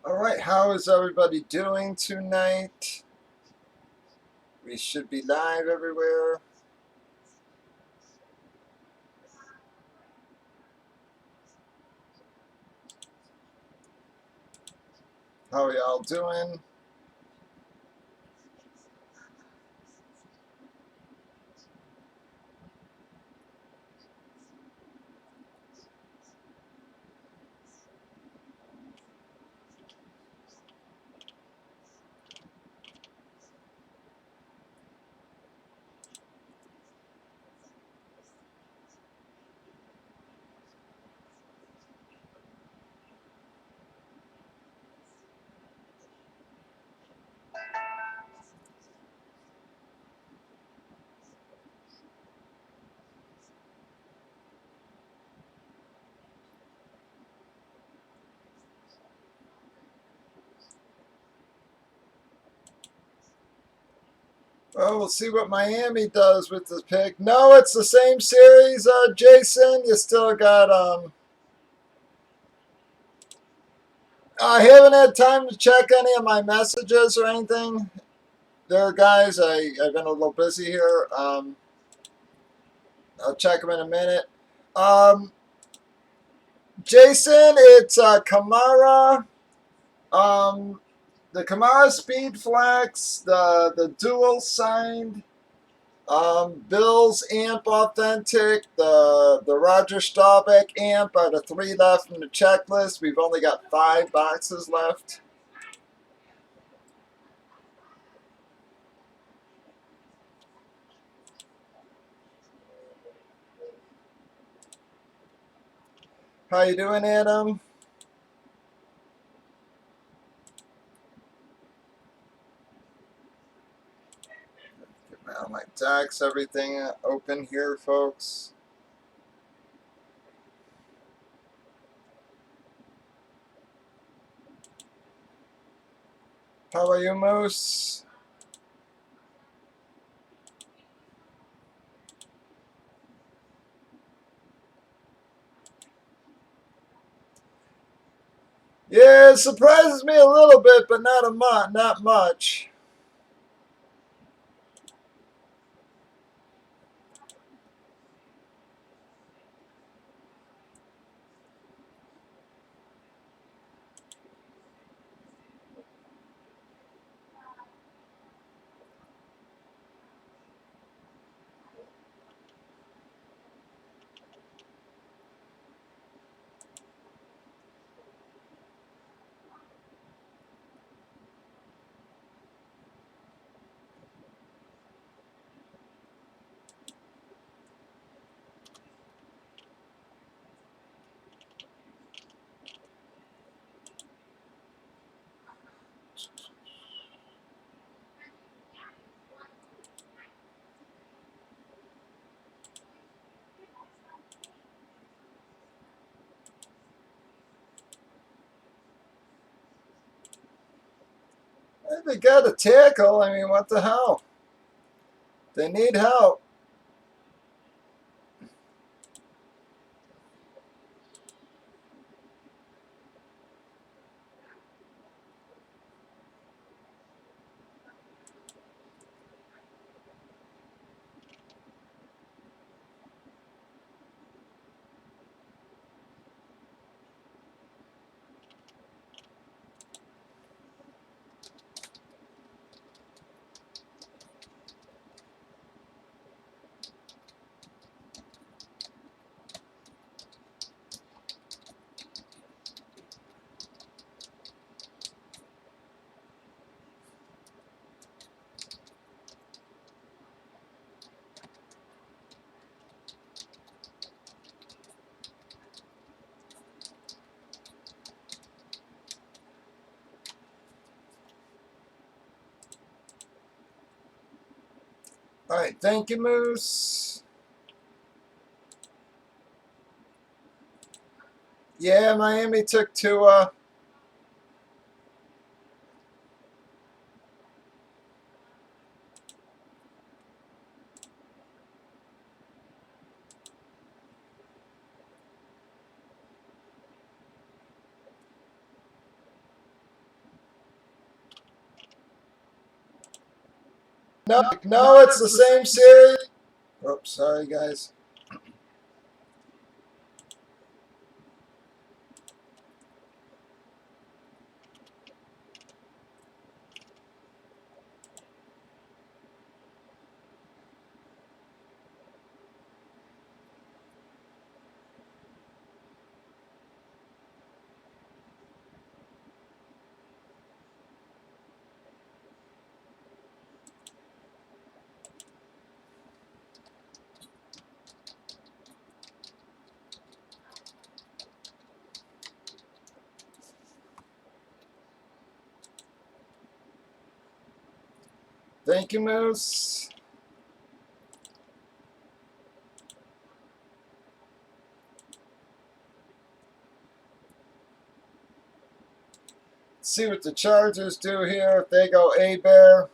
All right, how is everybody doing tonight? We should be live everywhere. How are y'all doing? Well, we'll see what Miami does with this pick. No, it's the same series, Jason. You still got I haven't had time to check any of my messages or anything. There, guys. I've been a little busy here. I'll check them in a minute. Um, Jason, it's Kamara. Um, the Kamara Speed Flex, the dual signed, Bills Amp Authentic, the Roger Staubach Amp are the three left from the checklist. We've only got 5 boxes left. How you doing, Adam? Get all my decks, everything open here, folks. How are you, Moose? Yeah, it surprises me a little bit, but not much. They got a tackle. I mean, what the hell? They need help. All right, thank you, Moose. Yeah, Miami took Tua. No, it's the same series. Oops, sorry guys. Thank you, Moose. See what the Chargers do here if they go A-Bear.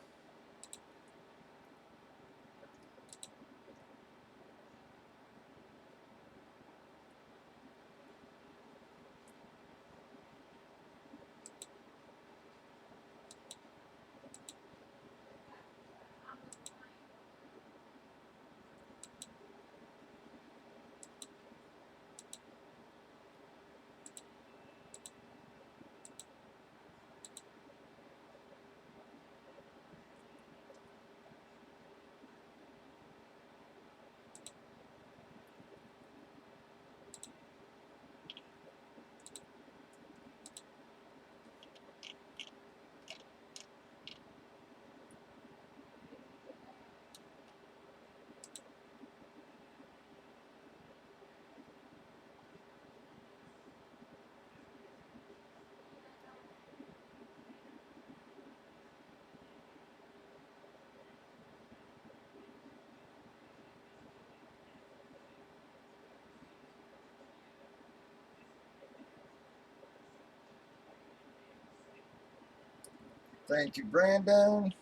Thank you, Brandon.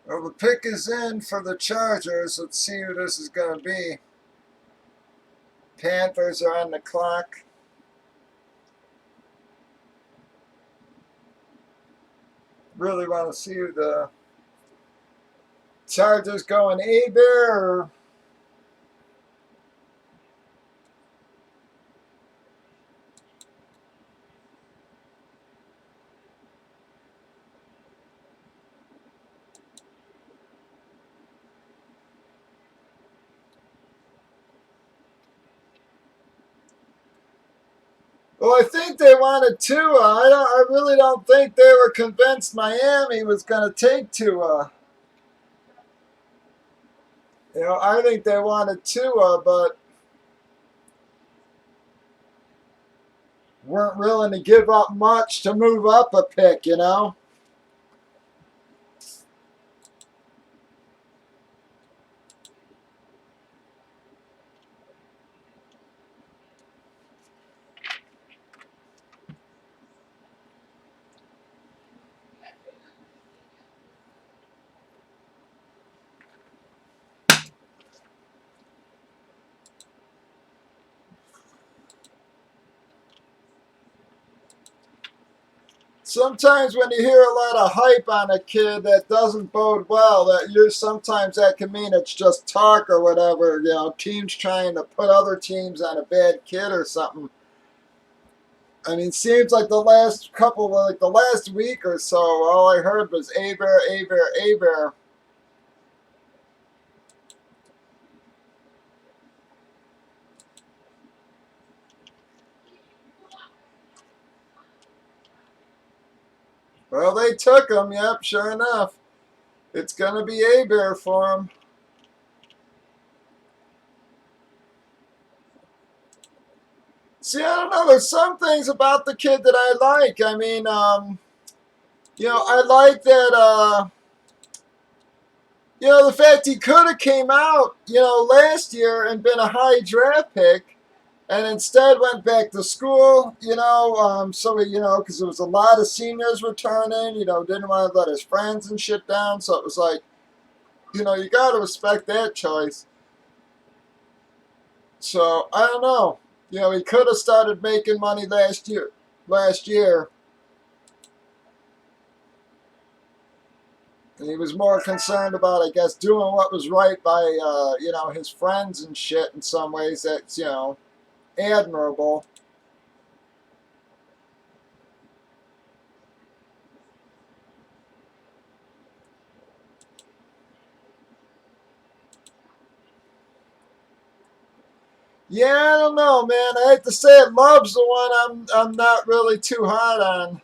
Well, the pick is in for the Chargers. Let's see who this is going to be. Panthers are on the clock. Really want to see who the Chargers going A-Bear or... Well, I think they wanted Tua. I really don't think they were convinced Miami was going to take Tua. You know, I think they wanted Tua, but weren't willing to give up much to move up a pick, you know? Sometimes when you hear a lot of hype on a kid that doesn't bode well, sometimes that can mean it's just talk or whatever. You know, teams trying to put other teams on a bad kid or something. I mean, seems like the last week or so, all I heard was A-Bear, A-Bear, A-Bear. Well, they took him. Yep, sure enough. It's going to be A-Bear for him. See, I don't know. There's some things about the kid that I like. I mean, you know, I like that, you know, the fact he could have came out, you know, last year and been a high draft pick and instead went back to school, you know, you know, because there was a lot of seniors returning, you know, didn't want to let his friends and shit down. So it was like, you know, you got to respect that choice. So I don't know. You know, he could have started making money last year. He was more concerned about, I guess, doing what was right by, his friends and shit in some ways. That's, admirable. Yeah, I don't know, man. I hate to say it, Love's the one I'm not really too hard on.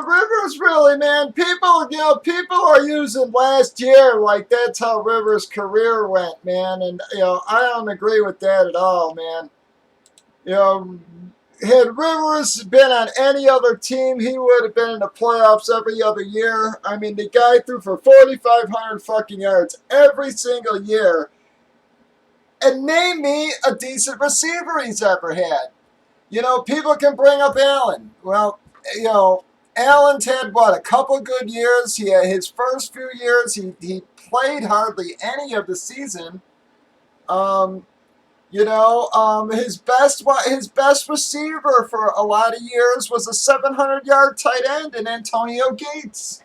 Rivers really, man. People are using last year like that's how Rivers' career went, man. And I don't agree with that at all, man. You know, had Rivers been on any other team, he would have been in the playoffs every other year. I mean, the guy threw for 4,500 fucking yards every single year. And name me a decent receiver he's ever had. People can bring up Allen. Well, Allen's had what, a couple good years. He had his first few years. He played hardly any of the season. Um, his best receiver for a lot of years was a 700-yard tight end in Antonio Gates.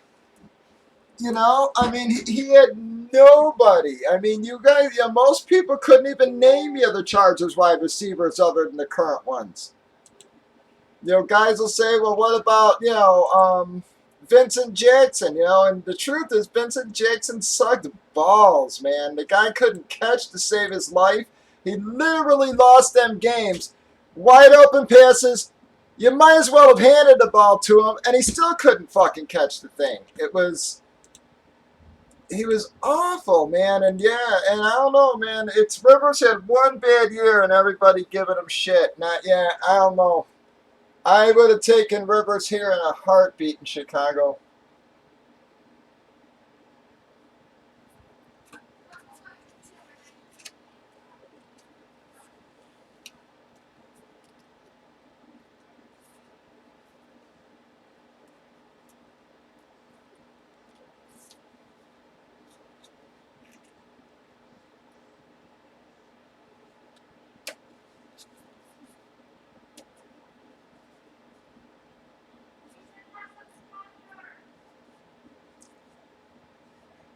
I mean, he had nobody. I mean, you guys, most people couldn't even name you the Chargers wide receivers other than the current ones. Guys will say, well, what about, Vincent Jackson, and the truth is Vincent Jackson sucked balls, man. The guy couldn't catch to save his life. He literally lost them games. Wide open passes. You might as well have handed the ball to him, and he still couldn't fucking catch the thing. He was awful, man. And yeah, and I don't know, man. It's Rivers had one bad year and everybody giving him shit. Not yet. I don't know. I would have taken Rivers here in a heartbeat in Chicago.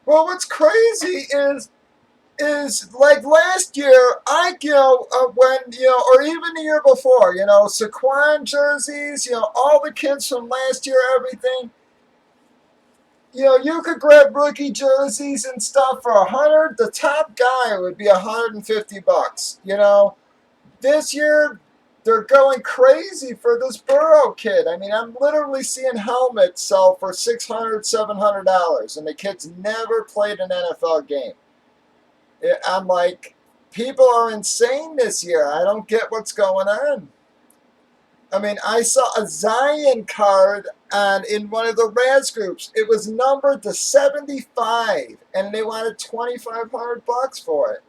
Well, what's crazy is like last year, when or even the year before, Saquon jerseys, all the kids from last year, everything. You could grab rookie jerseys and stuff for 100. The top guy would be $150. This year they're going crazy for this Burrow kid. I mean, I'm literally seeing helmets sell for $600, $700, and the kid's never played an NFL game. I'm like, people are insane this year. I don't get what's going on. I mean, I saw a Zion card in one of the Raz groups. It was numbered to 75, and they wanted $2,500 for it.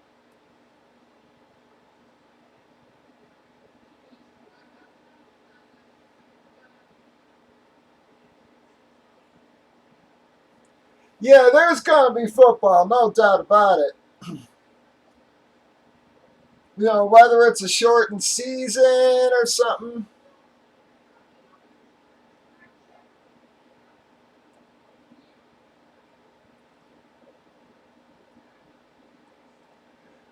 Yeah, there's gonna be football, no doubt about it. Whether it's a shortened season or something.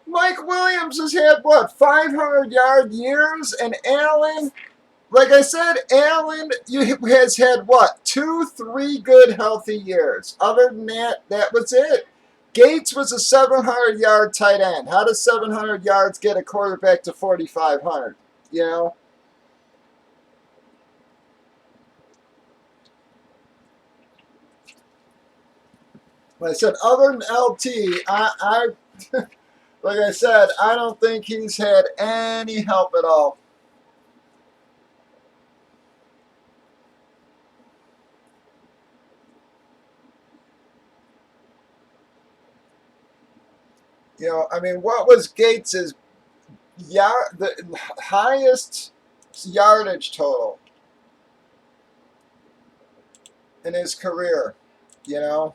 Mike Williams has had, what, 500-yard years? And Allen, like I said, Allen has had, what, 2, 3 good, healthy years. Other than that, that was it. Gates was a 700-yard tight end. How does 700 yards get a quarterback to 4,500? You know? Like I said, other than LT, like I said, I don't think he's had any help at all. You know, I mean, what was Gates's the highest yardage total in his career? You know,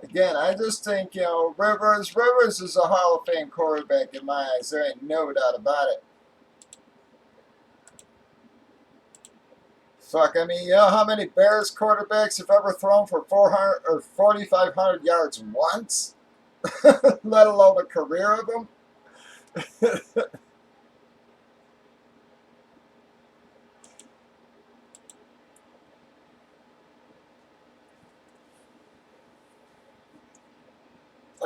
again, I just think, you know, Rivers is a Hall of Fame quarterback in my eyes. There ain't no doubt about it. Fuck, I mean, you know how many Bears quarterbacks have ever thrown for 400 or 4,500 yards once, let alone a career of them?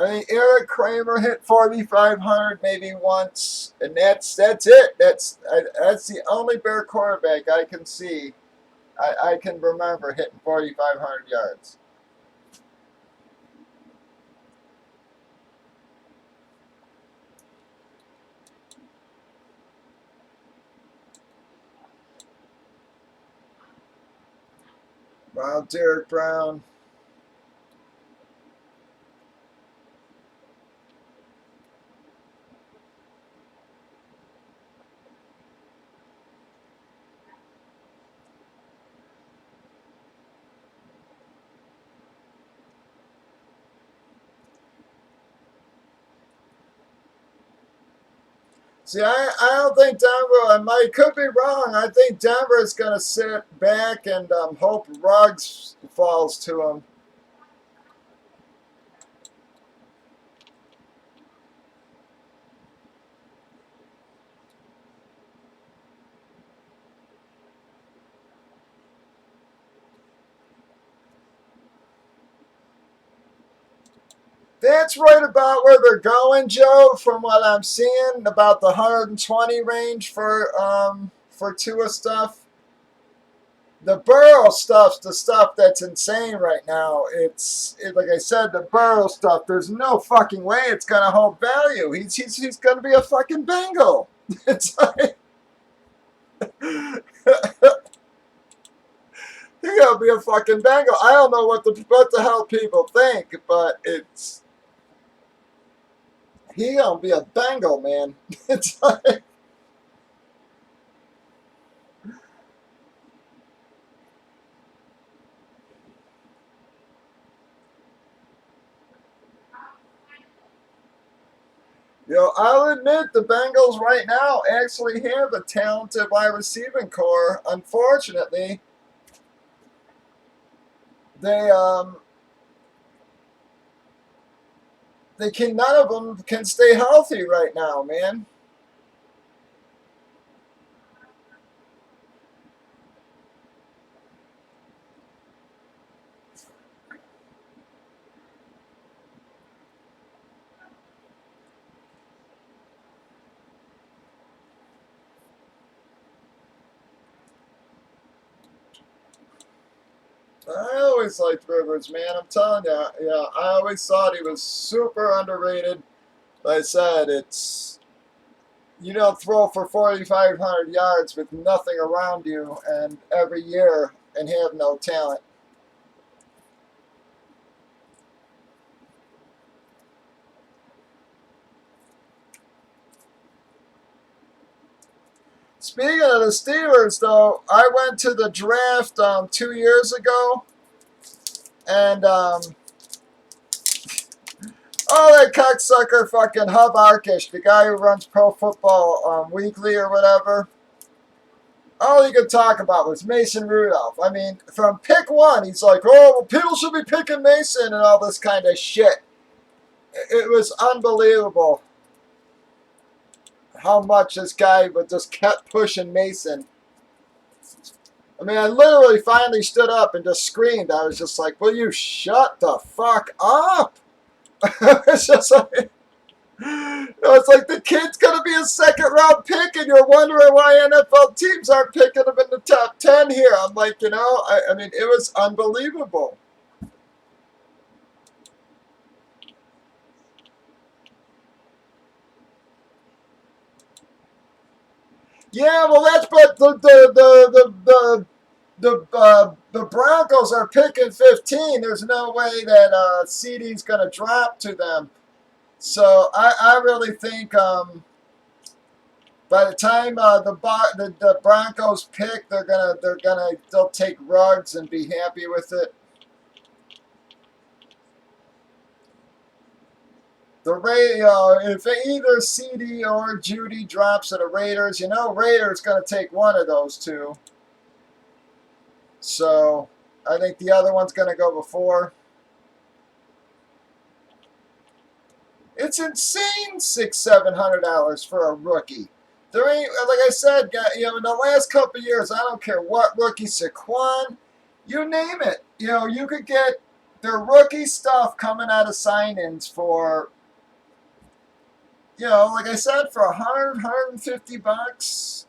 I mean, Eric Kramer hit 4,500 maybe once, and that's it. That's the only Bear quarterback I can see. I can remember hitting 4,500 yards. Wow, Derek Brown. See, I don't think Denver, I could be wrong. I think Denver is going to sit back and hope Ruggs falls to him. That's right about where they're going, Joe, from what I'm seeing, about the 120 range for Tua stuff. The Burrow stuff's the stuff that's insane right now. Like I said, the Burrow stuff. There's no fucking way it's gonna hold value. He's gonna be a fucking Bengal. It's like he's gonna be a fucking Bengal. I don't know what the hell people think, but he gonna be a Bengal, man. It's like. You know, I'll admit the Bengals right now actually have a talented wide receiving core. Unfortunately, they none of them can stay healthy right now, man. I always liked Rivers, man. I'm telling you, yeah, I always thought he was super underrated. Like I said, you don't throw for 4,500 yards with nothing around you, and every year and have no talent. Speaking of the Steelers, though, I went to the draft 2 years ago, and Oh, that cocksucker fucking Hub Arkish, the guy who runs Pro Football Weekly or whatever. All he could talk about was Mason Rudolph. I mean, from pick one, he's like, oh, well, people should be picking Mason and all this kind of shit. It was unbelievable how much this guy would just kept pushing Mason. I mean, I literally finally stood up and just screamed. I was just like, will you shut the fuck up? It's just like, it's like the kid's going to be a second-round pick, and you're wondering why NFL teams aren't picking him in the top 10 here. I'm like, I mean, it was unbelievable. Yeah, well, that's but the Broncos are picking 15. There's no way that CD's going to drop to them. So I really think by the time the Broncos pick, they'll take Ruggs and be happy with it. If either CD or Judy drops at the Raiders, Raiders going to take one of those two. So I think the other one's going to go before. It's insane, $600-700 for a rookie. There ain't, like I said, in the last couple of years, I don't care what rookie, Saquon, you name it. You could get their rookie stuff coming out of sign-ins for, like I said, for $100-150.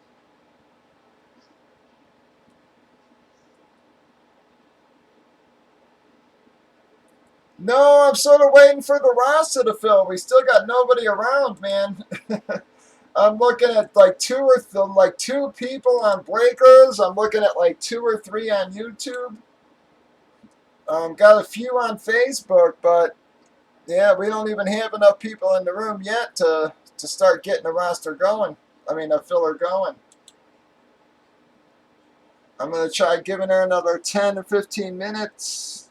No, I'm sort of waiting for the roster to fill. We still got nobody around, man. I'm looking at like two people on Breakers. I'm looking at like 2 or 3 on YouTube. Got a few on Facebook, but yeah, we don't even have enough people in the room yet to start getting the roster going. I mean, a filler going. I'm going to try giving her another 10 or 15 minutes.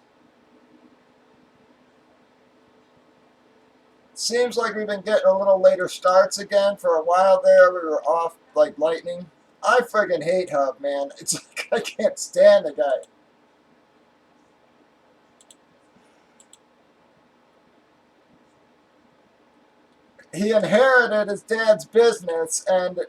Seems like we've been getting a little later starts again. For a while there, we were off like lightning. I friggin' hate Hub, man. It's like I can't stand the guy. He inherited his dad's business, and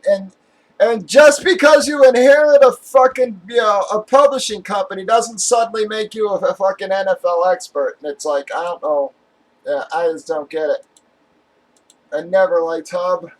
just because you inherit a fucking a publishing company doesn't suddenly make you a fucking NFL expert. And it's like, I don't know. Yeah, I just don't get it. I never liked Hub.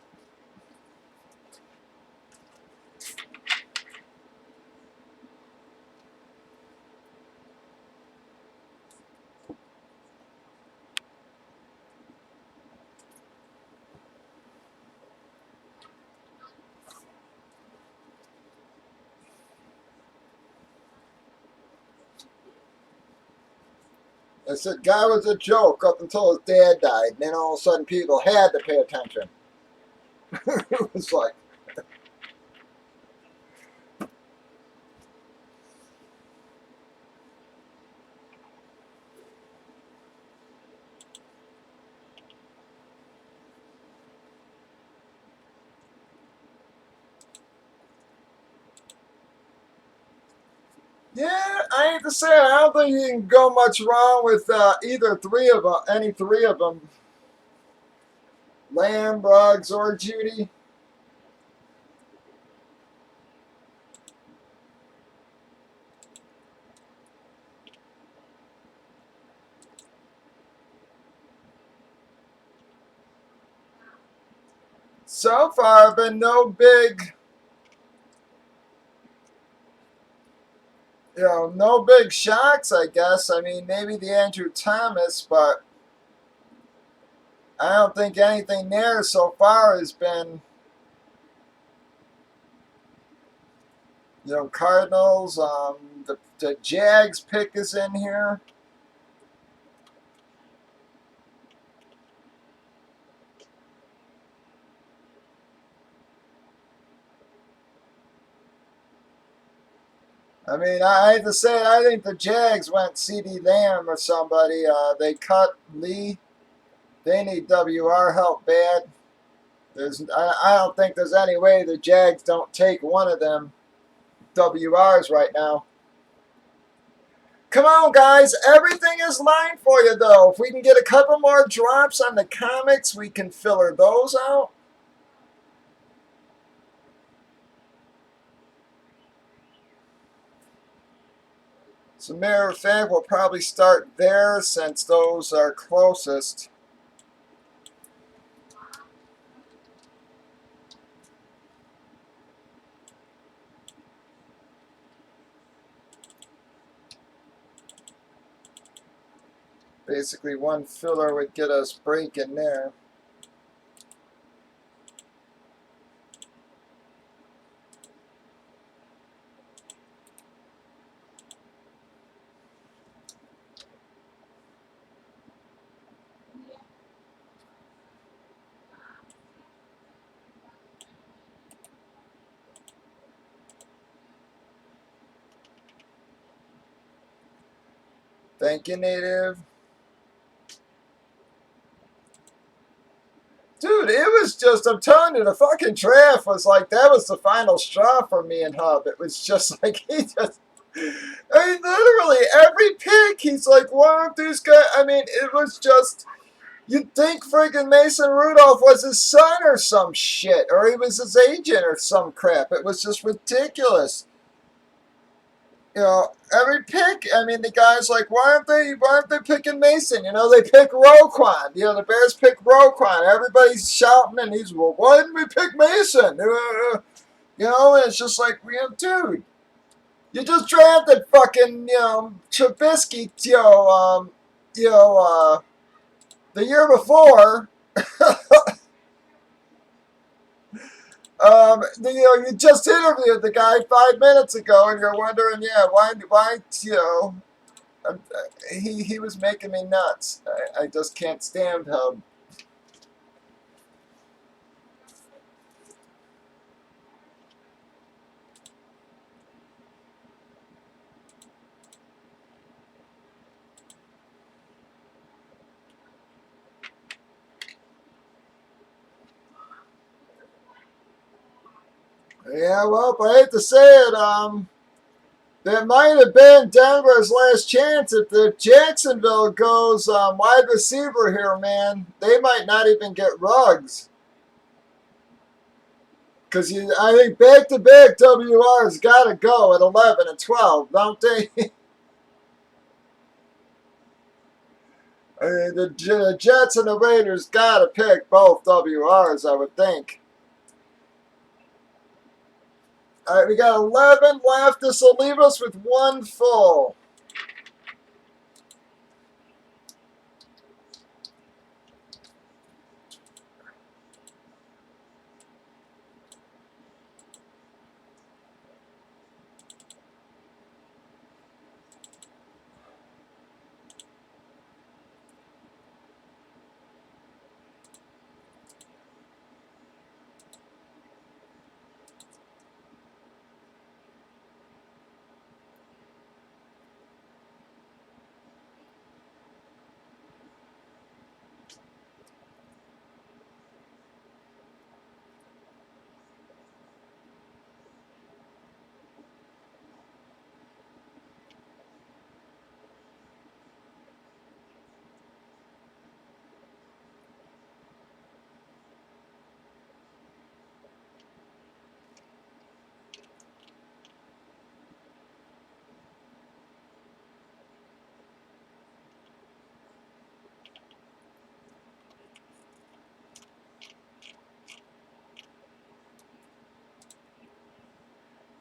I said, guy was a joke up until his dad died, and then all of a sudden people had to pay attention. It was like, yeah, I hate to say it, I don't think you can go much wrong with any three of them. Lamb, Ruggs, or Judy. So far, been no big, no big shocks, I guess. I mean, maybe the Andrew Thomas, but I don't think anything there so far has been, Cardinals. The Jags pick is in here. I mean, I hate to say it, I think the Jags went CeeDee Lamb or somebody. They cut Lee. They need WR help bad. I don't think there's any way the Jags don't take one of them WRs right now. Come on, guys. Everything is lined for you, though. If we can get a couple more drops on the comics, we can filler those out. As a matter of fact, we'll probably start there since those are closest. Basically, one filler would get us breaking there. Thank you, Native. Dude, it was just, I'm telling you, the fucking draft was like, that was the final straw for me and Hub. It was just like, he just, I mean, literally every pick, he's like, one of these guys, I mean, it was just, you'd think friggin' Mason Rudolph was his son or some shit, or he was his agent or some crap. It was just ridiculous. You know, every pick, I mean, the guy's like, why aren't they picking Mason? You know, they pick Roquan. You know, the Bears pick Roquan. Everybody's shouting, and he's, well, why didn't we pick Mason? You know, and it's just like, you know, dude, you just drafted fucking, you know, Trubisky, the year before. You just interviewed the guy 5 minutes ago, and you're wondering, yeah, why, you know, he was making me nuts. I just can't stand him. Yeah, well, I hate to say it, that might have been Denver's last chance. If Jacksonville goes wide receiver here, man, they might not even get Ruggs. Because I think back-to-back WR's got to go at 11 and 12, don't they? I mean, the Jets and the Raiders got to pick both WRs, I would think. All right, we got 11 left. This will leave us with one full.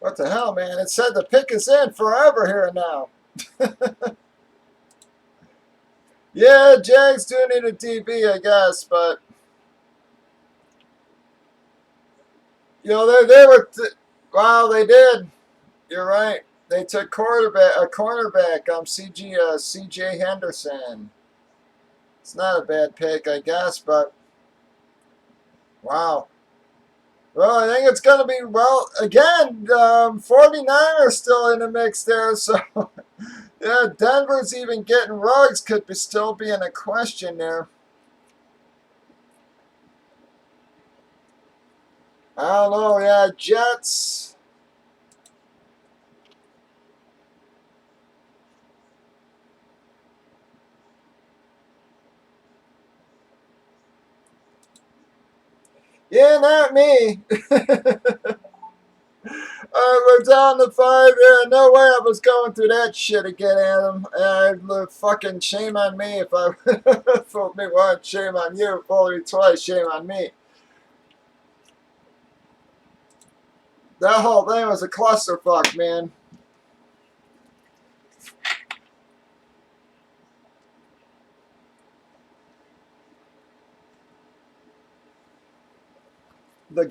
What the hell, man? It said the pick is in forever here now. Yeah, Jags do need a DB, I guess, but you know they were. Wow, they did. You're right. They took cornerback. CJ Henderson. It's not a bad pick, I guess, but wow. Well, I think it's going to be, well, again, 49ers still in the mix there, so yeah, Denver's even getting Ruggs could still be in a question there. I don't know. Yeah, Jets. Yeah, not me. We're down to 5 here. No way I was going through that shit again, Adam. Fucking shame on me if I fooled me once. Shame on you. Fooled me twice. Shame on me. That whole thing was a clusterfuck, man.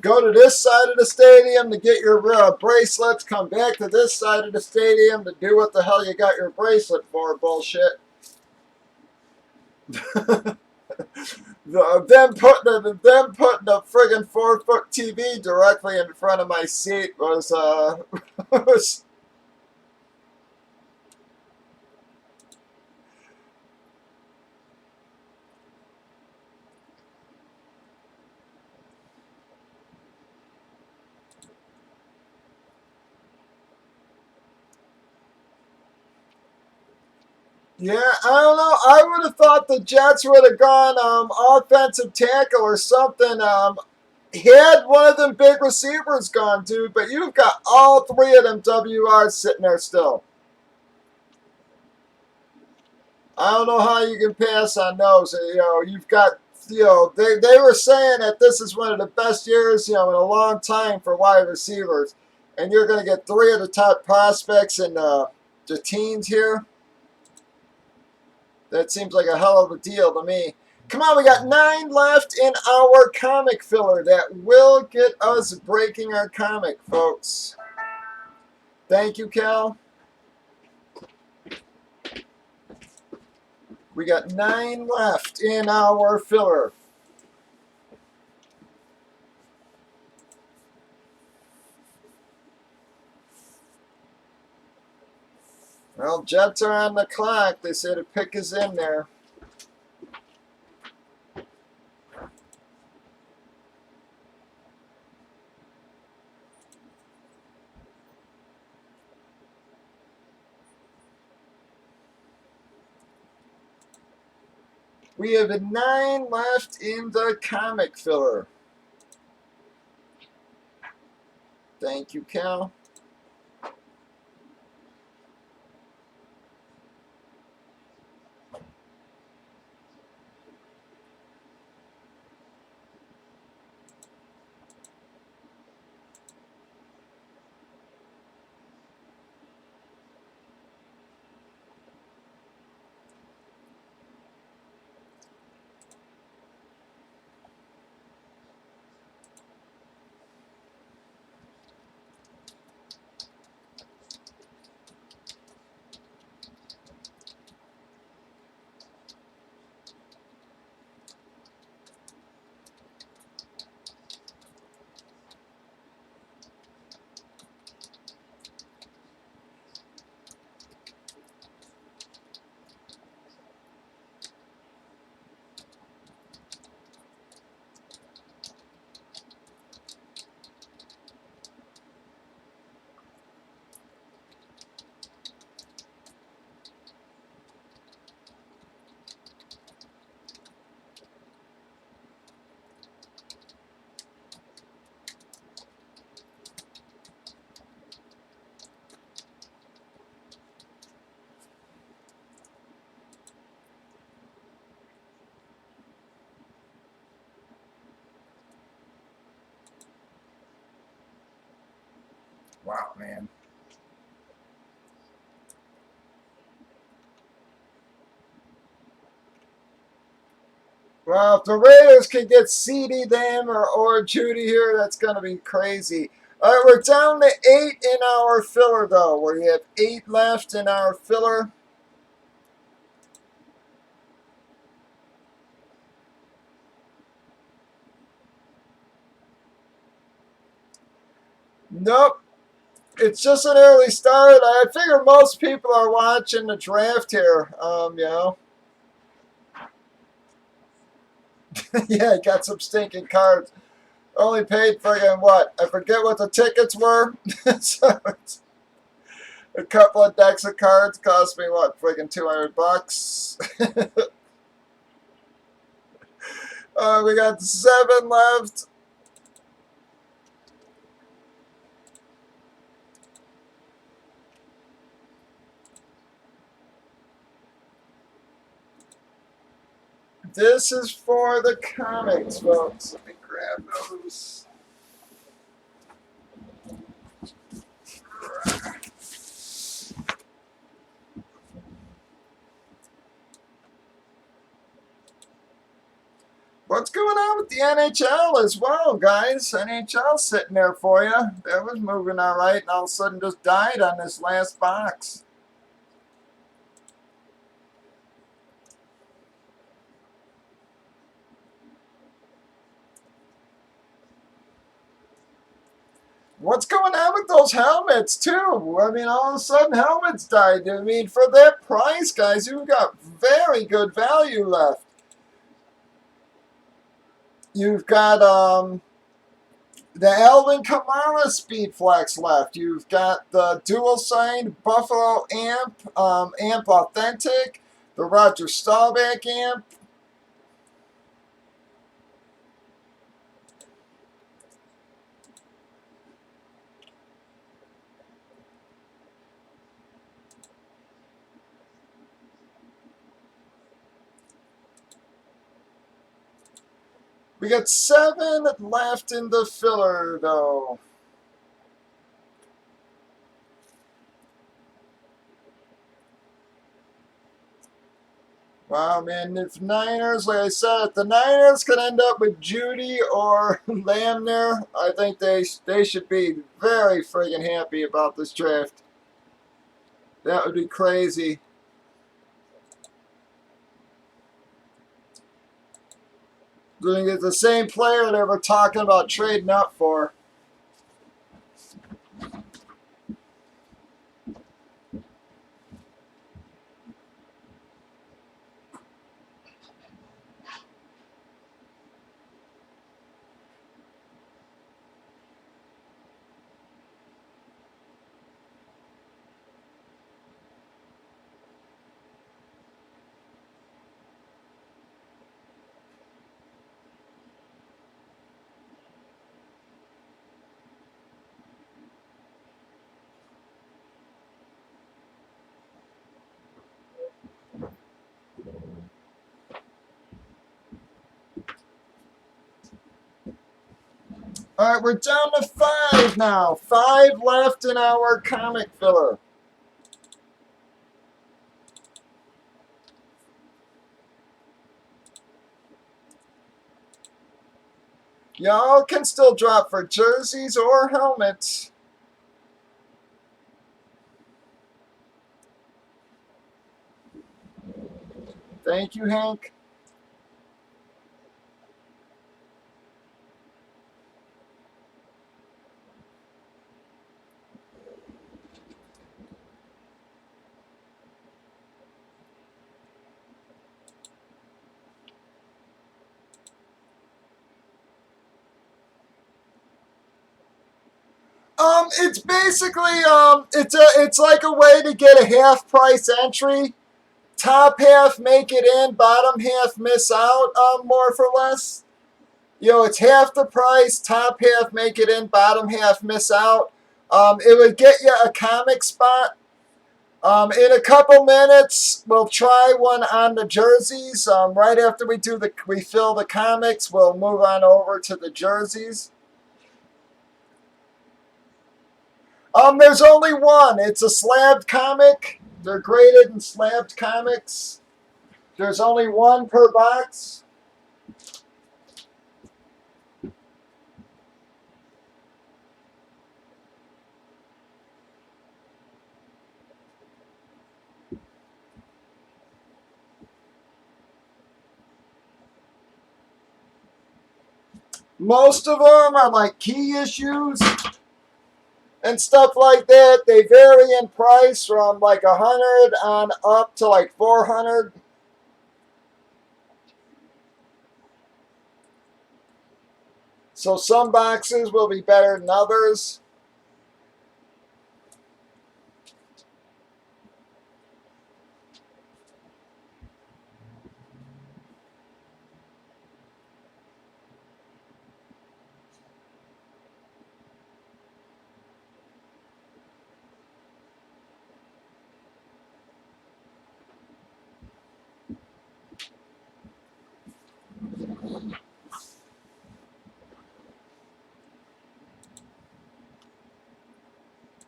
Go to this side of the stadium to get your bracelets, come back to this side of the stadium to do what the hell you got your bracelet for, bullshit. them putting a friggin' 4-foot TV directly in front of my seat was was. Yeah, I don't know. I would have thought the Jets would have gone offensive tackle or something. Had one of them big receivers gone, dude, but you've got all three of them WRs sitting there still. I don't know how you can pass on those. You've got, they were saying that this is one of the best years, in a long time for wide receivers. And you're going to get three of the top prospects in the teens here. That seems like a hell of a deal to me. Come on, we got 9 left in our comic filler. That will get us breaking our comic, folks. Thank you, Cal. We got 9 left in our filler. Well, Jets are on the clock. They say the pick is in there. We have 9 left in the comic filler. Thank you, Cal. Wow, man. Well, if the Raiders can get CeeDee Lamb or Judy here, that's going to be crazy. All right, we're down to 8 in our filler, though. We have 8 left in our filler. Nope. It's just an early start. I figure most people are watching the draft here. Yeah, got some stinking cards. Only paid friggin' what? I forget what the tickets were. So it's a couple of decks of cards cost me what? Friggin' $200. We got 7 left. This is for the comics, folks. Let me grab those. What's going on with the NHL as well, guys? NHL sitting there for you. That was moving all right, and all of a sudden just died on this last box. What's going on with those helmets, too? I mean, all of a sudden, helmets died. I mean, for that price, guys, you've got very good value left. You've got the Alvin Kamara Speed Flex left. You've got the dual signed Buffalo Amp, Amp Authentic, the Roger Staubach Amp. We got 7 left in the filler, though. Wow, man, if Niners, like I said, if the Niners could end up with Judy or Lamner, I think they should be very friggin' happy about this draft. That would be crazy. We're going to get the same player that we're talking about trading up for. All right, we're down to 5 now. 5 left in our comic filler. Y'all can still drop for jerseys or helmets. Thank you, Hank. It's basically it's like a way to get a half price entry. Top half make it in, bottom half miss out, more for less. You know, it's half the price, top half make it in, bottom half miss out. It would get you a comic spot. In a couple minutes, we'll try one on the jerseys. Right after we fill the comics, we'll move on over to the jerseys. There's only one. It's a slabbed comic. They're graded in slabbed comics. There's only one per box. Most of them are like key issues and stuff like that. They vary in price from like 100 on up to like 400. So some boxes will be better than others.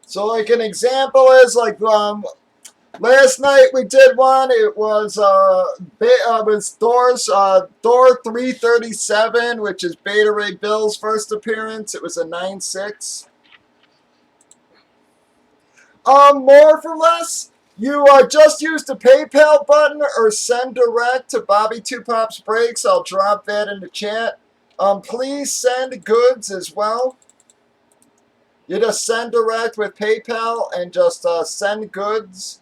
So like an example is like last night we did one. It was Thor 337, which is Beta Ray Bill's first appearance. It was a 9.6. More for less. You just use the PayPal button or send direct to bobby2popsbreaks. I'll drop that in the chat. Please send goods as well. You just send direct with PayPal and just send goods.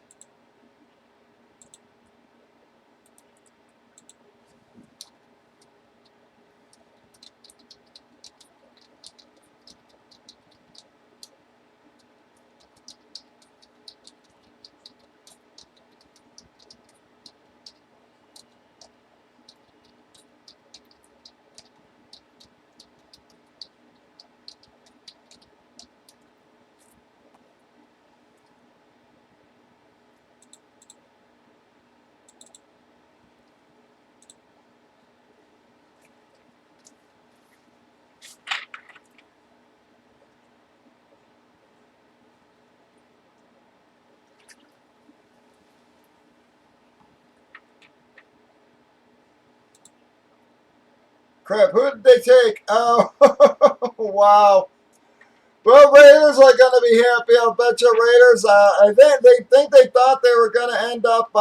Crap, who did they take? Oh, wow. Well, Raiders are going to be happy. I'll bet you Raiders. I think they thought they were going to end up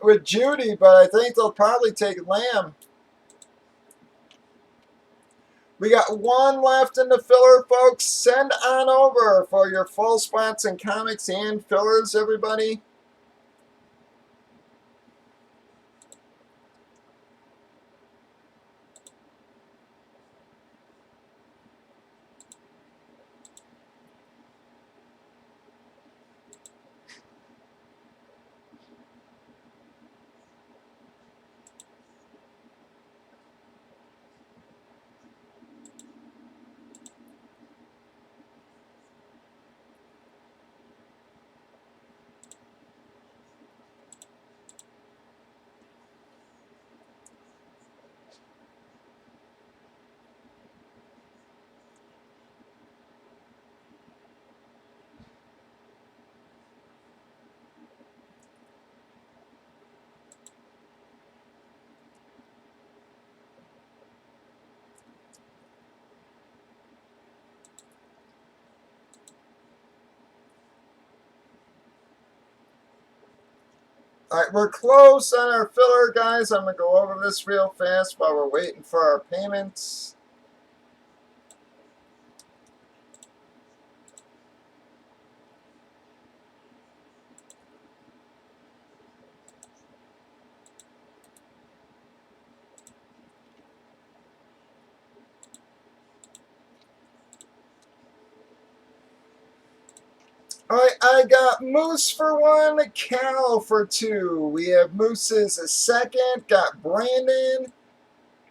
with Judy, but I think they'll probably take Lamb. We got one left in the filler, folks. Send on over for your full spots and comics and fillers, everybody. All right, we're close on our filler, guys. I'm going to go over this real fast while we're waiting for our payments. All right, I got Moose for 1, Cal for 2. We have Moose's second. Got Brandon.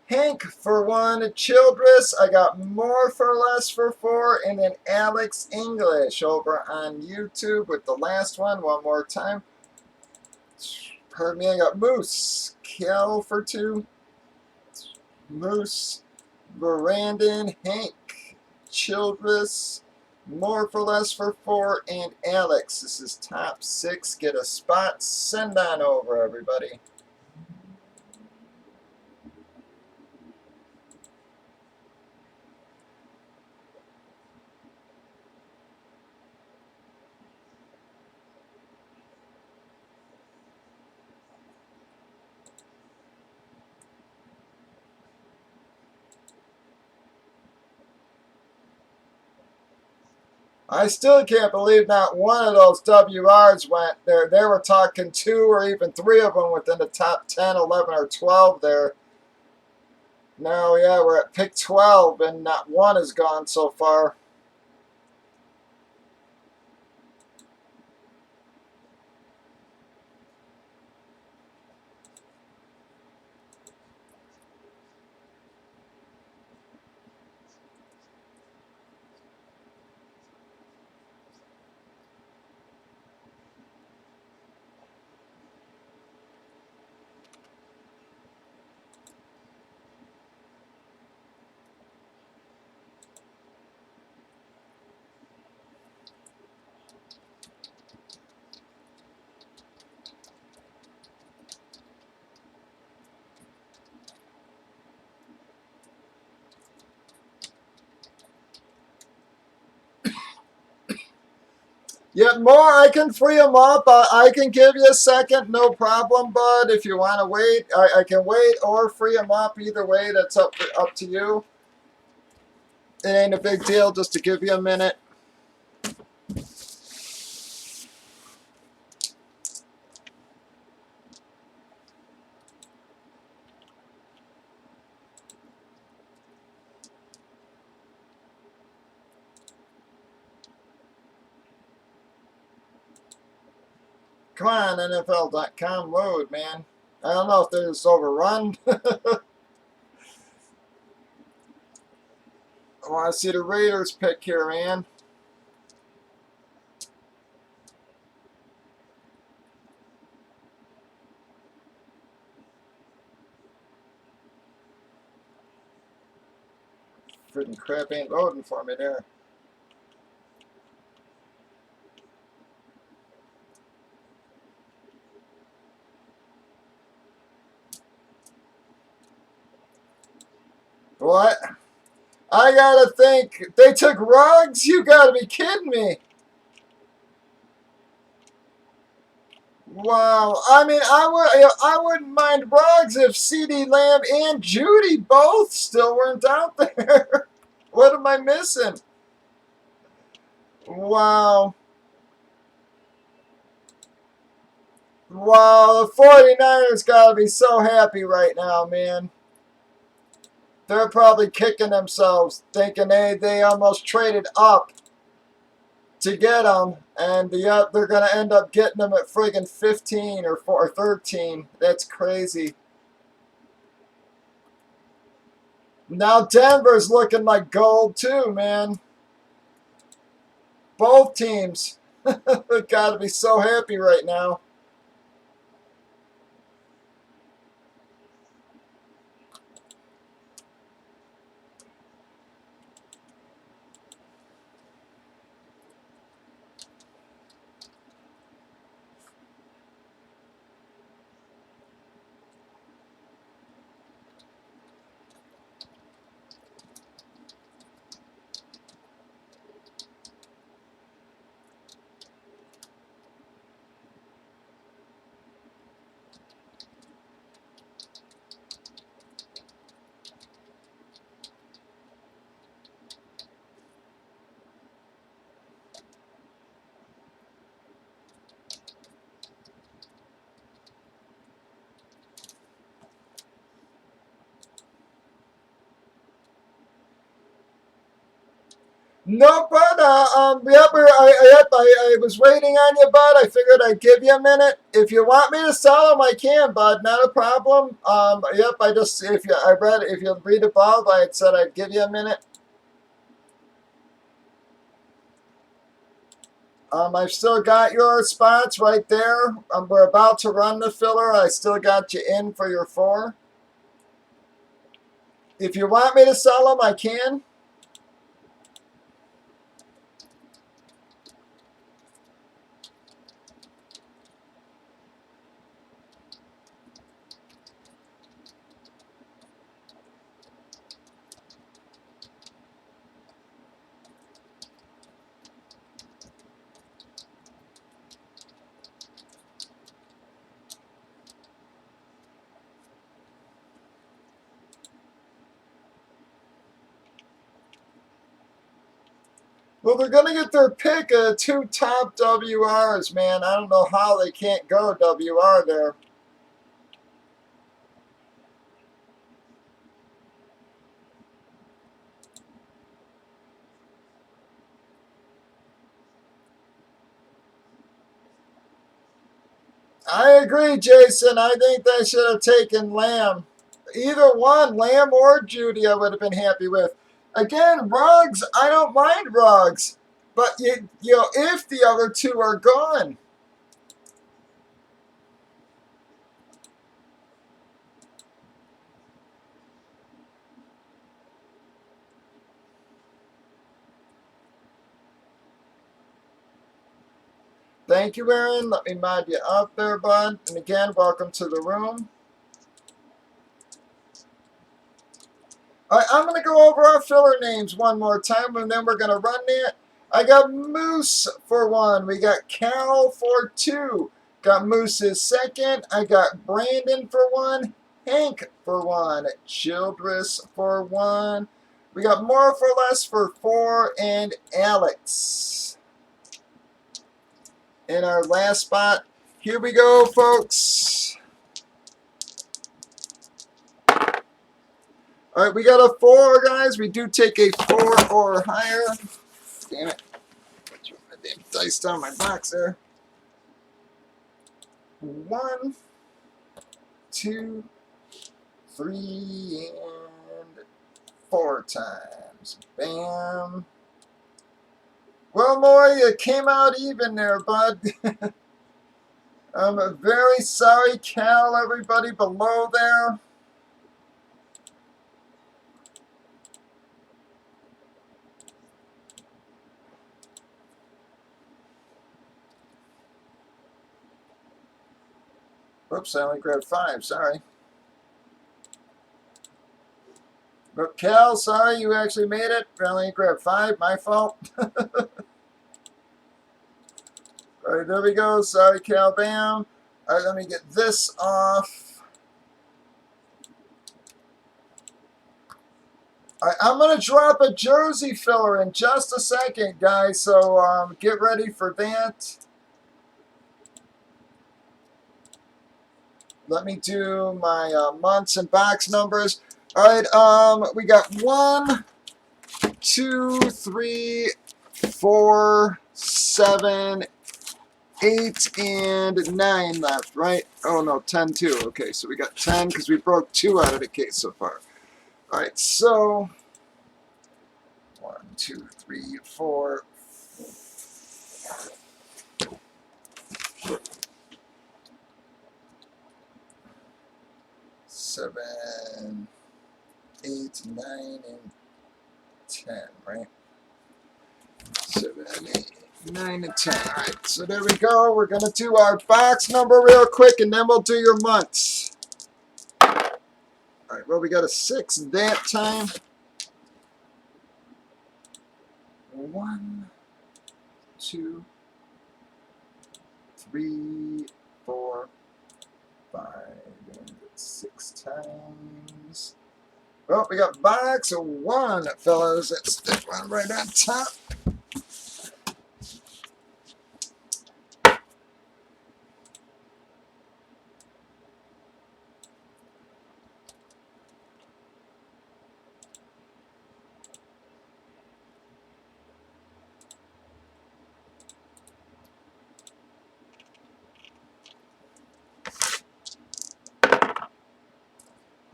Hank for 1, Childress. I got More for Less for 4, and then Alex English over on YouTube with the last one more time. Pardon me, I got Moose, Cal for 2, Moose, Brandon, Hank, Childress, More for Less for 4, and Alex. This is top 6. Get a spot. Send on over, everybody. I still can't believe not one of those WRs went there. They were talking 2 or even 3 of them within the top 10, 11, or 12 there. Now, yeah, we're at pick 12, and not one is gone so far. Yeah, more. I can free them up. I can give you a second, no problem, bud. If you want to wait, I can wait or free them up. Either way, that's up to you. It ain't a big deal just to give you a minute. Come on, NFL.com load, man. I don't know if they're just overrun. I want to see the Raiders pick here, man. Freaking crap ain't loading for me there. What? I gotta think. They took Ruggs? You gotta be kidding me. Wow. I mean, I wouldn't mind Ruggs if CeeDee Lamb and Judy both still weren't out there. What am I missing? Wow. Wow, the 49ers gotta be so happy right now, man. They're probably kicking themselves, thinking they almost traded up to get him, and they're going to end up getting him at friggin' 15 or 13. That's crazy. Now Denver's looking like gold too, man. Both teams got to be so happy right now. No, but I was waiting on you, bud. I figured I'd give you a minute. If you want me to sell them, I can, bud. Not a problem. Yep, I just if you read above, I had said I'd give you a minute. I've still got your spots right there. We're about to run the filler. I still got you in for your 4. If you want me to sell them, I can. Well, they're going to get their pick of 2 top WRs, man. I don't know how they can't go WR there. I agree, Jason. I think they should have taken Lamb. Either one, Lamb or Judy, I would have been happy with. Again, Ruggs, I don't mind Ruggs. But, you know, if the other two are gone. Thank you, Aaron. Let me mod you up there, bud. And again, welcome to the room. All right, I'm going to go over our filler names one more time, and then we're going to run it. I got Moose for one. We got Cal for two. Got Moose's second. I got Brandon for one. Hank for one. Childress for one. We got More for Less for four. And Alex in our last spot. Here we go, folks. All right, we got a 4, guys. We do take a 4 or higher. Damn it. Threw my damn dice down my box there. 1, 2, 3, and 4 times. Bam. Well, Maury, you came out even there, bud. I'm very sorry, Cal, everybody below there. Oops, I only grabbed 5. Sorry. But Cal, sorry, you actually made it. I only grabbed 5. My fault. All right, there we go. Sorry, Cal. Bam. All right, let me get this off. All right, I'm going to drop a jersey filler in just a second, guys, so get ready for that. Let me do my months and box numbers. All right, we got 1, 2, 3, 4, 7, 8, and 9 left, right? Oh, no, 10 too. Okay, so we got 10 because we broke 2 out of the case so far. All right, so 1, 2, 3, 4, 7, 8, 9, and 10, right? 7, 8, 9, and 10. All right, so there we go. We're going to do our box number real quick, and then we'll do your months. All right, well, we got a 6 that time. 1, 2, 3, 4, 5, and 6 times. Well, we got box 1, fellas. That's that one right on top.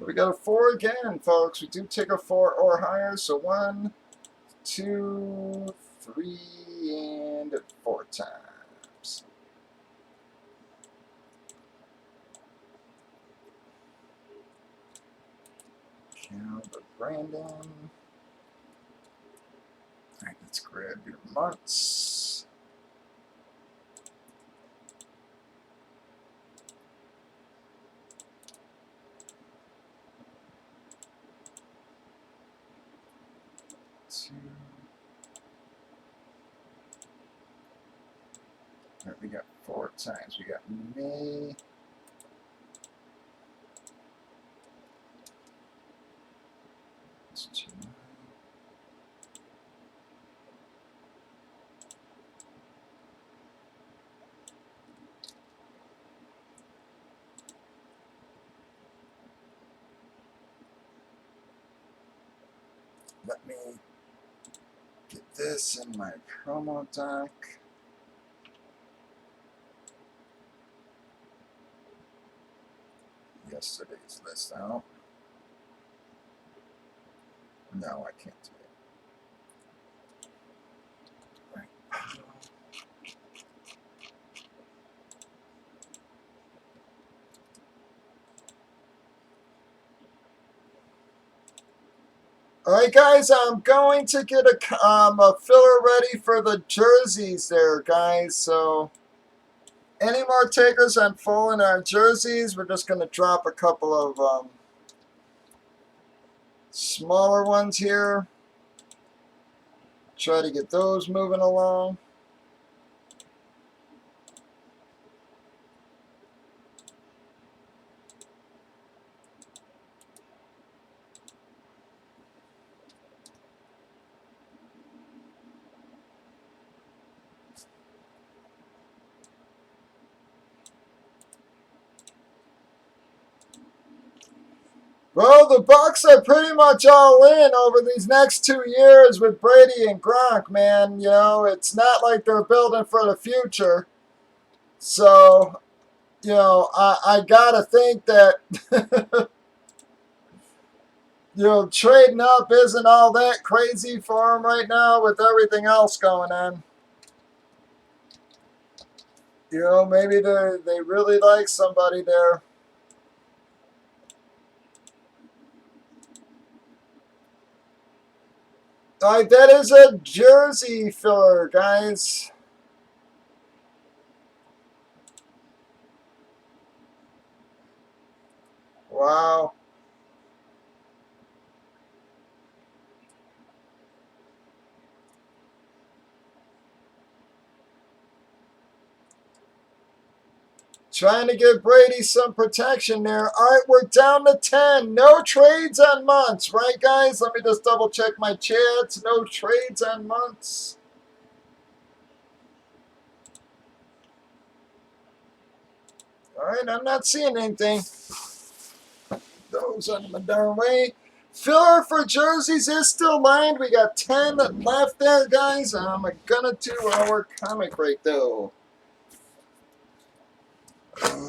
We got a 4 again, folks. We do take a 4 or higher. So 1, 2, 3, and 4 times. Count the Brandon. All right, let's grab your months. All right, we got 4 times. We got May. July. Let me get this in my promo doc. yesterday's list out. No, I can't do it. Right. All right, guys, I'm going to get a filler ready for the jerseys there, guys. So any more takers on full in our jerseys? We're just going to drop a couple of smaller ones here. Try to get those moving along. Well, the Bucks are pretty much all in over these next 2 years with Brady and Gronk, man. You know, it's not like they're building for the future. So, you know, I got to think that, you know, trading up isn't all that crazy for them right now with everything else going on. You know, maybe they really like somebody there. All right, that is a jersey filler, guys. Wow. Trying to give Brady some protection there. All right, we're down to 10. No trades on months, right, guys? Let me just double check my chats. No trades on months. All right, I'm not seeing anything. Those on my darn way. Filler for jerseys is still lined. We got 10 left there, guys. I'm going to do our comic break, though.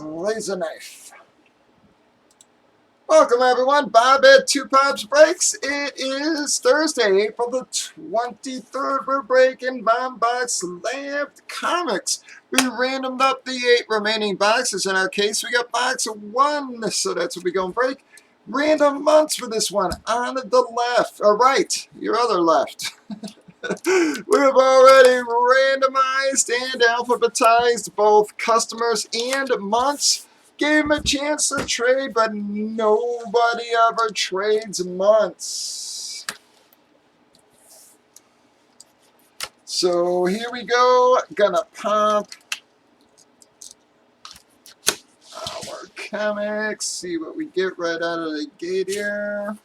Laser knife. Welcome, everyone. bobby2popsbreaks. It is Thursday, April the 23rd. We're breaking Bomb Box Lab Comics. We randomed up the 8 remaining boxes. In our case, we got box 1, so that's what we're going to break. Random months for this one. On the left, or right, your other left. We've already randomized and alphabetized both customers and months. Gave them a chance to trade, but nobody ever trades months. So here we go. Gonna pop our comics. See what we get right out of the gate here.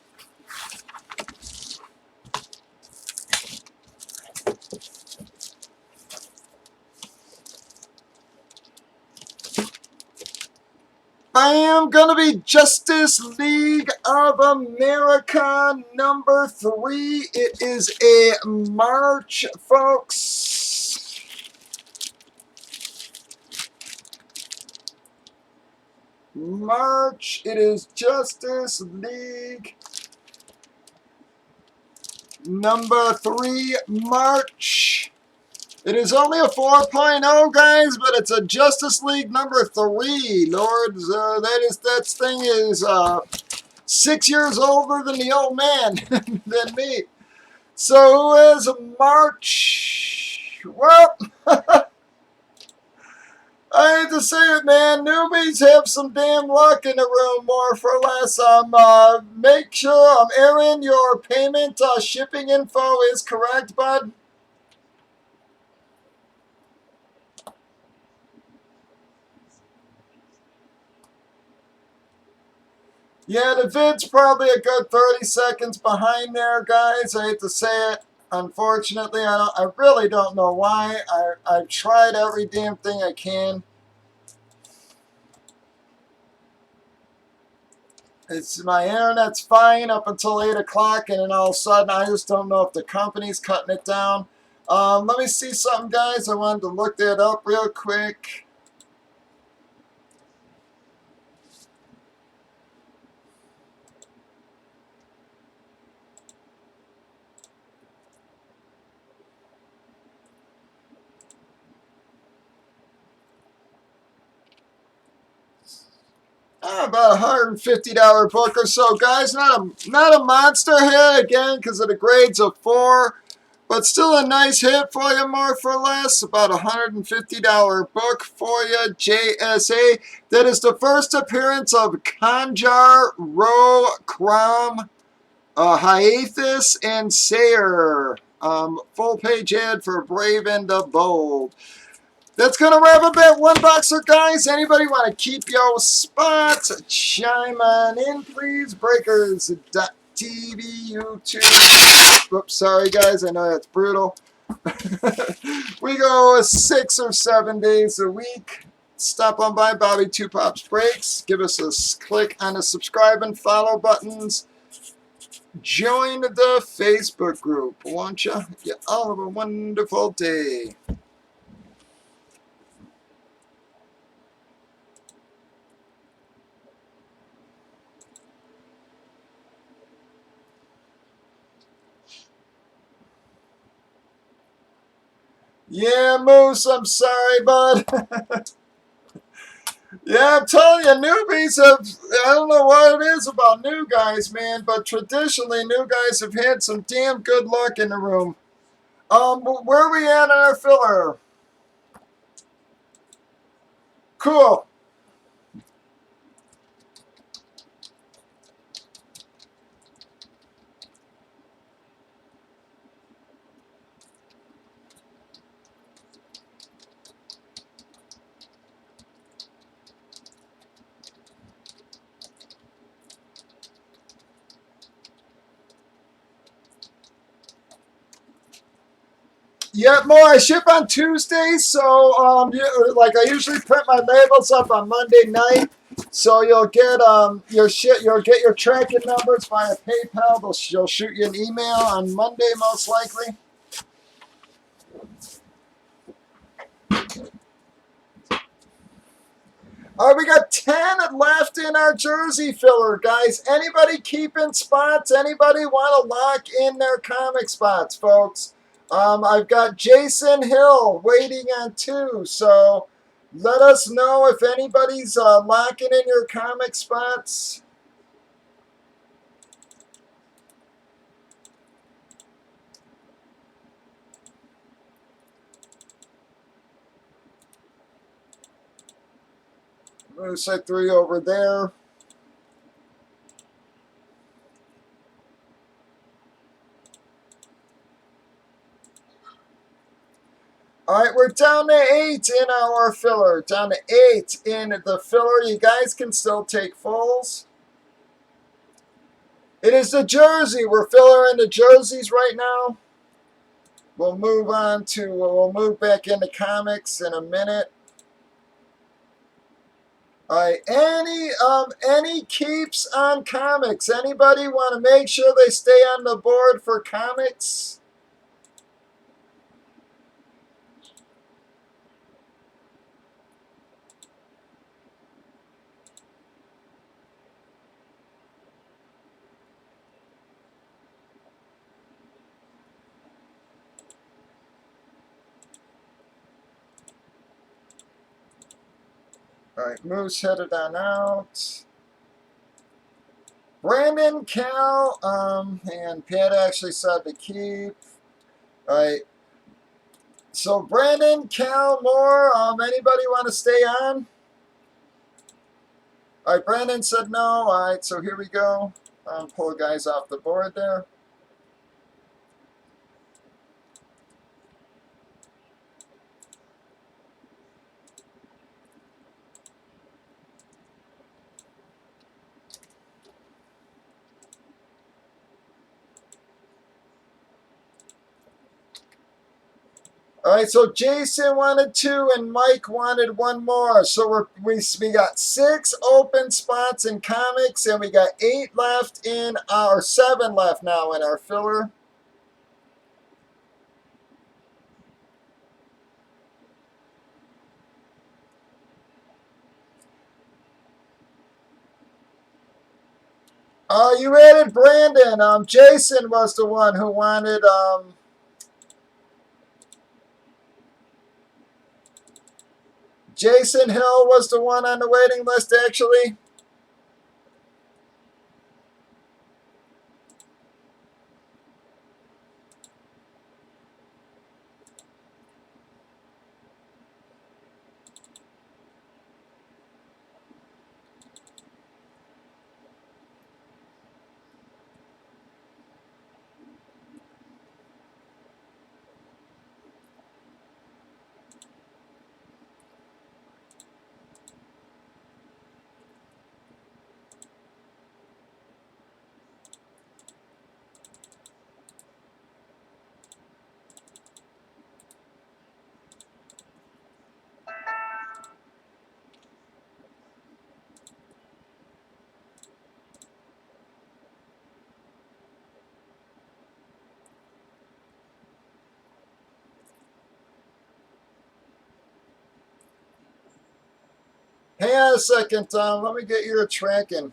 Bam! Gonna be Justice League of America number 3. It is a March, folks. March. It is Justice League number 3, March. It is only a 4.0, guys, but it's a Justice League number 3. Lords, that thing is 6 years older than the old man, than me. So who is March? Well, I hate to say it, man. Newbies have some damn luck in the room, more for less. Make sure, Aaron, your payment shipping info is correct, bud. Yeah, the vid's probably a good 30 seconds behind there, guys. I hate to say it. Unfortunately, I really don't know why. I've tried every damn thing I can. It's my internet's fine up until 8 o'clock, and then all of a sudden, I just don't know if the company's cutting it down. Let me see something, guys. I wanted to look that up real quick. about $150 book or so, guys. Not a monster hit again because of the grades of 4, but still a nice hit for you, more for less. About $150 book for you, JSA. That is the first appearance of Conjar, Ro, Crom, Hiatus, and Sayer. Full page ad for Brave and the Bold. That's going to wrap up that one boxer, guys. Anybody want to keep your spots? Chime on in, please. Breakers.tv, YouTube. Oops, sorry, guys. I know that's brutal. We go 6 or 7 days a week. Stop on by Bobby2popsbreaks. Give us a click on the subscribe and follow buttons. Join the Facebook group, won't you? You all have a wonderful day. Yeah, Moose, I'm sorry, bud. Yeah, I'm telling you, newbies have, I don't know what it is about new guys, man, but traditionally, new guys have had some damn good luck in the room. Where are we at on our filler? Cool. Yeah, more. I ship on Tuesdays, so like I usually print my labels up on Monday night, so you'll get you'll get your tracking numbers via PayPal. They'll shoot you an email on Monday, most likely. All right, we got 10 left in our jersey filler, guys. Anybody keeping spots? Anybody want to lock in their comic spots, folks? I've got Jason Hill waiting on 2, so let us know if anybody's locking in your comic spots. Moose, I 3 over there. All right, we're down to 8 in our filler. Down to 8 in the filler. You guys can still take fulls. It is the jersey. We're filling the jerseys right now. We'll move back into comics in a minute. All right, any keeps on comics? Anybody want to make sure they stay on the board for comics? All right, Moose headed on out. Brandon, Cal, and Pat actually said to keep. All right. So Brandon, Cal, Moore, anybody want to stay on? All right, Brandon said no. All right, so here we go. Pull guys off the board there. All right, so Jason wanted 2 and Mike wanted 1 more. So we got 6 open spots in comics, and we got 8 left in our 7 left now in our filler. You added Brandon. Jason was the one who wanted. Jason Hill was the one on the waiting list, actually. Hang on a second, Tom. Let me get your tracking.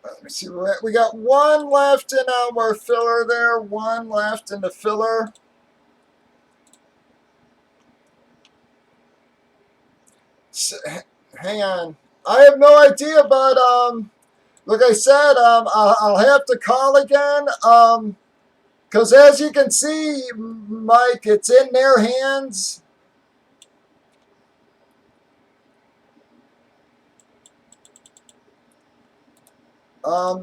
Let me see. We got one left in our filler there. One left in the filler. So, hang on. I have no idea, but like I said, I'll have to call again. Because as you can see, Mike, it's in their hands.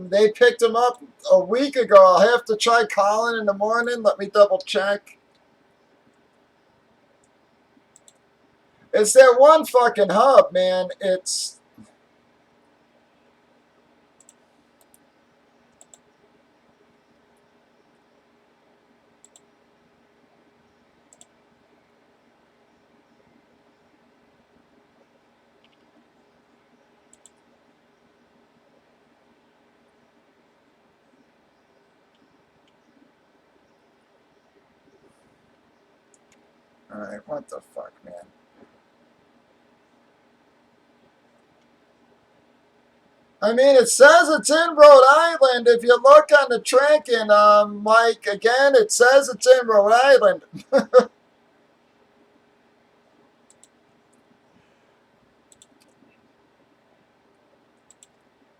They picked him up a week ago. I'll have to try calling in the morning. Let me double check. It's that one fucking hub, man. It's... Alright, what the fuck, man? I mean, it says it's in Rhode Island. If you look on the tracking, Mike, again, it says it's in Rhode Island.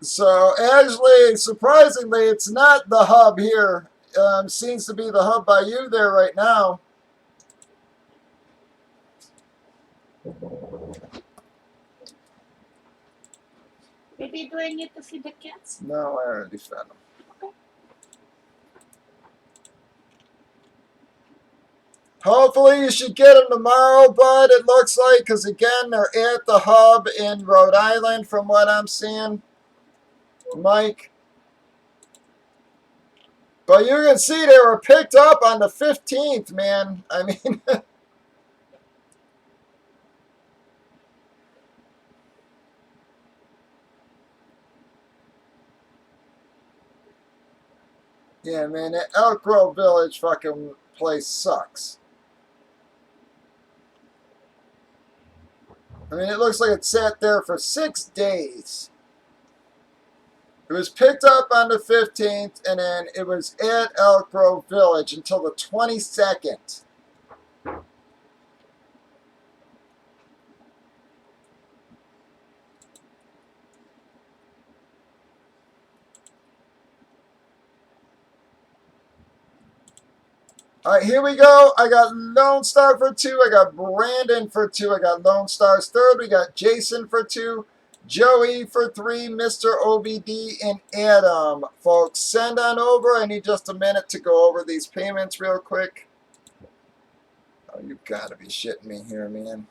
So, actually, surprisingly, it's not the hub here. Seems to be the hub by you there right now. Maybe do I need to feed the cats? No, I already fed them. Okay. Hopefully you should get them tomorrow, bud, it looks like, because again, they're at the hub in Rhode Island from what I'm seeing. Mike. But you can see they were picked up on the 15th, man. I mean... Yeah, man, that Elk Grove Village fucking place sucks. I mean, it looks like it sat there for 6 days. It was picked up on the 15th, and then it was at Elk Grove Village until the 22nd. All right, here we go. I got Lone Star for 2. I got Brandon for 2. I got Lone Star's third. We got Jason for 2. Joey for 3. Mr. OBD and Adam. Folks, send on over. I need just a minute to go over these payments real quick. Oh, you gotta be shitting me here, man.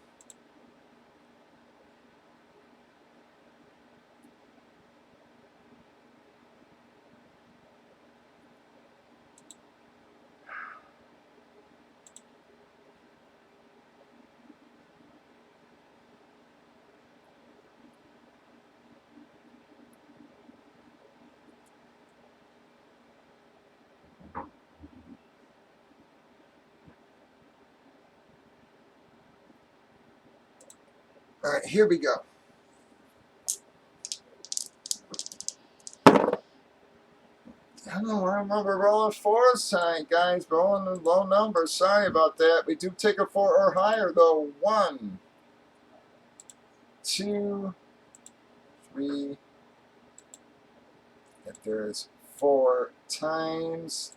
All right, here we go. I don't remember rolling fours tonight, guys. Rolling low numbers. Sorry about that. We do take a 4 or higher, though. 1, 2, 3. If there's 4 times.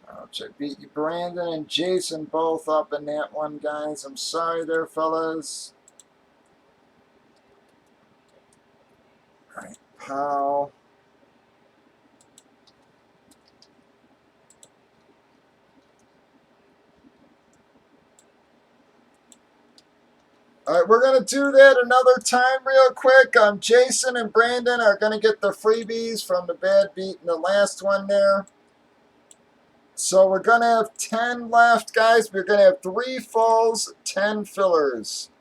Ouch, I beat you, Brandon and Jason, both up in that one, guys. I'm sorry there, fellas. All right, pow. All right, we're going to do that another time real quick. Jason and Brandon are going to get the freebies from the bad beat in the last one there. So we're going to have 10 left, guys. We're going to have 3 fulls, 10 fillers.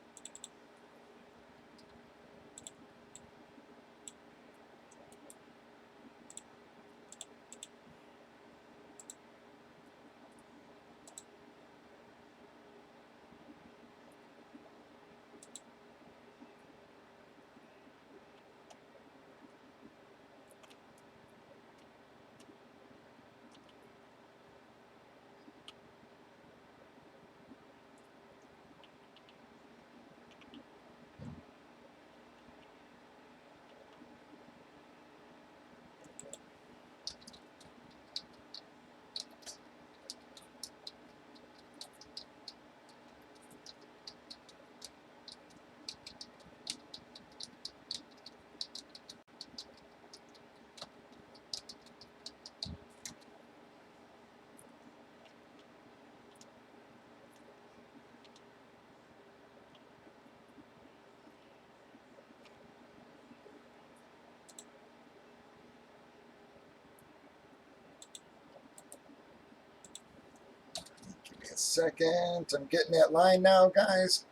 Give me a second. I'm getting that line now, guys.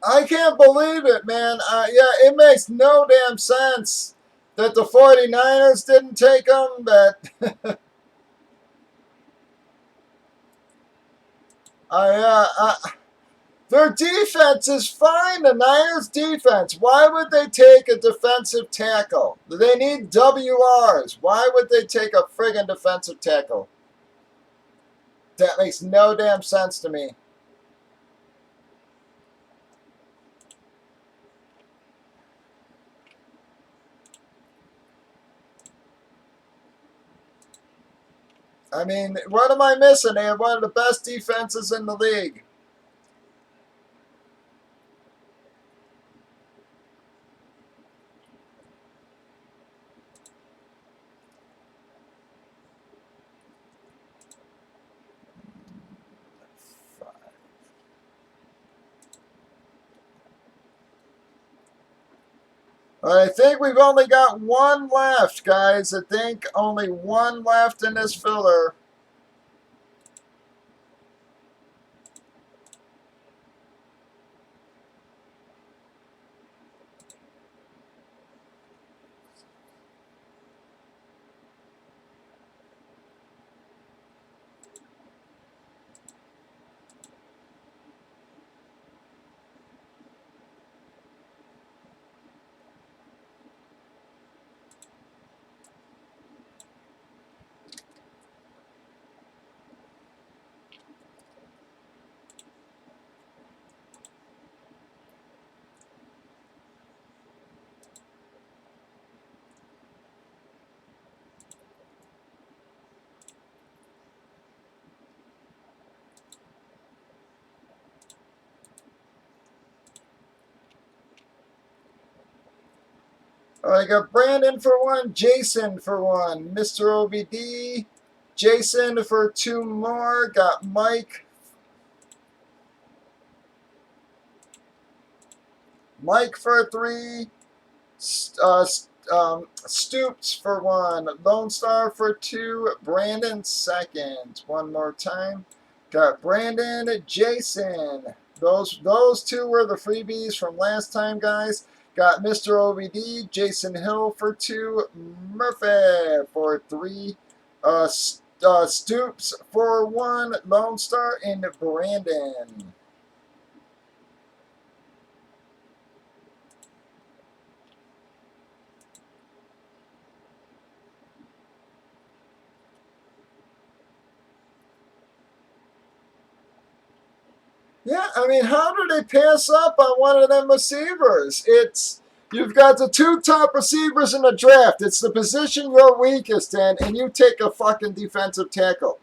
I can't believe it, man. Yeah, it makes no damn sense that the 49ers didn't take them. But their defense is fine. The Niners' defense. Why would they take a defensive tackle? They need WRs. Why would they take a friggin' defensive tackle? That makes no damn sense to me. I mean, what am I missing? They have one of the best defenses in the league. I think we've only got one left, guys. I think only one left in this filler. I got Brandon for one, Jason for one, Mr. OBD, Jason for 2 more, got Mike for 3, Stoops for 1, Lone Star for 2, Brandon second. One more time. Got Brandon, Jason. Those 2 were the freebies from last time, guys. Got Mr. OVD, Jason Hill for 2, Murphy for 3, Stoops for 1, Lone Star, and Brandon. Yeah, I mean, how do they pass up on one of them receivers? You've got the 2 top receivers in the draft. It's the position you're weakest in, and you take a fucking defensive tackle.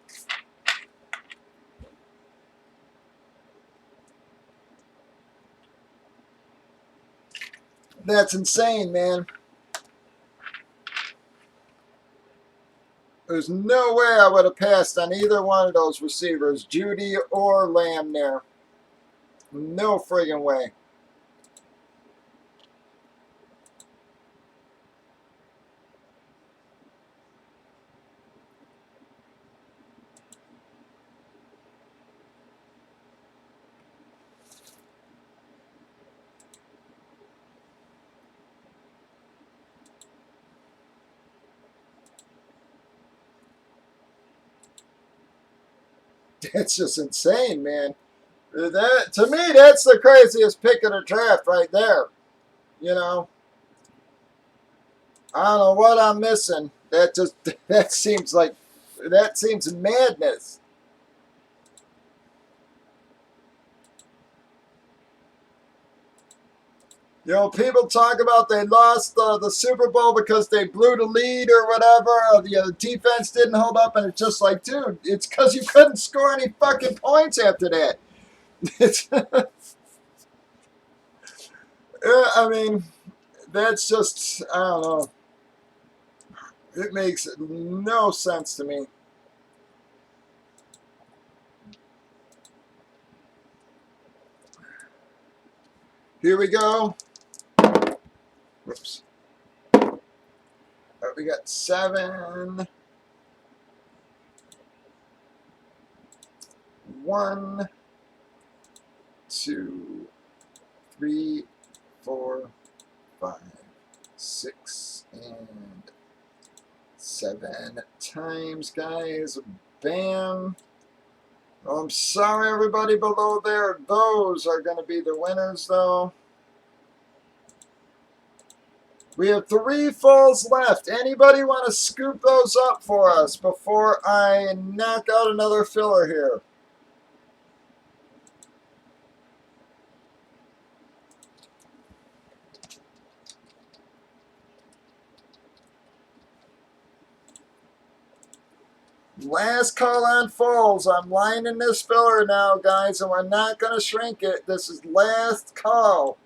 That's insane, man. There's no way I would have passed on either one of those receivers, Judy or Lamb there. No friggin' way. That's just insane, man. That, to me, that's the craziest pick of the draft right there. You know, I don't know what I'm missing. That seems madness. You know, people talk about they lost the Super Bowl because they blew the lead or whatever, or the defense didn't hold up, and it's just like, dude, it's because you couldn't score any fucking points after that. It's, I mean, that's just, I don't know. It makes no sense to me. Here we go. Whoops. We got 7. 1, 2, 3, 4, 5, 6, and 7 times, guys. Bam. Oh, I'm sorry, everybody below there. Those are going to be the winners, though. We have 3 falls left. Anybody want to scoop those up for us before I knock out another filler here? Last call on falls. I'm lining this filler now, guys, and we're not going to shrink it. This is last call.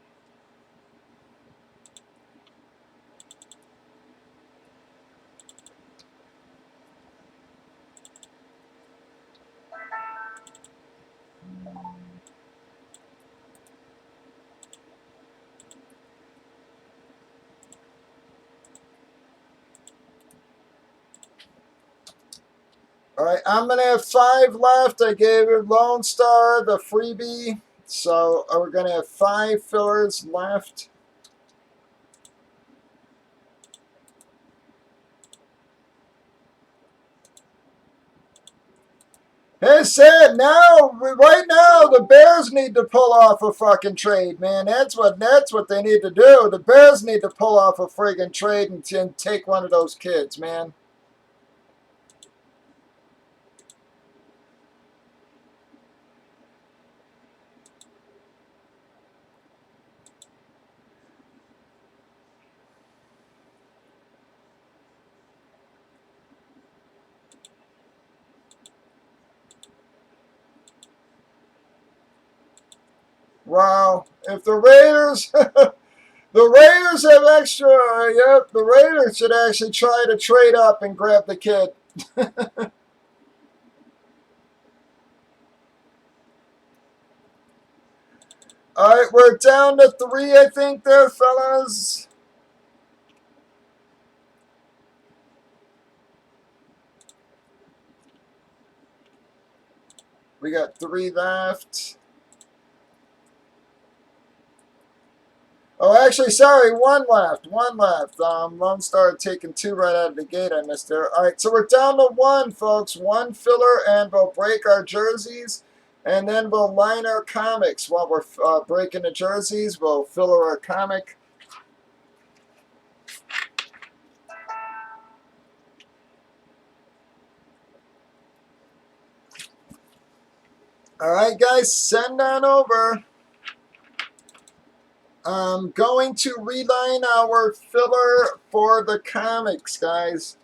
All right, I'm going to have 5 left. I gave you Lone Star the freebie. So we're going to have 5 fillers left. Hey, said now, right now, the Bears need to pull off a fucking trade, man. That's what they need to do. The Bears need to pull off a friggin' trade and take one of those kids, man. Wow, if the Raiders, the Raiders have extra, yep, the Raiders should actually try to trade up and grab the kid. All right, we're down to 3, I think, there, fellas. We got 3 left. Oh, actually, sorry, 1 left. 1 left. Lone Star taking 2 right out of the gate. I missed there. All right, so we're down to 1, folks. 1 filler, and we'll break our jerseys, and then we'll line our comics. While we're breaking the jerseys, we'll filler our comic. All right, guys, send on over. I'm going to reline our filler for the comics, guys.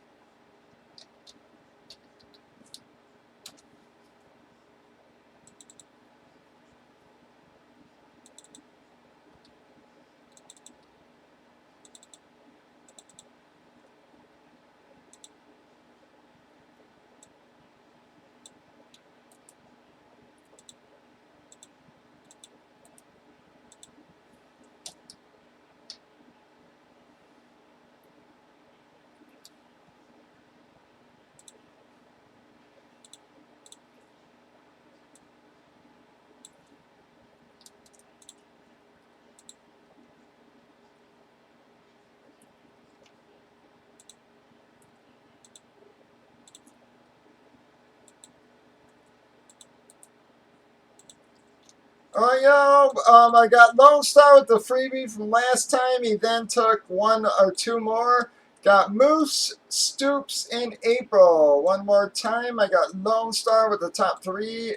Oh, yo, I got Lone Star with the freebie from last time. He then took 1 or 2 more. Got Moose, Stoops, and April. One more time. I got Lone Star with the top 3.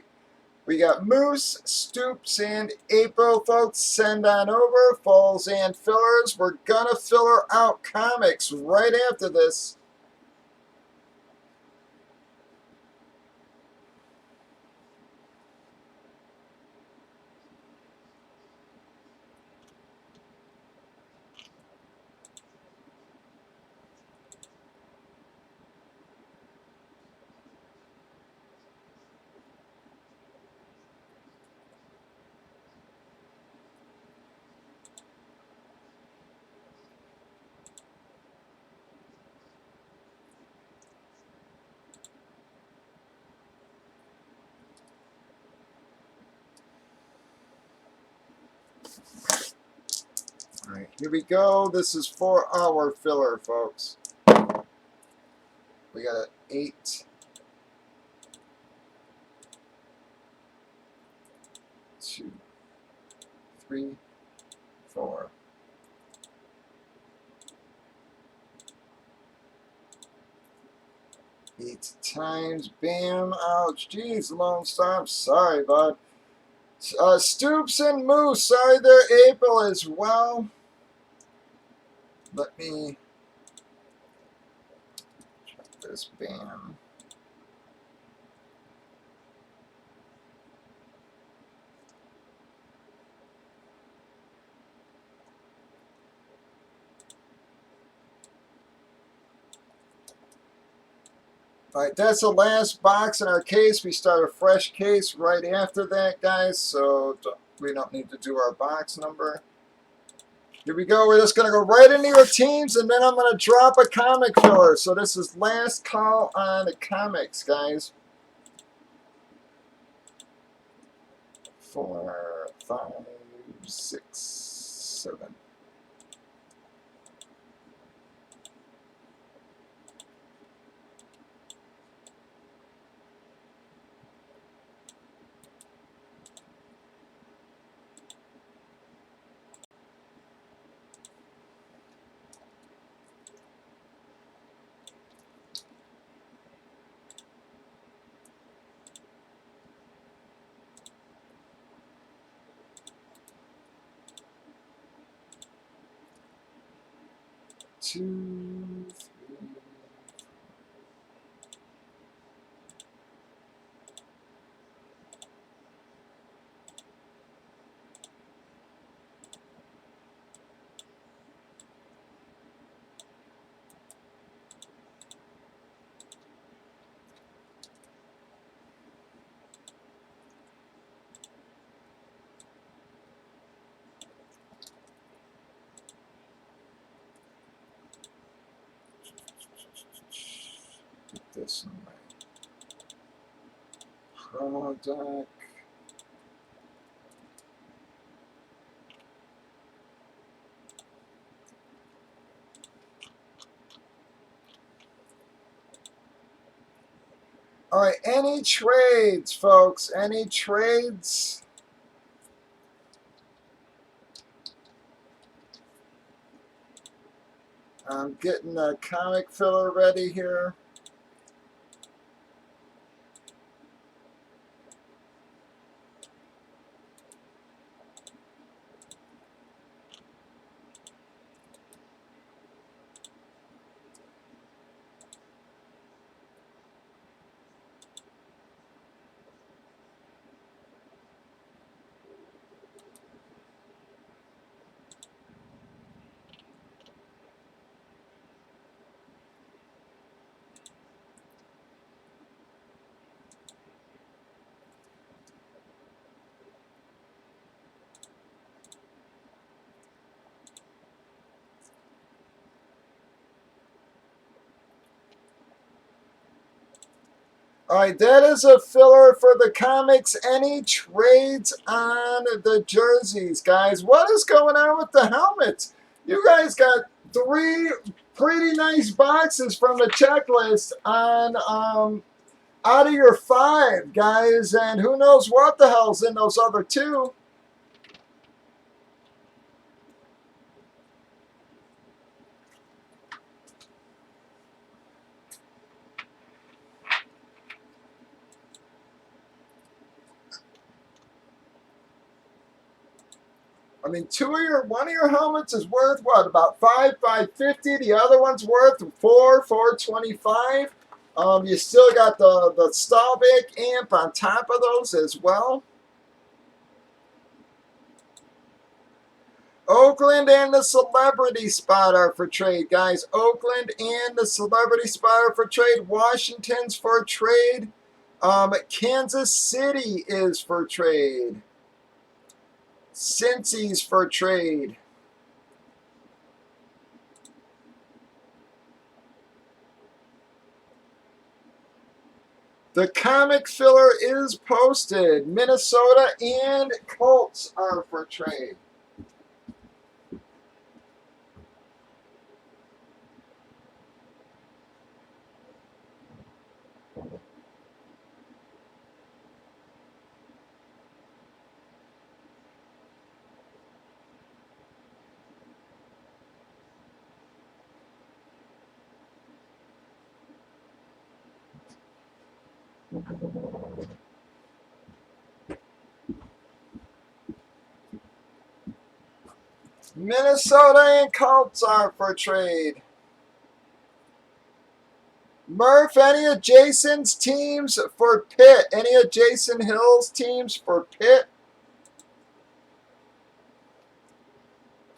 We got Moose, Stoops, and April, folks. Send on over. Fulls and fillers. We're going to filler out comics right after this. All right, here we go. This is for our filler, folks. We got an 8, 2, 3, 4. 8 times. Bam. Ouch. Jeez, Lone Star. I'm sorry, bud. Stoops and Moose. Sorry, they're April as well. Let me check this. Bam. All right, that's the last box in our case. We start a fresh case right after that, guys, so we don't need to do our box number. Here we go. We're just going to go right into your teams, and then I'm going to drop a comic filler. So this is last call on the comics, guys. 4, 5, 6, 7. Two, 3. Put this in my Chrono deck. All right, any trades, folks? Any trades? I'm getting a comic filler ready here. All right, that is a filler for the comics. Any trades on the jerseys, guys? What is going on with the helmets? You guys got 3 pretty nice boxes from the checklist on out of your 5, guys, and who knows what the hell's in those other 2. I mean, one of your helmets is worth what? About $550. The other one's worth $425. You still got the Staubach amp on top of those as well. Oakland and the Celebrity Spot are for trade, guys. Oakland and the Celebrity Spot are for trade. Washington's for trade. Kansas City is for trade. Cincy's for trade. The comic filler is posted. Minnesota and Colts are for trade. Minnesota and Colts are for trade. Murph, any of Jason's teams for Pitt? Any of Jason Hill's teams for Pitt?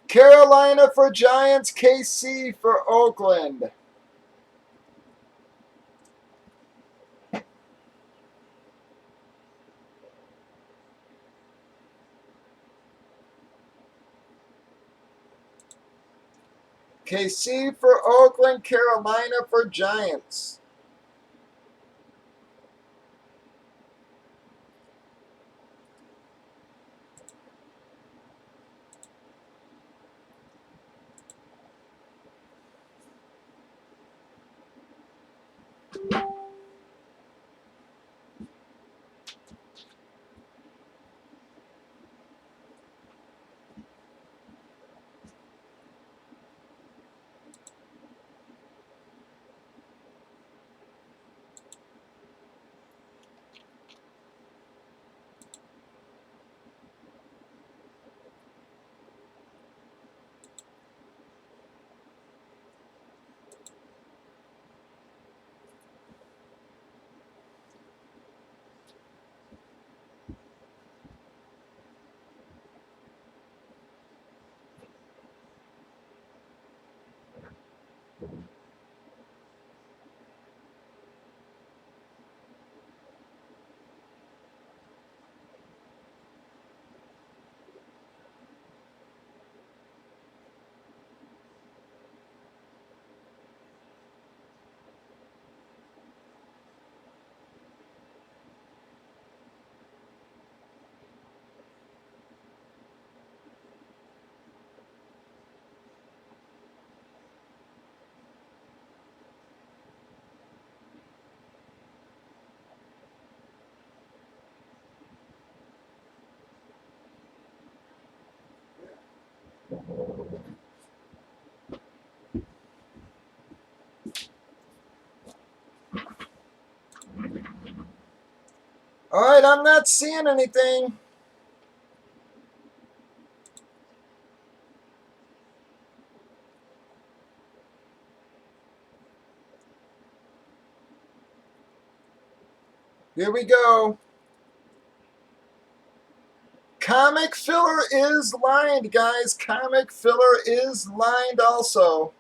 Carolina for Giants, KC for Oakland. KC for Oakland, Carolina for Giants. All right, I'm not seeing anything. Here we go. Comic filler is lined, guys. Comic filler is lined also.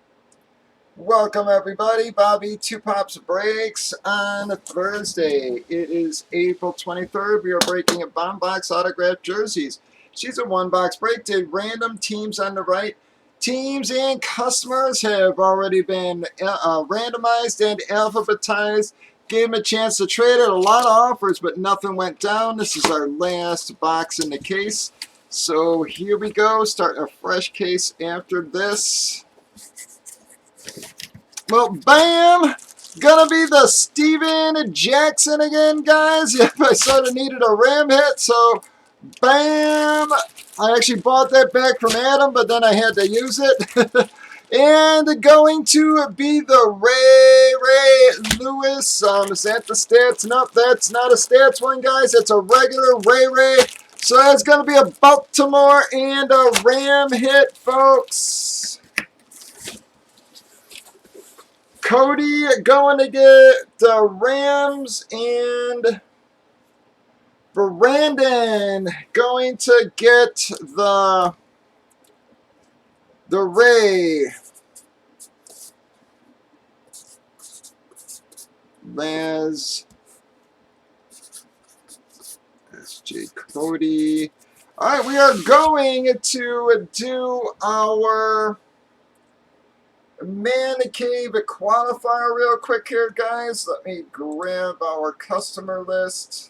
Welcome, everybody. Bobby2popsbreaks on Thursday. It is April 23rd. We are breaking a bomb box autographed jerseys. She's a one-box break. Did random teams on the right. Teams and customers have already been randomized and alphabetized. Gave them a chance to trade it. A lot of offers, but nothing went down. This is our last box in the case. So here we go. Start a fresh case after this. Well, bam! Gonna be the Steven Jackson again, guys. Yep, I sort of needed a ram hit, so bam! I actually bought that back from Adam, but then I had to use it. And going to be the Ray Lewis. Is that the stats? Nope, that's not a stats one, guys. It's a regular Ray. So that's going to be a Baltimore and a Ram hit, folks. Cody going to get the Rams, and Brandon going to get the Ray. Laz, SJ Cody. All right, we are going to do our Man Cave qualifier real quick here, guys. Let me grab our customer list.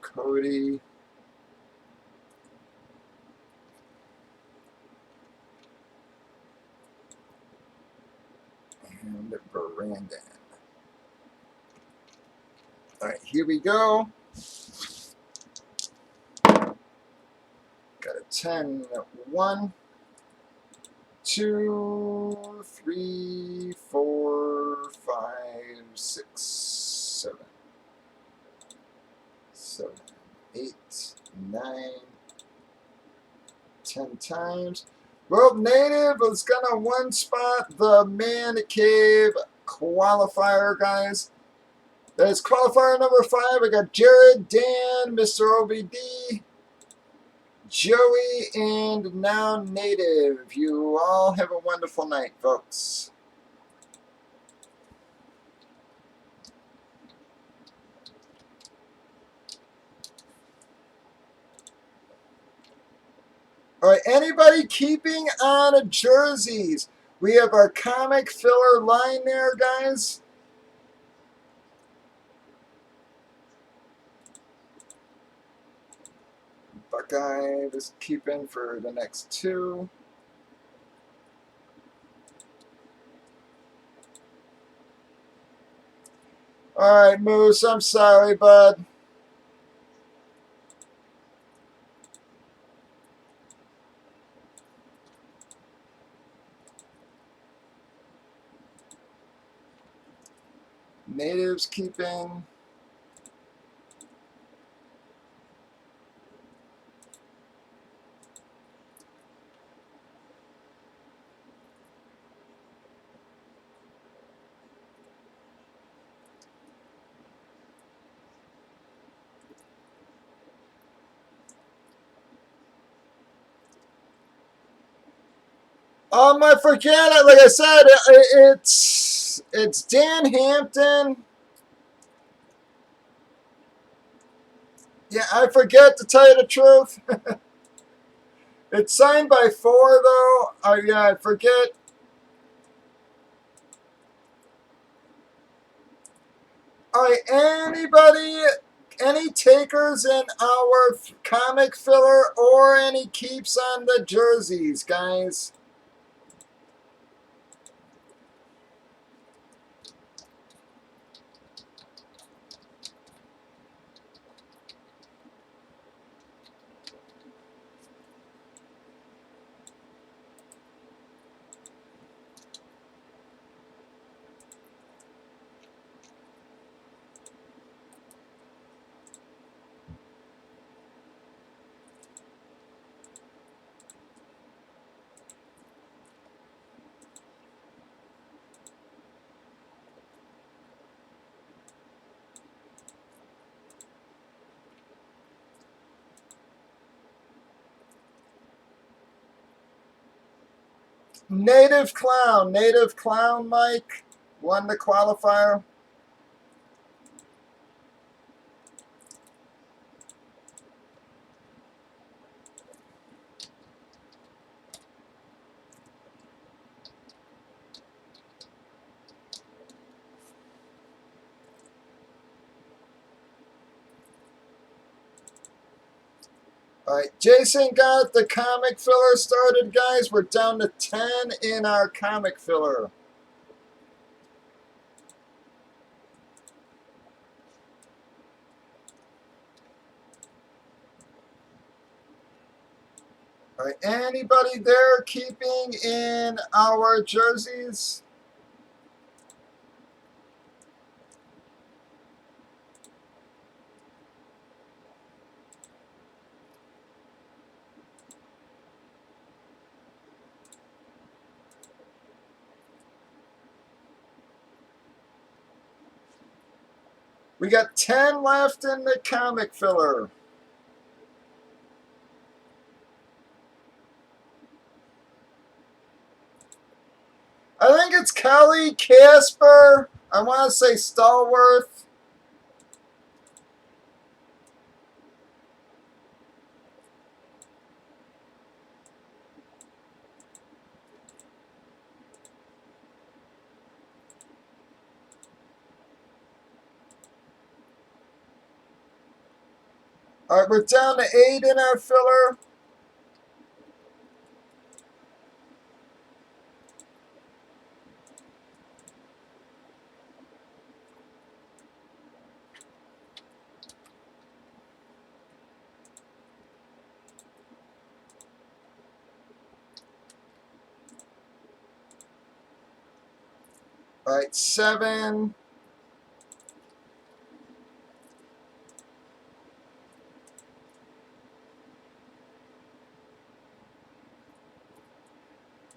Cody. And Brandon. All right, here we go. Got a 10, 1, 2, 3, 4, 5, 6, 7, 7, 8, 9, 10 times. Well, Native is gonna one spot the Man Cave qualifier, guys. That's qualifier number 5. I got Jared, Dan, Mr. OBD, Joey, and now Native. You all have a wonderful night, folks. All right, anybody keeping on jerseys? We have our comic filler line there, guys. Buckeye just keeping for the next 2. All right, Moose, I'm sorry, bud. Natives keeping. I forget it. Like I said, it's Dan Hampton. Yeah, I forget to tell you the truth. It's signed by 4 though. Yeah, I forget. All right, anybody any takers in our comic filler or any keeps on the jerseys, guys? Native Clown, Mike won the qualifier. All right, Jason got the comic filler started, guys. We're down to 10 in our comic filler. All right, anybody there keeping in our jerseys? We got 10 left in the comic filler. I think it's Kelly, Casper. I want to say Stallworth. All right, we're down to 8 in our filler. All right, 7.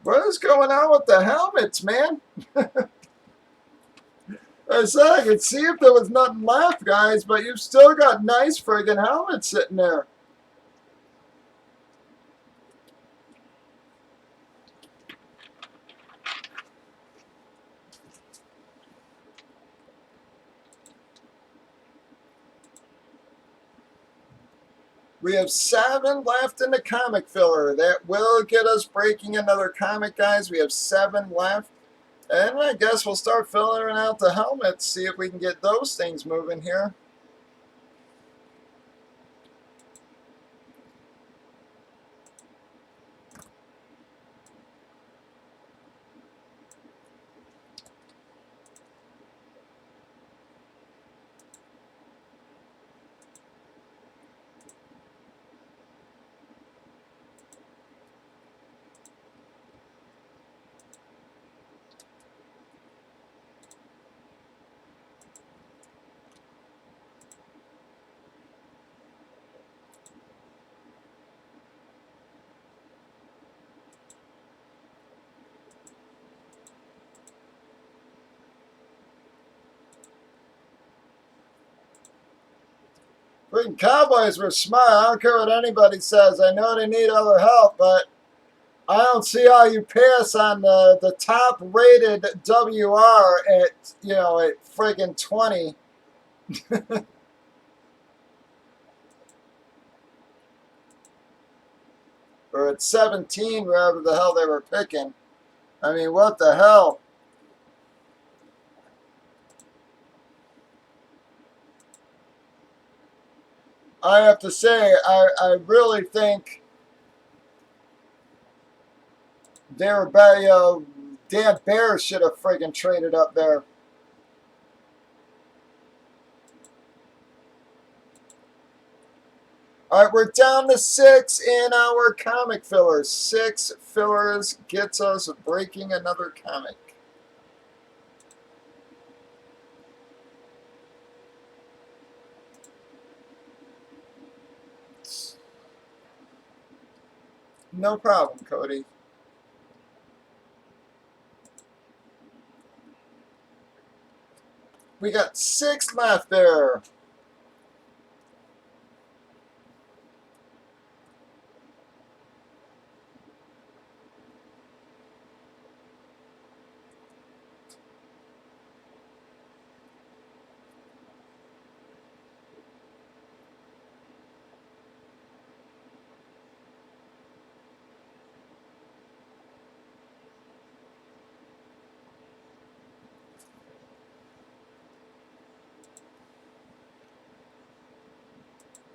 What is going on with the helmets, man? I said I could see if there was nothing left, guys, but you've still got nice friggin' helmets sitting there. We have 7 left in the comic filler. That will get us breaking another comic, guys. We have 7 left. And I guess we'll start filling out the helmets, see if we can get those things moving here. Freaking Cowboys were smart. I don't care what anybody says. I know they need other help, but I don't see how you pass on the top rated WR at, at friggin' 20. Or at 17, wherever the hell they were picking. I mean, what the hell? I have to say, I really think they were better. Dan Bears should have friggin' traded up there. All right, we're down to 6 in our comic fillers. 6 fillers gets us breaking another comic. No problem, Cody. We got 6 left there.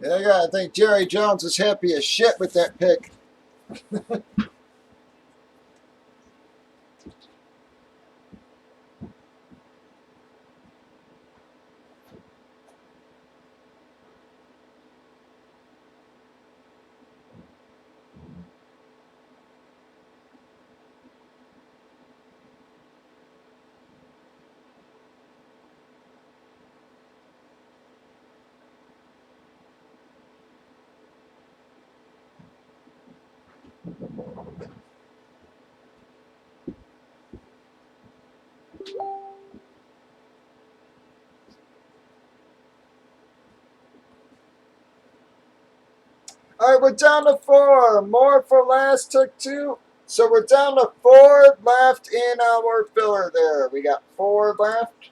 Yeah, I think Jerry Jones is happy as shit with that pick. All right, we're down to 4. More for last took 2. So we're down to 4 left in our filler there. We got 4 left.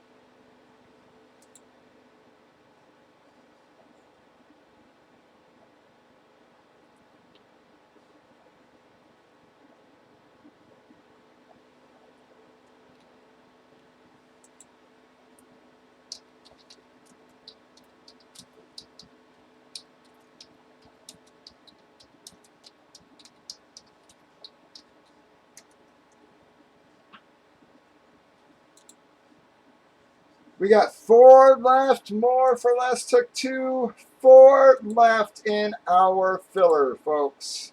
We got 4 left. More for less took 2. 4 left in our filler, folks.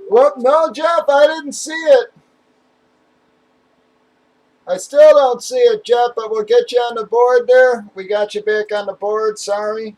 Well, no, Jeff, I didn't see it. I still don't see it, Jeff, but we'll get you on the board there. We got you back on the board. Sorry.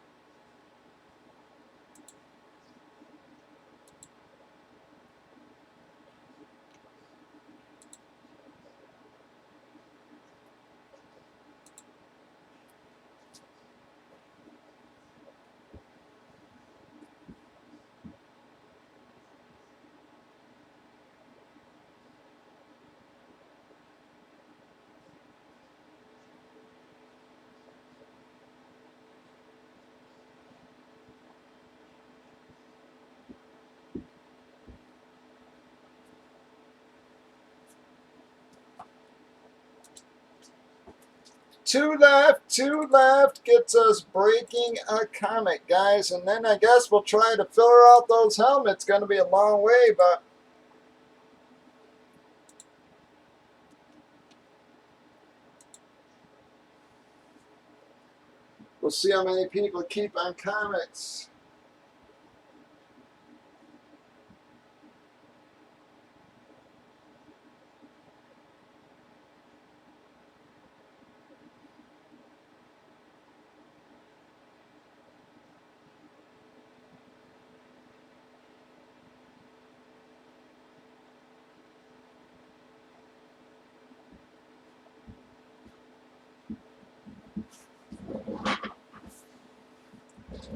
Two left gets us breaking a comic, guys. And then I guess we'll try to filler out those helmets. Going to be a long way, but we'll see how many people keep on comics.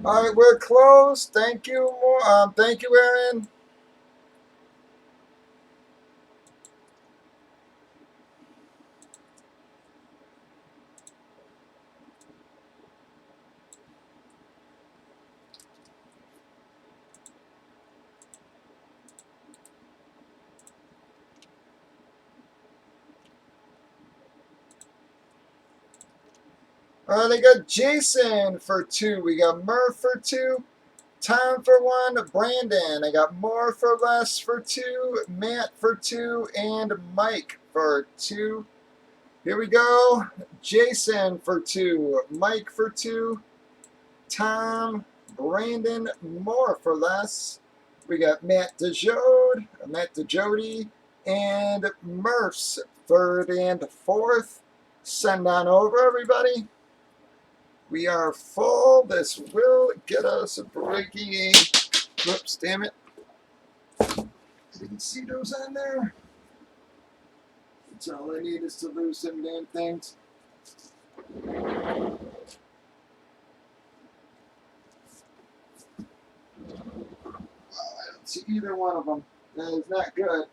All right, we're closed. Thank you, thank you, Aaron. All right, I got Jason for 2. We got Murph for 2. Tom for 1. Brandon. I got more for less for 2. Matt for 2. And Mike for 2. Here we go. Jason for 2. Mike for 2. Tom. Brandon. More for less. We got Matt DeJody, and Murph's 3rd and 4th. Send on over, everybody. We are full. This will get us breaking a. Whoops, damn it. Didn't see those on there. That's all I need is to lose some damn things. Wow, I don't see either one of them. That is not good.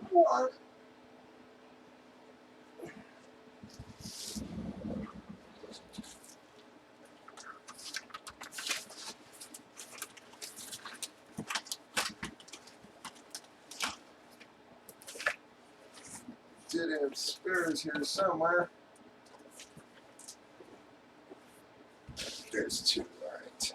What? Did have spares here somewhere. There's 2. All right.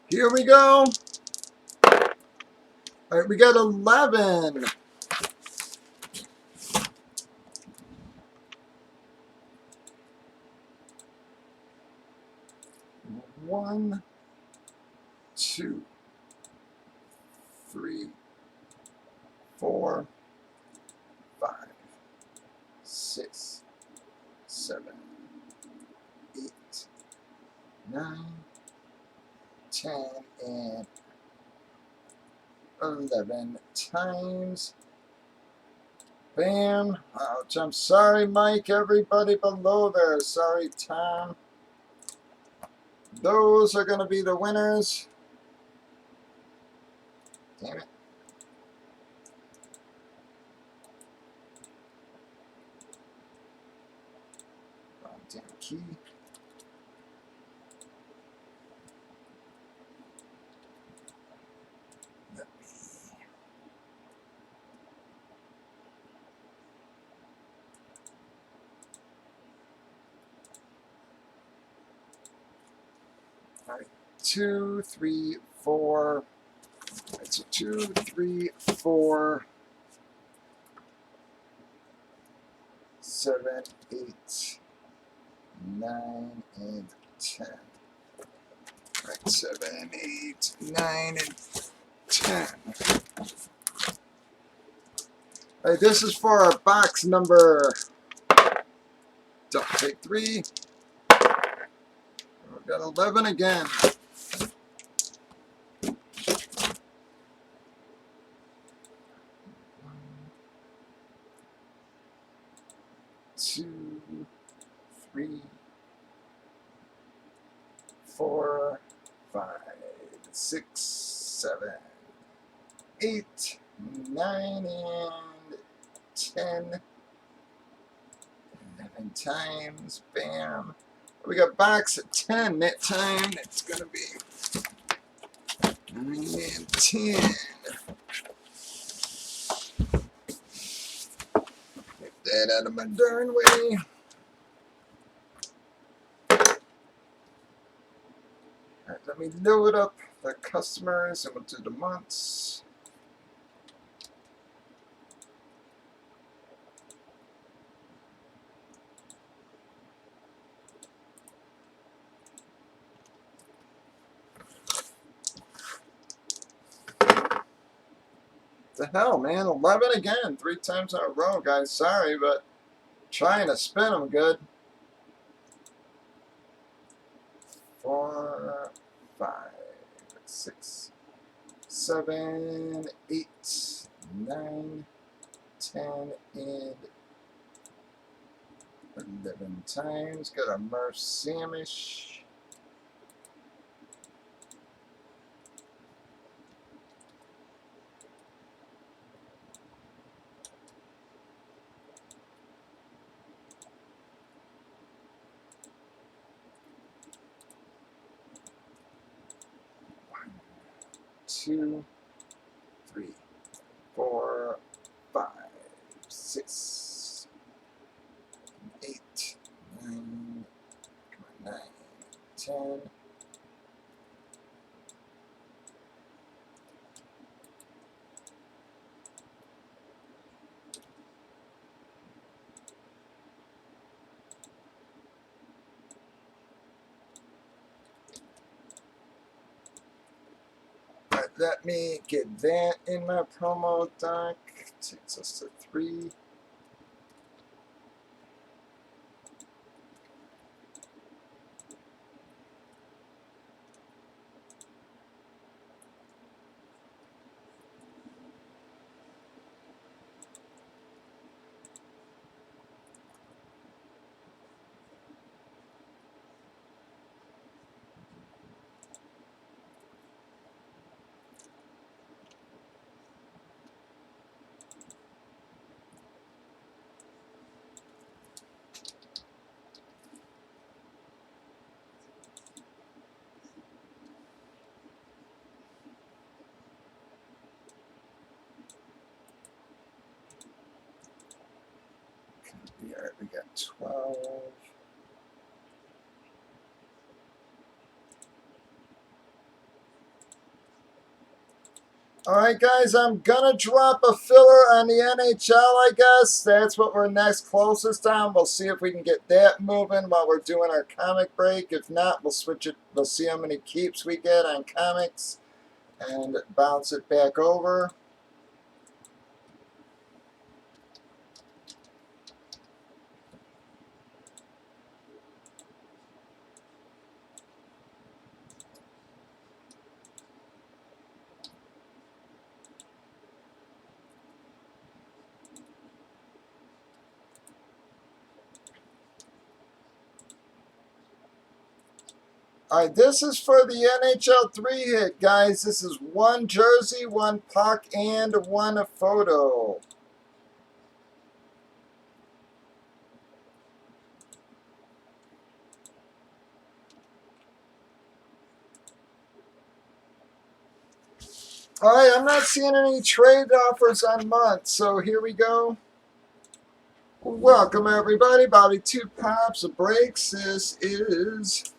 Here we go. All right, we got 11. 1, 2, 3, 4, 5, 6, 7, 8, 9, 10, and 11 times. Bam. Ouch. I'm sorry, Mike. Everybody below there. Sorry, Tom. Those are going to be the winners. Damn it. Wrong damn key. Let me. All right. 2, 3, 4. It's 2, 3, 4, 7, 8, 9, and 10. Right, 7, 8, 9, and 10. All right, this is for our box number. Don't take 3. We've got 11 again. 2, 3, 4, 5, 6, 7, 8, 9, and 10. 11 times. Bam. We got box at 10 that time. It's going to be 9 and 10. Get that out of my darn way. All right, let me load up the customers and we'll do the months. The hell, man, 11 again, 3 times in a row, guys. Sorry, but trying to spin them good. 4, 5, 6, 7, 8, 9, 10, and 11 times. Got a Murph Samish. 2, 3, 4, 5, 6, 8, 9, 9, 10. Alright, let me get that in my promo doc. Takes us to 3. Alright, we got 12. Alright guys, I'm gonna drop a filler on the NHL, I guess. That's what we're next closest on. We'll see if we can get that moving while we're doing our comic break. If not, we'll switch it. We'll see how many keeps we get on comics and bounce it back over. Alright, this is for the NHL 3 hit, guys. This is 1 jersey, 1 puck, and 1 photo. Alright, I'm not seeing any trade offers on months, so here we go. Welcome everybody, bobby2popsbreaks. This is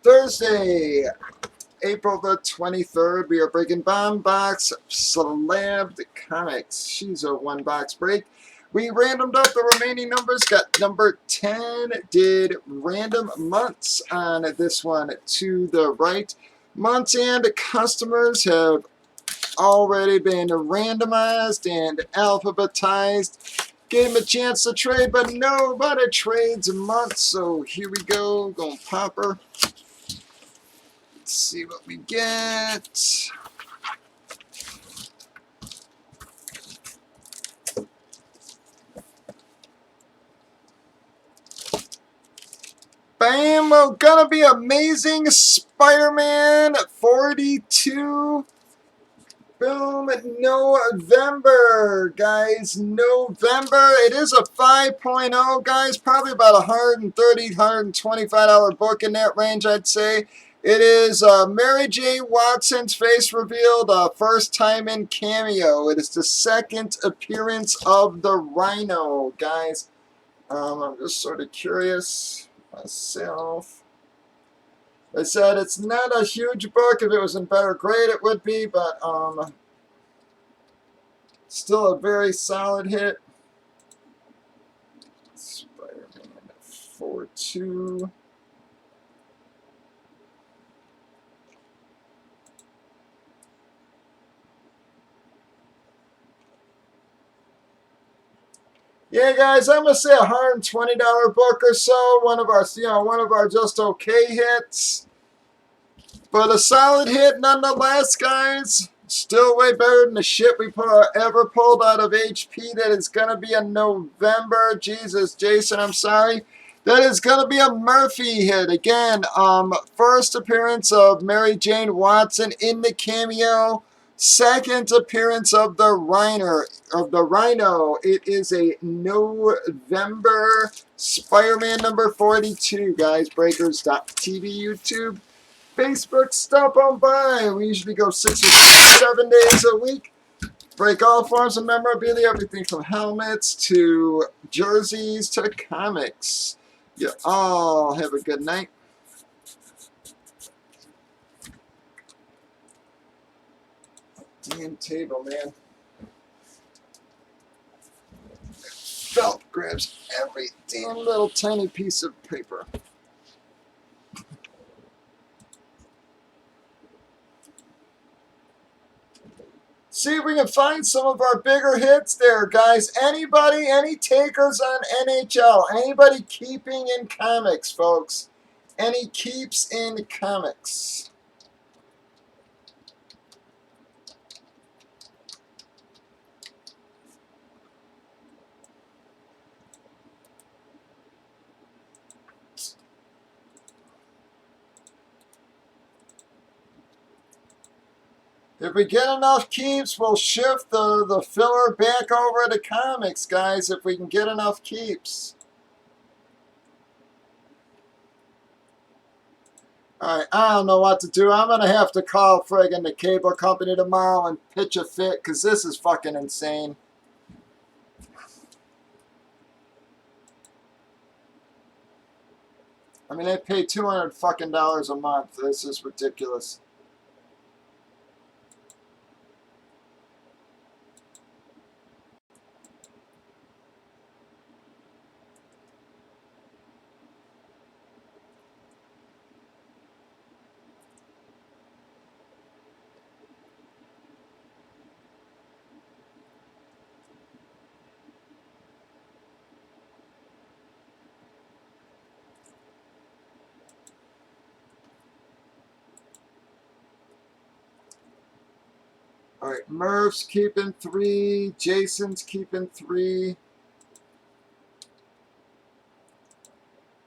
Thursday, April the 23rd. We are breaking Bomb Box Slabbed Comics. She's a 1 box break. We randomed up the remaining numbers. Got number 10. Did random months on this one to the right. Months and customers have already been randomized and alphabetized. Gave him a chance to trade, but nobody trades months. So here we go. Going popper. Let's see what we get. Bam! Well, gonna be amazing. Spider-Man 42. Boom, November, guys, November. It is a 5.0, guys, probably about $130, $125 book in that range, I'd say. It is Mary J. Watson's face revealed, first time in cameo. It is the 2nd appearance of the Rhino, guys. I'm just sort of curious myself. I said it's not a huge book. If it was in better grade, it would be, but still a very solid hit. Spider-Man 4-2. Yeah, guys, I'm gonna say $120 book or so. One of our just okay hits. But a solid hit nonetheless, guys. Still way better than the shit we ever pulled out of HP. That is going to be a November. Jesus, Jason, I'm sorry. That is going to be a Murphy hit. Again, first appearance of Mary Jane Watson in the cameo. 2nd appearance of the Rhino. It is a November Spider-Man number 42, guys. Breakers.TV YouTube. Facebook, stop on by. We usually go 6 or 7 days a week. Break all forms of memorabilia, everything from helmets to jerseys to comics. You all have a good night. Damn table, man. Felt grabs every damn little tiny piece of paper. See if we can find some of our bigger hits there, guys. Anybody, any takers on NHL? Anybody keeping in comics, folks? Any keeps in comics? If we get enough keeps, we'll shift the filler back over to comics, guys, if we can get enough keeps. Alright, I don't know what to do. I'm going to have to call friggin' the cable company tomorrow and pitch a fit, because this is fucking insane. I mean, they pay $200 fucking a month. This is ridiculous. All right, Murph's keeping 3. Jason's keeping 3.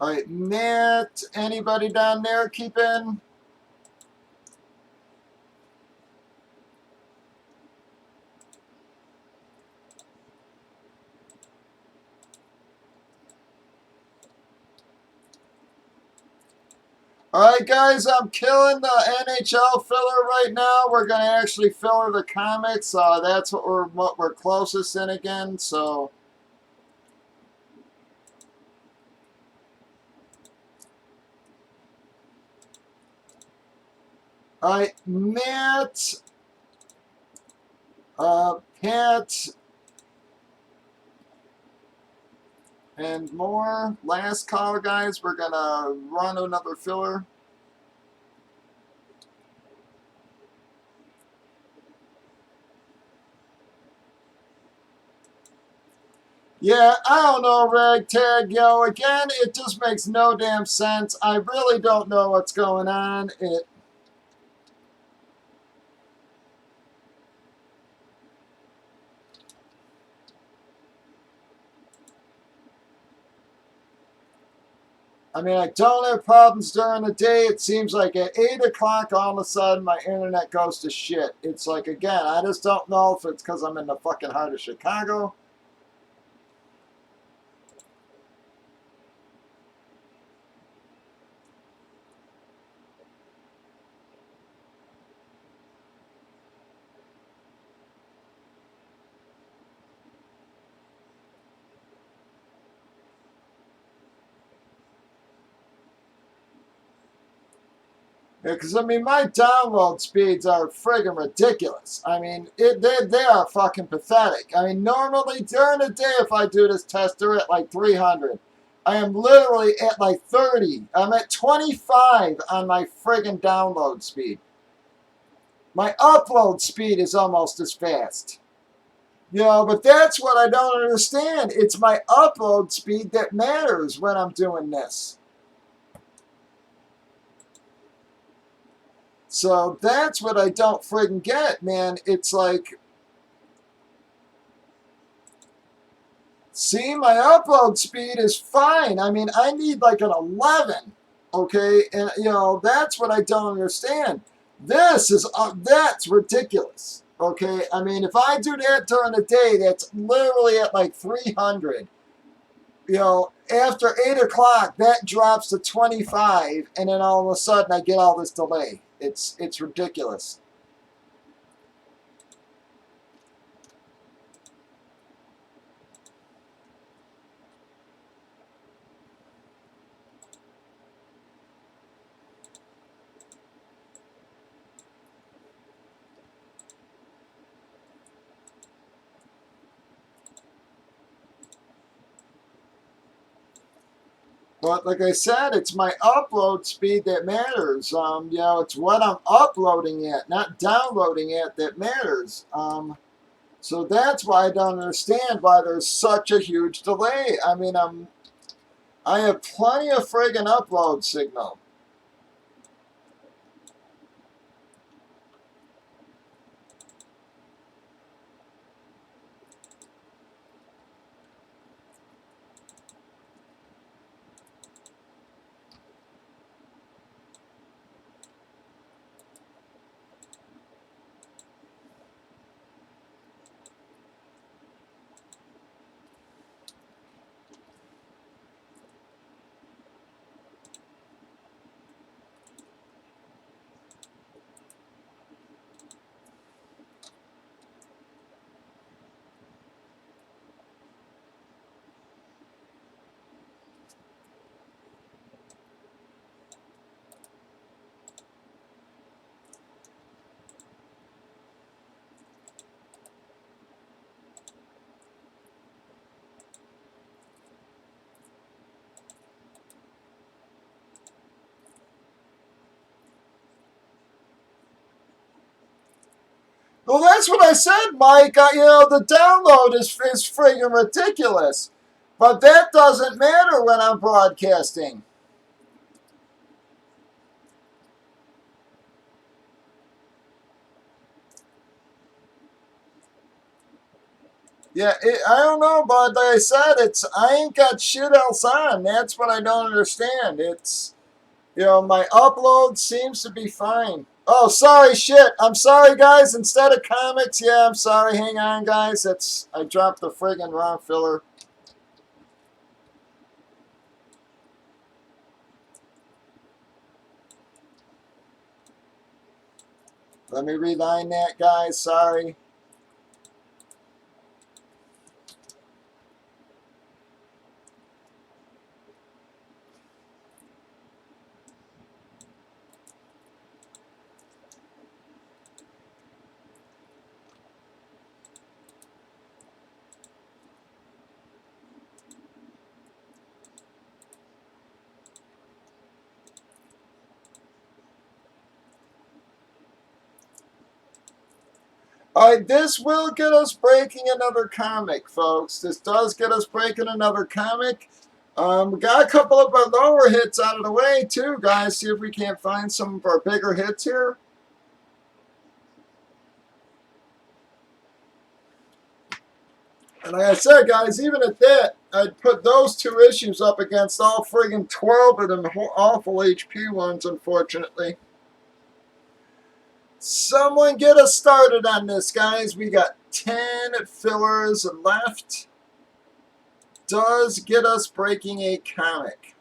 All right, Matt, anybody down there keeping? All right, guys, I'm killing the NHL filler right now. We're going to actually filler the comics. That's what we're closest in again, so... All right, Matt, Pat, and more. Last call, guys. We're going to run another filler. Yeah, I don't know, Ragtag. Yo, again, it just makes no damn sense. I really don't know what's going on. I mean, I don't have problems during the day. It seems like at 8 o'clock, all of a sudden, my internet goes to shit. It's like, again, I just don't know if it's because I'm in the fucking heart of Chicago. Yeah, because, I mean, my download speeds are friggin' ridiculous. I mean, they are fucking pathetic. I mean, normally during the day, if I do this test, they're at like 300. I am literally at like 30. I'm at 25 on my friggin' download speed. My upload speed is almost as fast. You know, but that's what I don't understand. It's my upload speed that matters when I'm doing this. So that's what I don't friggin' get, man. It's like, see, my upload speed is fine. I mean, I need like an 11, okay? And, you know, that's what I don't understand. This is, that's ridiculous, okay? I mean, if I do that during the day, that's literally at like 300. after 8 o'clock, that drops to 25, and then all of a sudden I get all this delay. It's ridiculous. But like I said, it's my upload speed that matters. It's what I'm uploading at, not downloading at, that matters. So that's why I don't understand why there's such a huge delay. I mean, I have plenty of friggin' upload signal. Well, that's what I said, Mike. The download is friggin' ridiculous. But that doesn't matter when I'm broadcasting. Yeah, I don't know, but like I said, I ain't got shit else on. That's what I don't understand. My upload seems to be fine. Oh, sorry, shit. I'm sorry, guys. Instead of comics, yeah, I'm sorry. Hang on, guys. I dropped the friggin' wrong filler. Let me reline that, guys. Sorry. All right, this will get us breaking another comic, folks. This does get us breaking another comic. We got a couple of our lower hits out of the way, too, guys. See if we can't find some of our bigger hits here. And like I said, guys, even at that, I'd put those two issues up against all friggin' 12 of them awful HP ones, unfortunately. Someone get us started on this, guys. We got 10 fillers left. Does get us breaking a comic.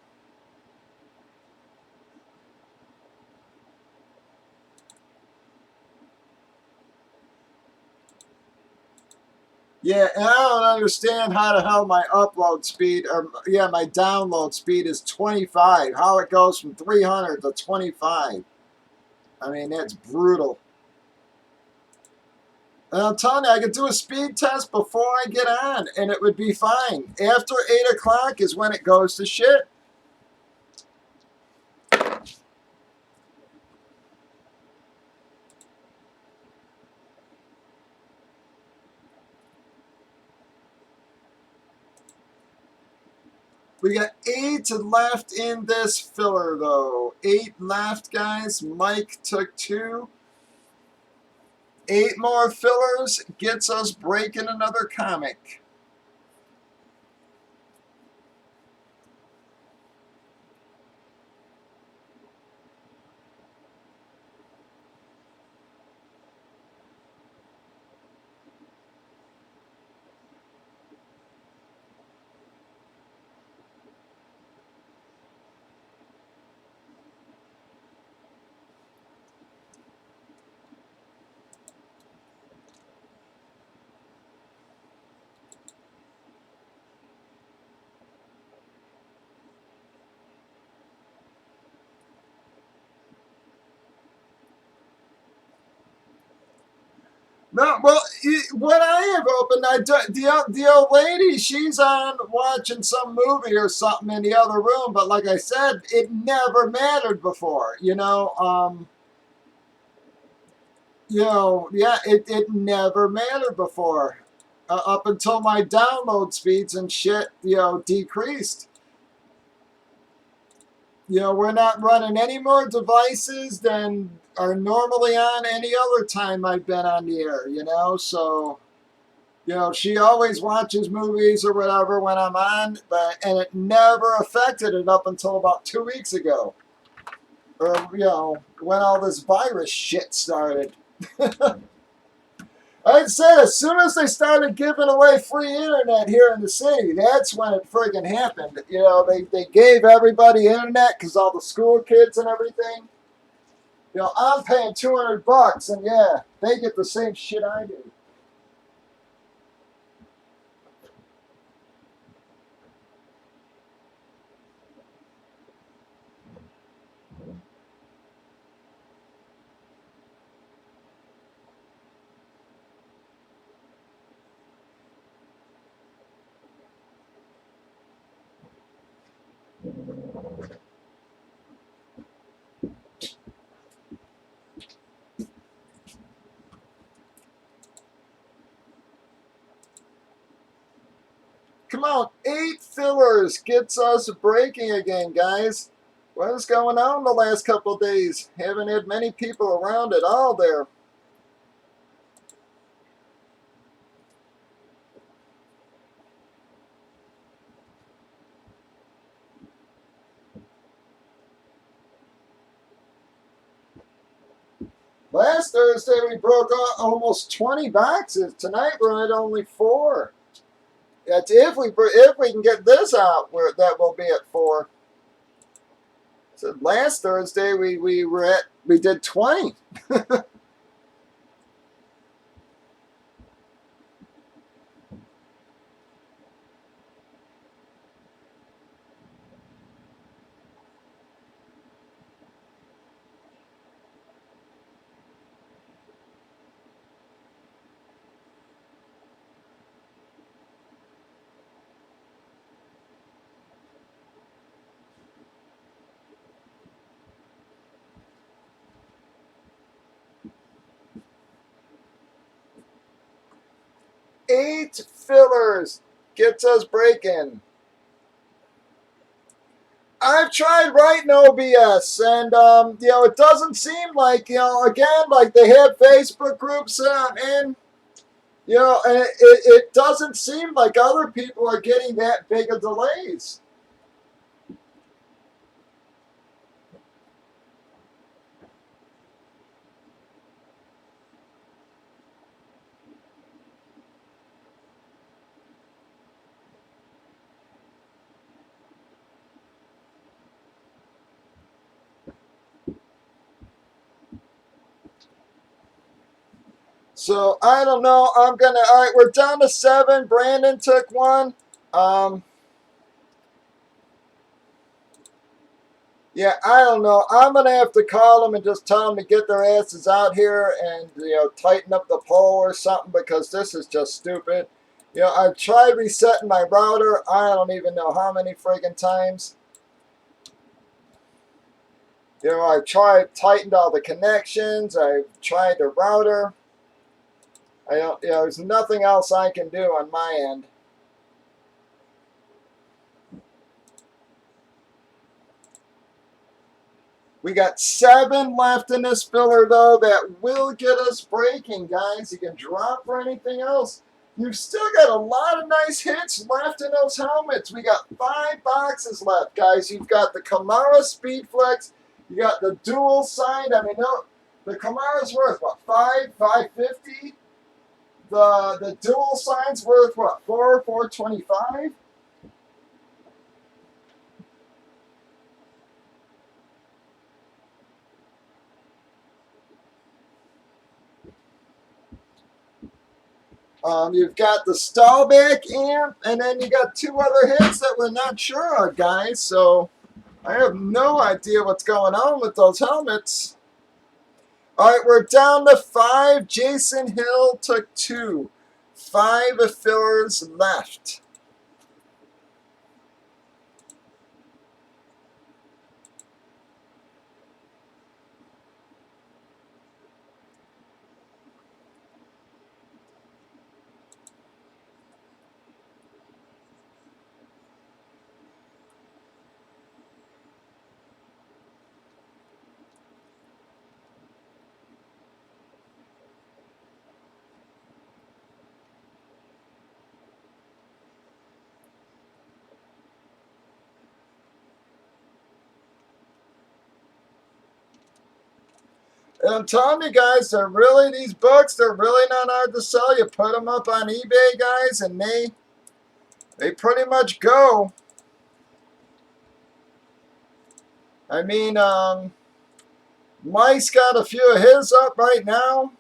Yeah, and I don't understand how the hell my upload speed, my download speed is 25. How it goes from 300 to 25. I mean, that's brutal. And I'm telling you, I could do a speed test before I get on, and it would be fine. After 8 o'clock is when it goes to shit. We got 8 left in this filler, though. 8 left, guys. Mike took 2. 8 more fillers gets us breaking another comic. No, well, what I have opened, the old lady, she's on watching some movie or something in the other room. But like I said, it never mattered before. Yeah, it never mattered before, up until my download speeds and shit, decreased. We're not running any more devices than are normally on any other time I've been on the air. So. She always watches movies or whatever when I'm on, and it never affected it up until about 2 weeks ago, or when all this virus shit started. I'd say as soon as they started giving away free internet here in the city, that's when it friggin' happened. They gave everybody internet because all the school kids and everything. I'm paying $200, and yeah, they get the same shit I do. Come on, 8 fillers gets us breaking again, guys. What is going on the last couple of days? Haven't had many people around at all there. Last Thursday we broke almost 20 boxes. Tonight we're at only 4. That's if we can get this out, that will be at 4. So last Thursday we did 20. Eight fillers gets us breaking. I've tried writing OBS, and it doesn't seem like again, like they have Facebook groups and and it doesn't seem like other people are getting that big of delays. So I don't know. All right, we're down to 7. Brandon took one. Yeah, I don't know. I'm gonna have to call them and just tell them to get their asses out here and tighten up the pole or something, because this is just stupid. I've tried resetting my router. I don't even know how many friggin' times. I've tightened all the connections. I've tried the router. I don't. There's nothing else I can do on my end. We got 7 left in this filler, though, that will get us breaking, guys. You can drop for anything else. You've still got a lot of nice hits left in those helmets. We got 5 boxes left, guys. You've got the Kamara Speedflex. You got the dual signed. I mean, no, the Kamara's worth, what, $550? The dual sign's worth, what, $425? You've got the Stallback amp, and then you got 2 other hits that we're not sure of, guys. So I have no idea what's going on with those helmets. All right, we're down to 5. Jason Hill took 2. 5 fillers left. And I'm telling you guys, these books, they're really not hard to sell. You put them up on eBay, guys, and they pretty much go. I mean, Mike's got a few of his up right now.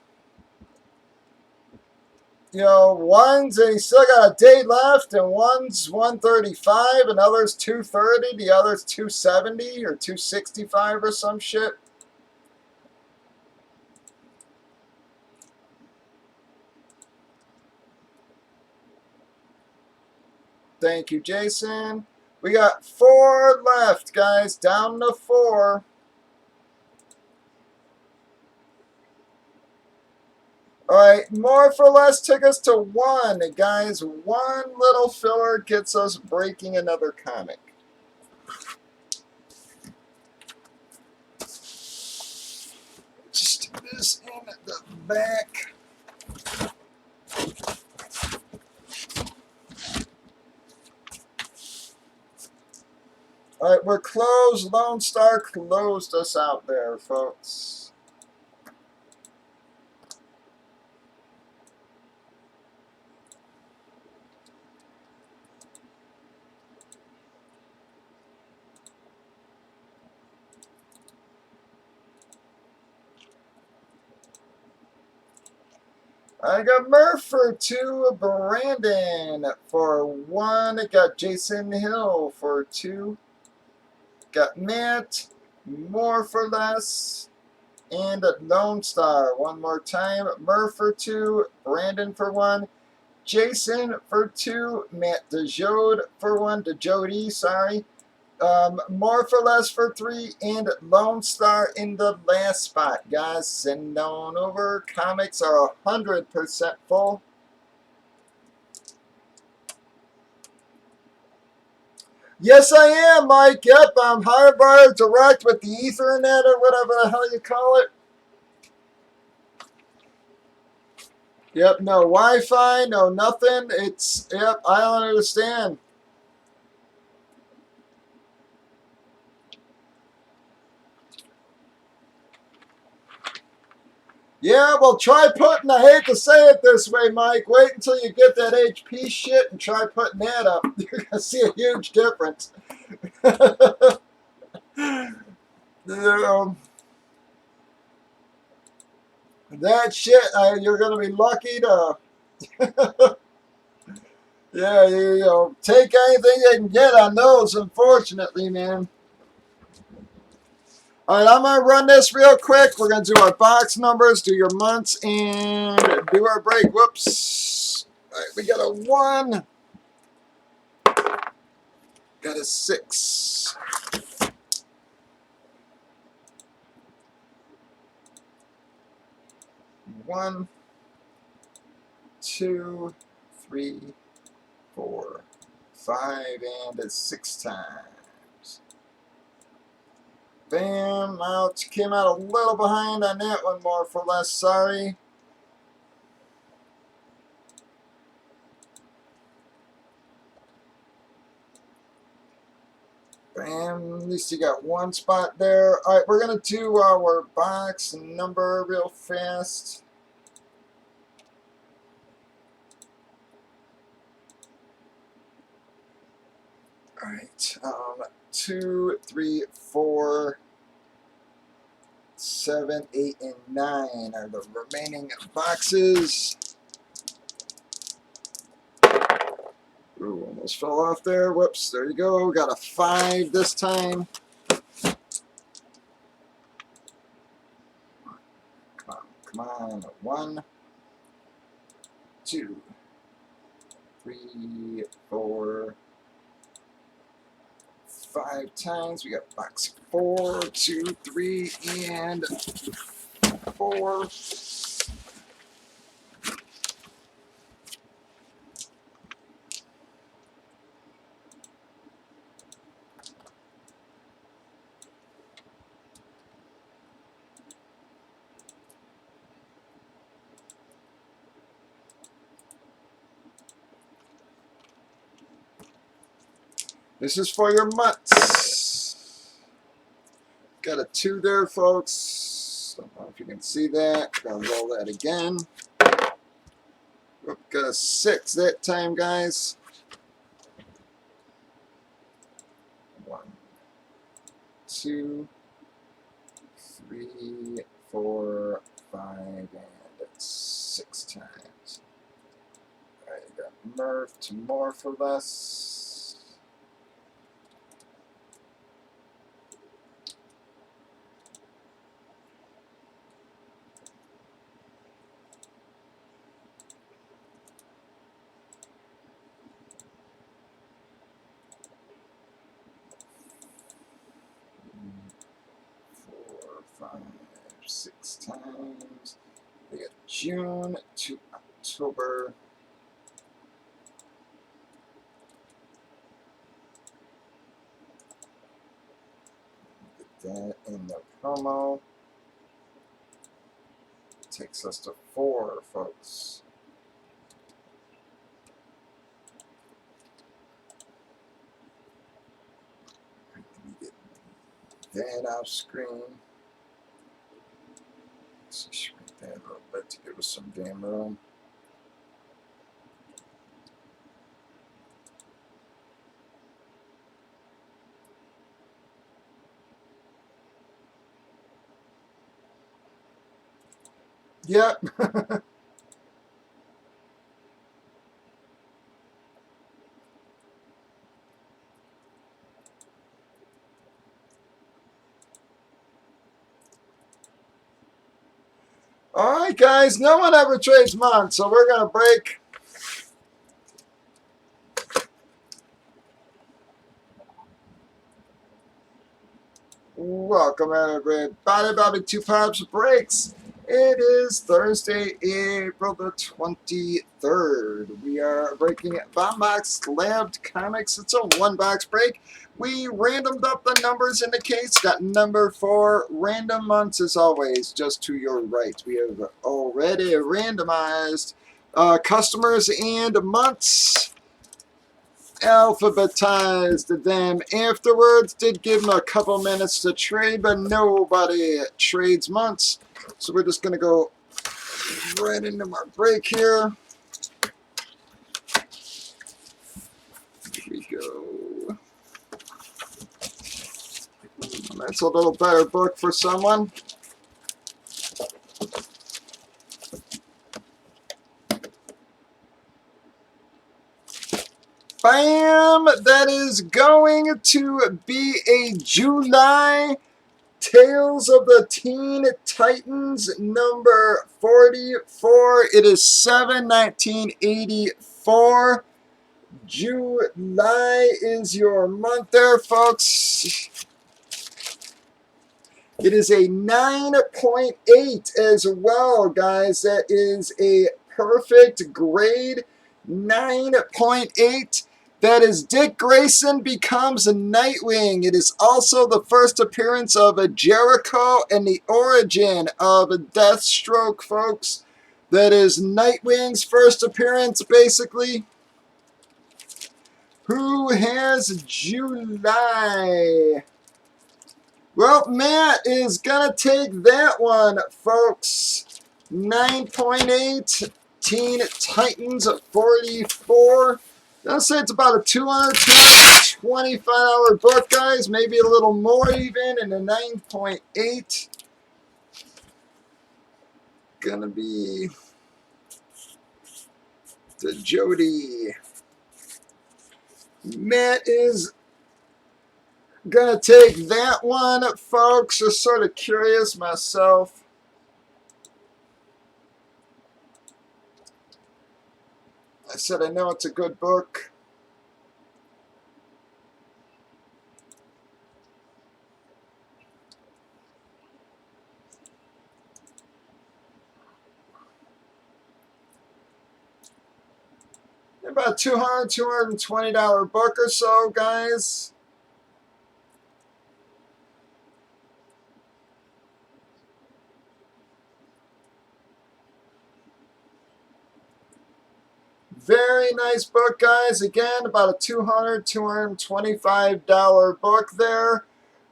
You know, one's, and he's still got a day left, and one's 135, another's 230, the other's 270 or 265 or some shit. Thank you, Jason. We got 4 left, guys, down to 4. All right, more for less took us to 1. And guys, 1 little filler gets us breaking another comic. Stick this in the back. All right, we're closed. Lone Star closed us out there, folks. I got Murph for 2, Brandon for 1. I got Jason Hill for 2. Got Matt, more for less, and a Lone Star. One more time, Murph for 2, Brandon for 1, Jason for 2, Matt DeJode for 1, DeJody, sorry. More for less for 3, and Lone Star in the last spot. Guys, send on over. Comics are 100% full. Yes, I am, Mike. Yep, I'm hardwired direct with the Ethernet or whatever the hell you call it. Yep, no Wi-Fi, no nothing. It's, yep, I don't understand. Yeah, well, try putting, I hate to say it this way, Mike, wait until you get that HP shit and try putting that up. You're going to see a huge difference. That shit, you're going to be lucky to, yeah, you know, take anything you can get on those, unfortunately, man. All right, I'm going to run this real quick. We're going to do our box numbers, do your months, and do our break. Whoops. All right, we got a 1. Got a 6. 1, 2, 3, 4, 5, and a 6 times. Bam, out. Came out a little behind on that one, more for less, sorry. Bam, at least you got 1 spot there. All right, we're going to do our box number real fast. All right, 2, 3, 4, 7, 8, and 9 are the remaining boxes. Ooh, almost fell off there. Whoops, there you go. Got a 5 this time. Come on. 1, 2, 3, 4, 5 times. We got box 4, 2, 3, and 4. This is for your mutts. Got a 2 there, folks. Don't know if you can see that. Gotta roll that again. Oop, got a 6 that time, guys. 1, 2, 3, 4, 5, and 6 times. Alright, got Murph to more for less. 4, 5, 6 times. We got June to October. Get that in the promo. Takes us to 4, folks. Get that off screen. Let's shrink that a little bit to give us some damn room. Yep. All right, guys. No one ever trades months, so we're gonna break. Welcome everybody. bobby2popsbreaks. It is Thursday, April the 23rd. We are breaking Bomb Box Labbed Comics. It's a 1-box break. We randomed up the numbers in the case. Got number 4 random months as always, just to your right. We have already randomized customers and months. Alphabetized them afterwards. Did give them a couple minutes to trade, but nobody trades months. So we're just going to go right into our break here. Here we go. That's a little better book for someone. Bam! That is going to be a July Tales of the Teen Titans number 44. It is 7/19/84. July is your month there, folks. It is a 9.8 as well, guys. That is a perfect grade. 9.8. That is Dick Grayson becomes a Nightwing. It is also the first appearance of a Jericho and the origin of a Deathstroke, folks. That is Nightwing's first appearance, basically. Who has July? Well, Matt is going to take that one, folks. 9.8, Teen Titans 44. I'll say it's about a 225-hour book, guys. Maybe a little more even, and a 9.8. Gonna be the Jody. Matt is gonna take that one, folks. Just sort of curious myself. I said I know it's a good book. About $220 book or so, guys. Very nice book, guys. Again, about a $225 book there.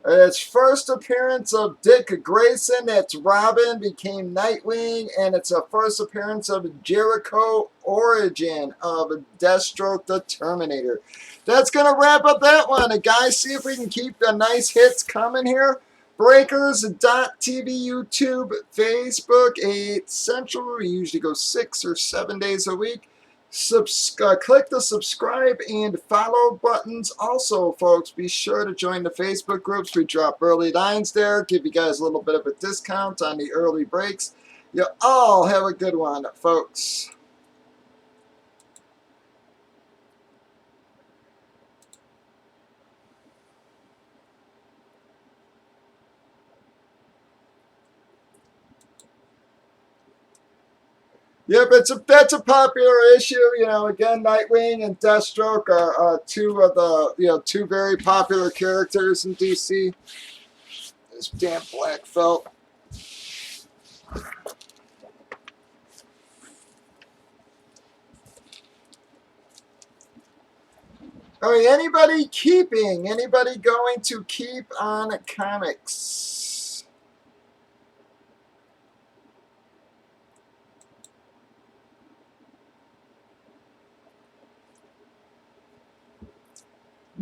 Its first appearance of Dick Grayson, it's Robin, became Nightwing, and it's a first appearance of Jericho Origin of Deathstroke the Terminator. That's going to wrap up that one. And guys, see if we can keep the nice hits coming here. Breakers.tv, YouTube, Facebook, 8 Central. We usually go 6 or 7 days a week. Click the subscribe and follow buttons. Also, folks, be sure to join the Facebook groups. We drop early lines there, give you guys a little bit of a discount on the early breaks. You all have a good one, folks. Yep, that's a popular issue. You know, again, Nightwing and Deathstroke are two of the two very popular characters in DC. This damn black felt. All right, anybody keeping? Anybody going to keep on comics?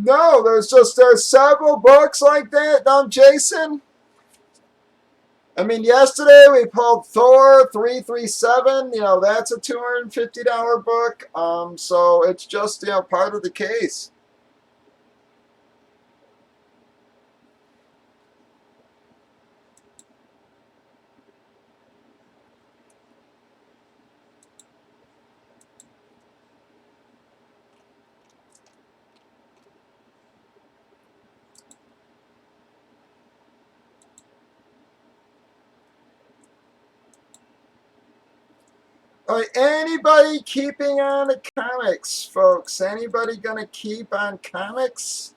No, there's several books like that, Jason. I mean, yesterday we pulled Thor 337. You know, that's a $250 book. So it's just part of the case. All right, anybody keeping on the comics, folks? Anybody gonna keep on comics?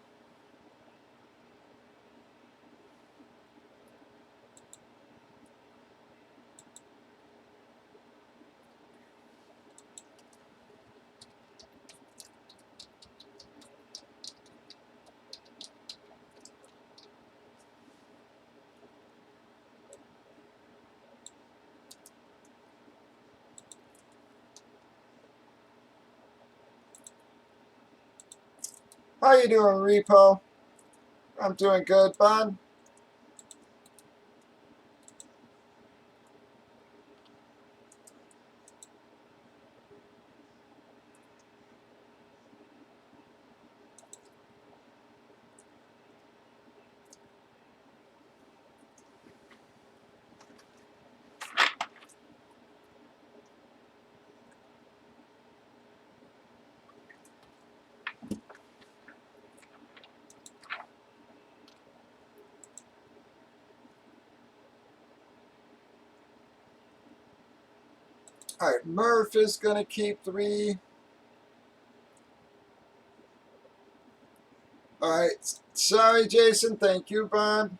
How you doing, Repo? I'm doing good, bud. All right, Murph is gonna keep 3. All right, sorry, Jason. Thank you, bud.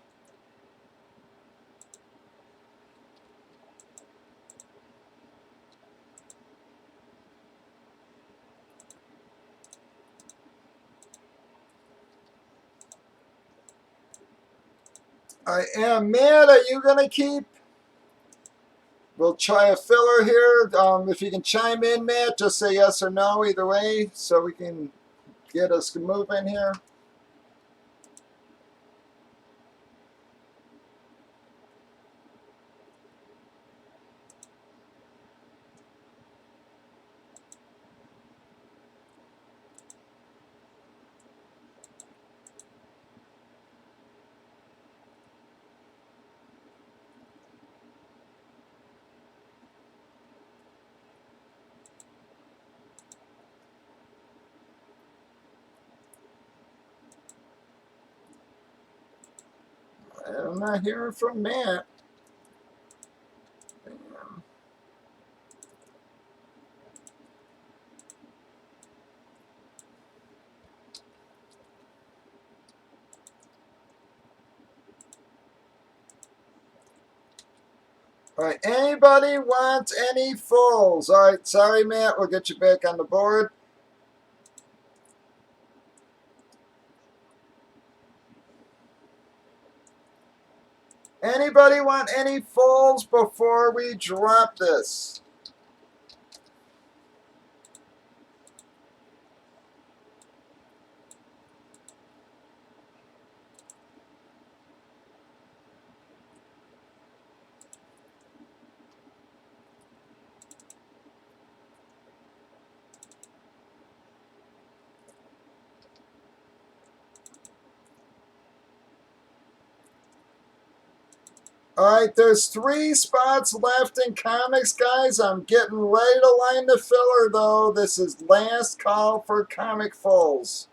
I am Matt. Are you gonna keep? We'll try a filler here. If you can chime in, Matt, just say yes or no either way, so we can get us moving here. I'm not hearing from Matt. All right, anybody want any fulls? All right, sorry, Matt. We'll get you back on the board. Anybody want any fulls before we drop this? All right, there's 3 spots left in comics, guys. I'm getting ready to line the filler, though. This is last call for comic fulls.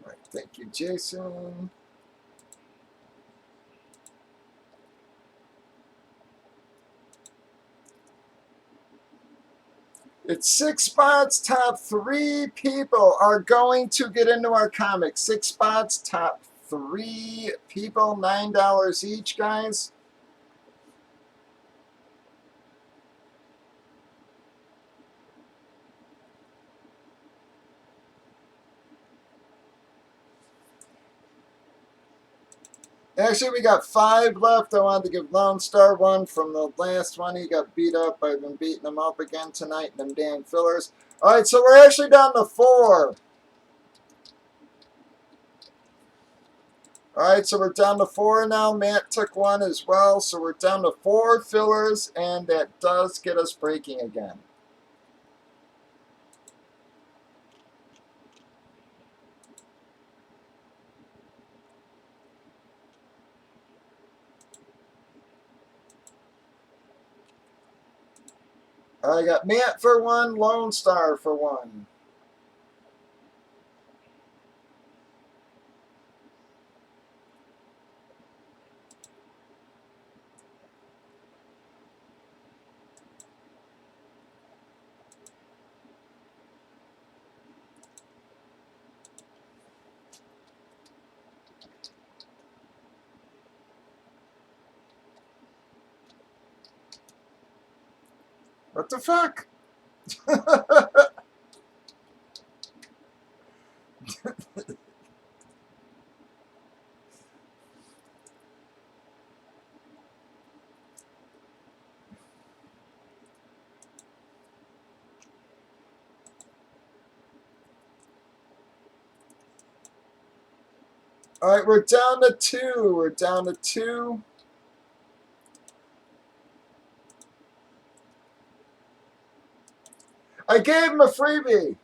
All right, thank you, Jason. It's 6 spots. Top 3 people are going to get into our comics. 6 spots. Top 3 people. $9 each, guys. Actually, we got 5 left. I wanted to give Lone Star one from the last one. He got beat up. I've been beating him up again tonight, them damn fillers. All right, so we're actually down to 4. All right, so we're down to 4 now. Matt took 1 as well, so we're down to 4 fillers, and that does get us breaking again. I got Matt for 1, Lone Star for 1. What the fuck? All right, we're down to 2. We're down to 2. I gave him a freebie.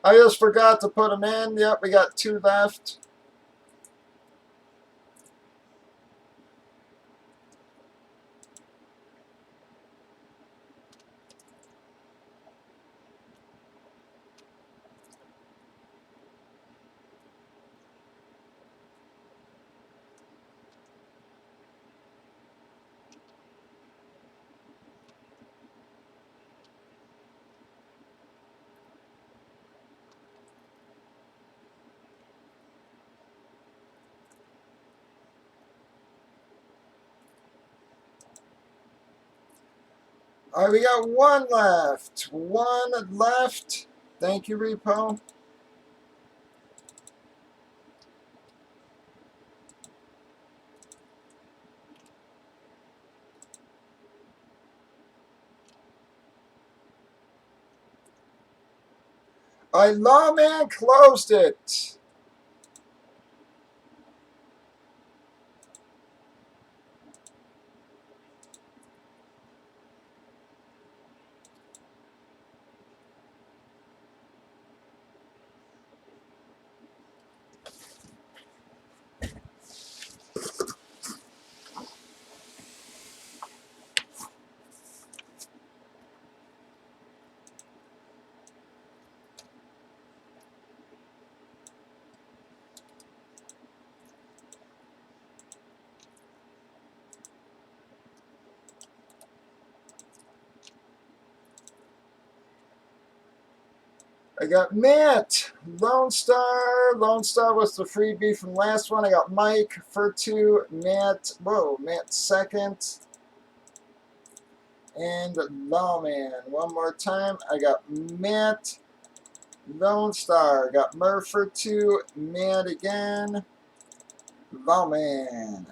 I just forgot to put him in. Yep, we got 2 left. All right, we got 1 left. 1 left. Thank you, Repo. I lawman closed it. I got Matt, Lone Star. Lone Star was the freebie from last one. I got Mike for 2, Matt, whoa, Matt second, and Lawman. One more time. I got Matt, Lone Star. Got Murph for 2, Matt again, Lawman.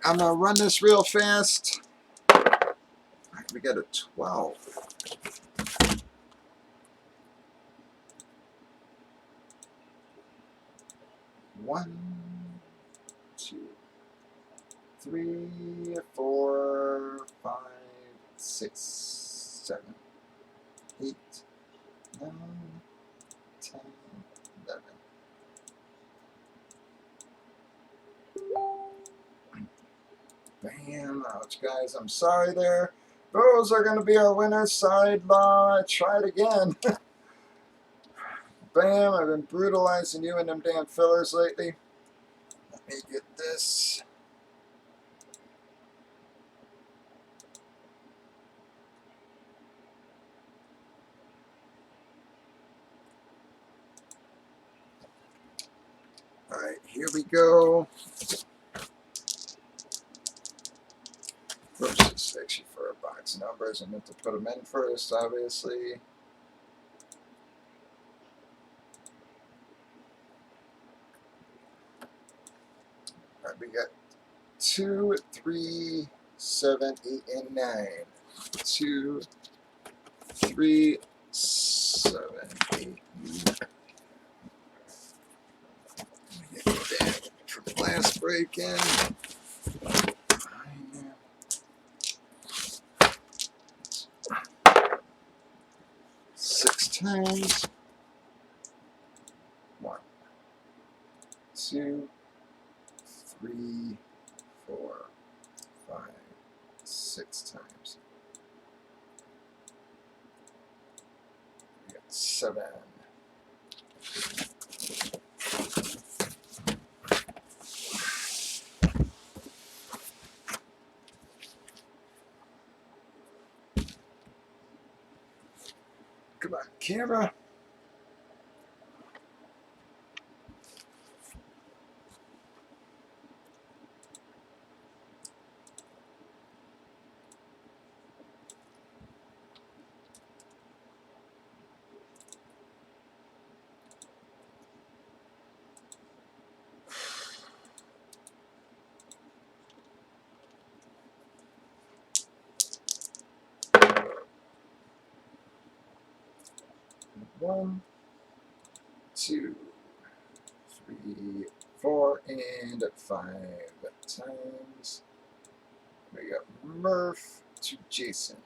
I'm going to run this real fast. We got a 12. 1, 2, 3, 4, 5, 6, 7, 8, 9, 10, 11. Bam, ouch guys, I'm sorry there. Those are going to be our winners. Side law, try it again. Bam, I've been brutalizing you and them damn fillers lately. Let me get this. Alright, here we go. Oops, this is actually for a box numbers. I meant to put them in first, obviously. Alright, we got 2, 3, 7, 8, and 9. 2, 3, 7, 8, 9. Get that for the last break in. 6 times. 1, 2, 3, 4, 5, 6 times. We got 7. Come on, camera. One, 2, 3, 4, and 5 times. We got Murph to Jason.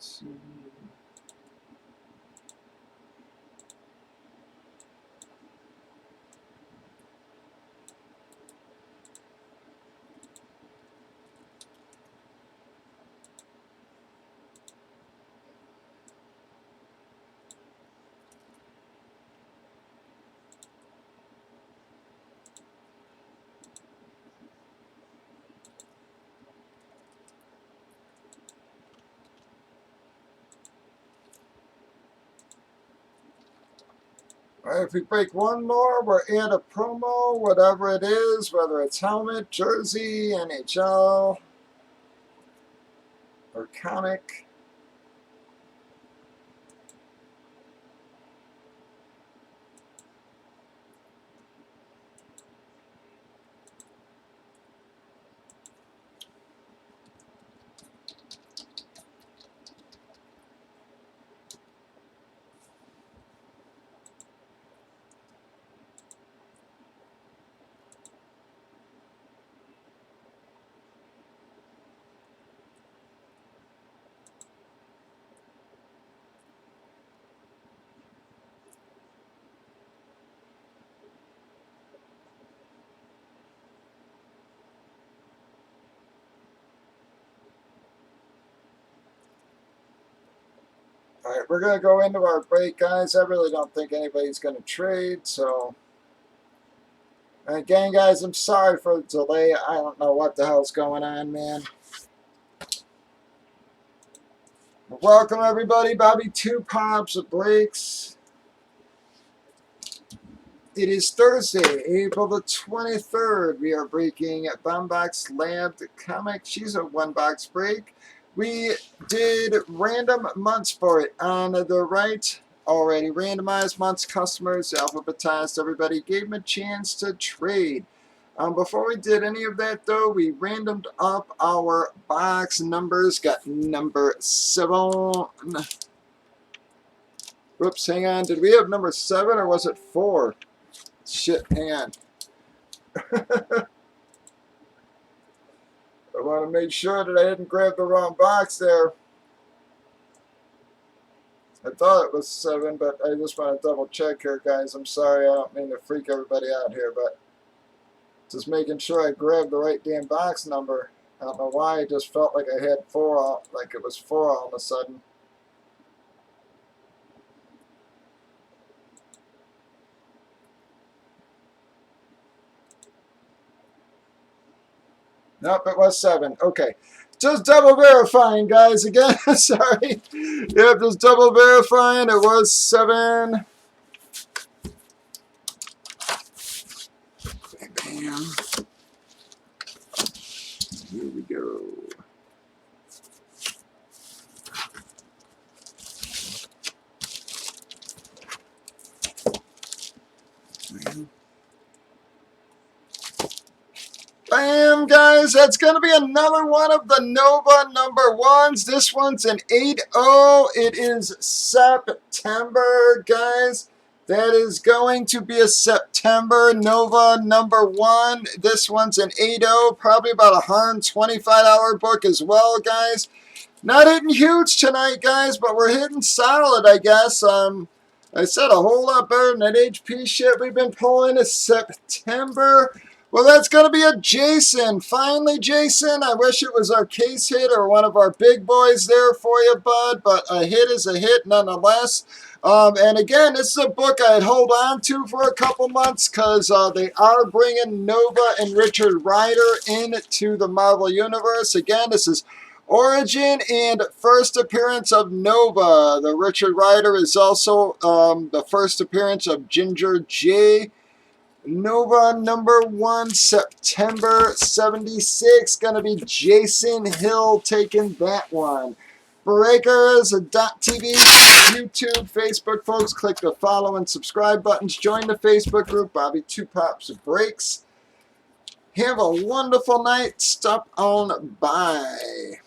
Two. All right, if we break one more, we're at a promo, whatever it is, whether it's helmet, jersey, NHL, or comic. All right, we're going to go into our break, guys. I really don't think anybody's going to trade, so... Again, guys, I'm sorry for the delay. I don't know what the hell's going on, man. Welcome, everybody. bobby2popsbreaks. It is Thursday, April the 23rd. We are breaking Bombbox Lab comic. She's a one-box break. We did random months for it. On the right, already randomized months, customers, alphabetized everybody, gave them a chance to trade. Before we did any of that, though, we randomed up our box numbers. Got number 7. Whoops, hang on. Did we have number 7 or was it 4? Shit, hang on. I want to make sure that I didn't grab the wrong box there. I thought it was 7, but I just want to double check here, guys. I'm sorry, I don't mean to freak everybody out here, but just making sure I grabbed the right damn box number. I don't know why, I just felt like I had 4, like it was 4 all of a sudden. Nope, it was 7. Okay. Just double verifying, guys. Again, sorry. Yep, just double verifying. It was 7. Bam. Here we go. Bam, guys, that's going to be another one of the Nova number 1s. This one's an 8-0. It is September, guys. That is going to be a September Nova number 1. This one's an 8-0, probably about a $125 book as well, guys. Not hitting huge tonight, guys, but we're hitting solid, I guess. I said a whole lot better than that HP shit we've been pulling in September. Well, that's going to be a Jason. Finally, Jason. I wish it was our case hit or one of our big boys there for you, bud. But a hit is a hit nonetheless. And again, this is a book I'd hold on to for a couple months because they are bringing Nova and Richard Rider into the Marvel Universe. Again, this is origin and first appearance of Nova. The Richard Rider is also the first appearance of Ginger J. Nova number 1, September 76. Gonna be Jason Hill taking that one. Breakers.tv, YouTube, Facebook, folks. Click the follow and subscribe buttons. Join the Facebook group, Bobby2popsbreaks. Have a wonderful night. Stop on by.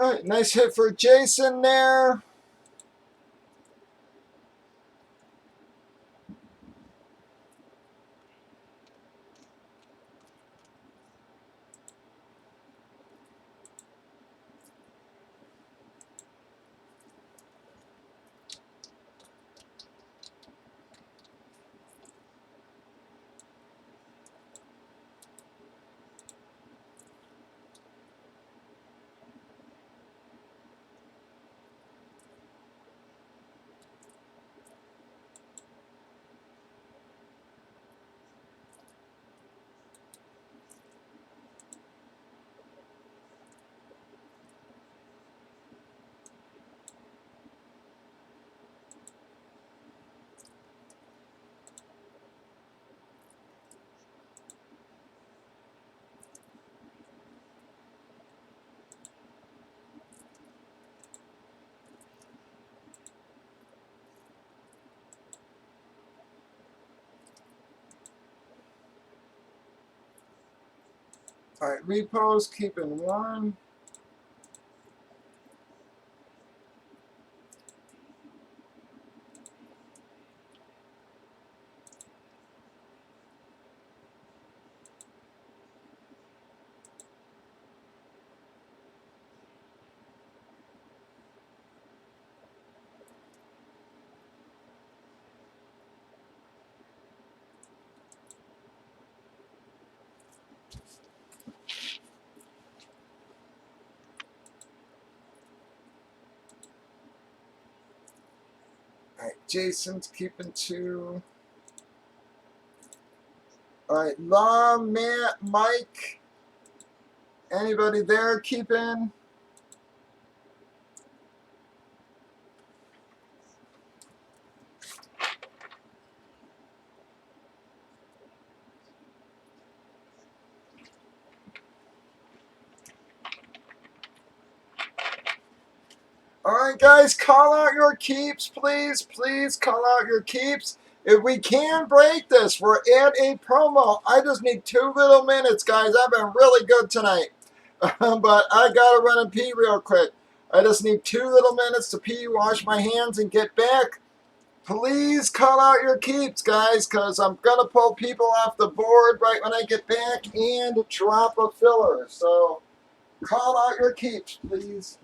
All right, nice hit for Jason there. All right, repos, keeping 1. All right, Jason's keeping 2. All right, Law, Matt, Mike. Anybody there keeping? All right, guys, call out your keeps, please. Please call out your keeps. If we can break this, we're at a promo. I just need 2 little minutes, guys. I've been really good tonight. But I got to run and pee real quick. I just need 2 little minutes to pee, wash my hands, and get back. Please call out your keeps, guys, because I'm going to pull people off the board right when I get back and drop a filler. So call out your keeps, please.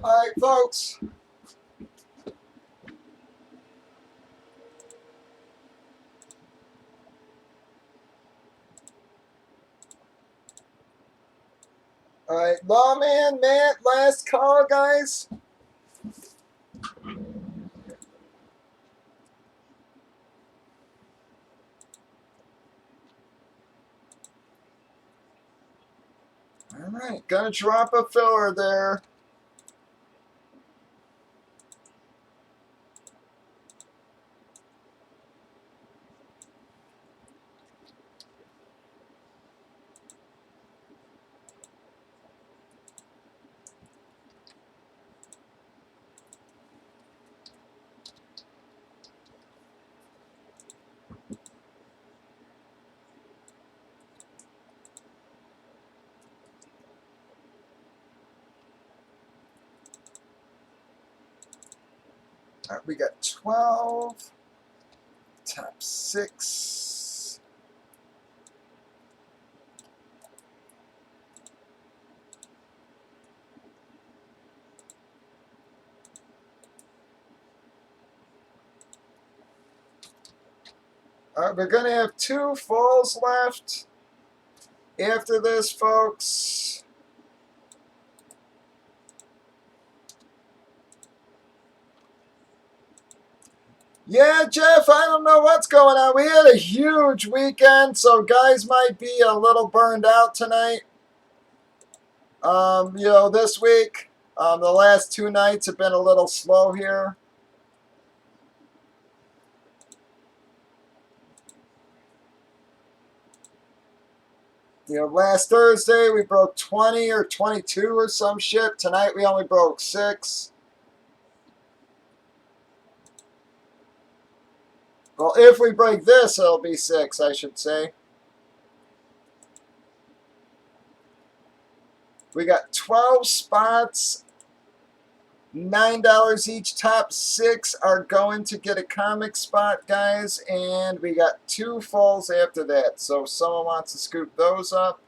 All right, folks. All right, Lawman, Matt, last call, guys. All right, gonna drop a filler there. All right, we got 12, top 6. We're going to have 2 fulls left after this, folks. Yeah, Jeff, I don't know what's going on. We had a huge weekend, so guys might be a little burned out tonight. This week, the last 2 nights have been a little slow here. Last Thursday we broke 20 or 22 or some shit. Tonight we only broke 6. Well, if we break this, it'll be 6, I should say. We got 12 spots, $9 each. Top 6 are going to get a comic spot, guys, and we got 2 fulls after that. So if someone wants to scoop those up.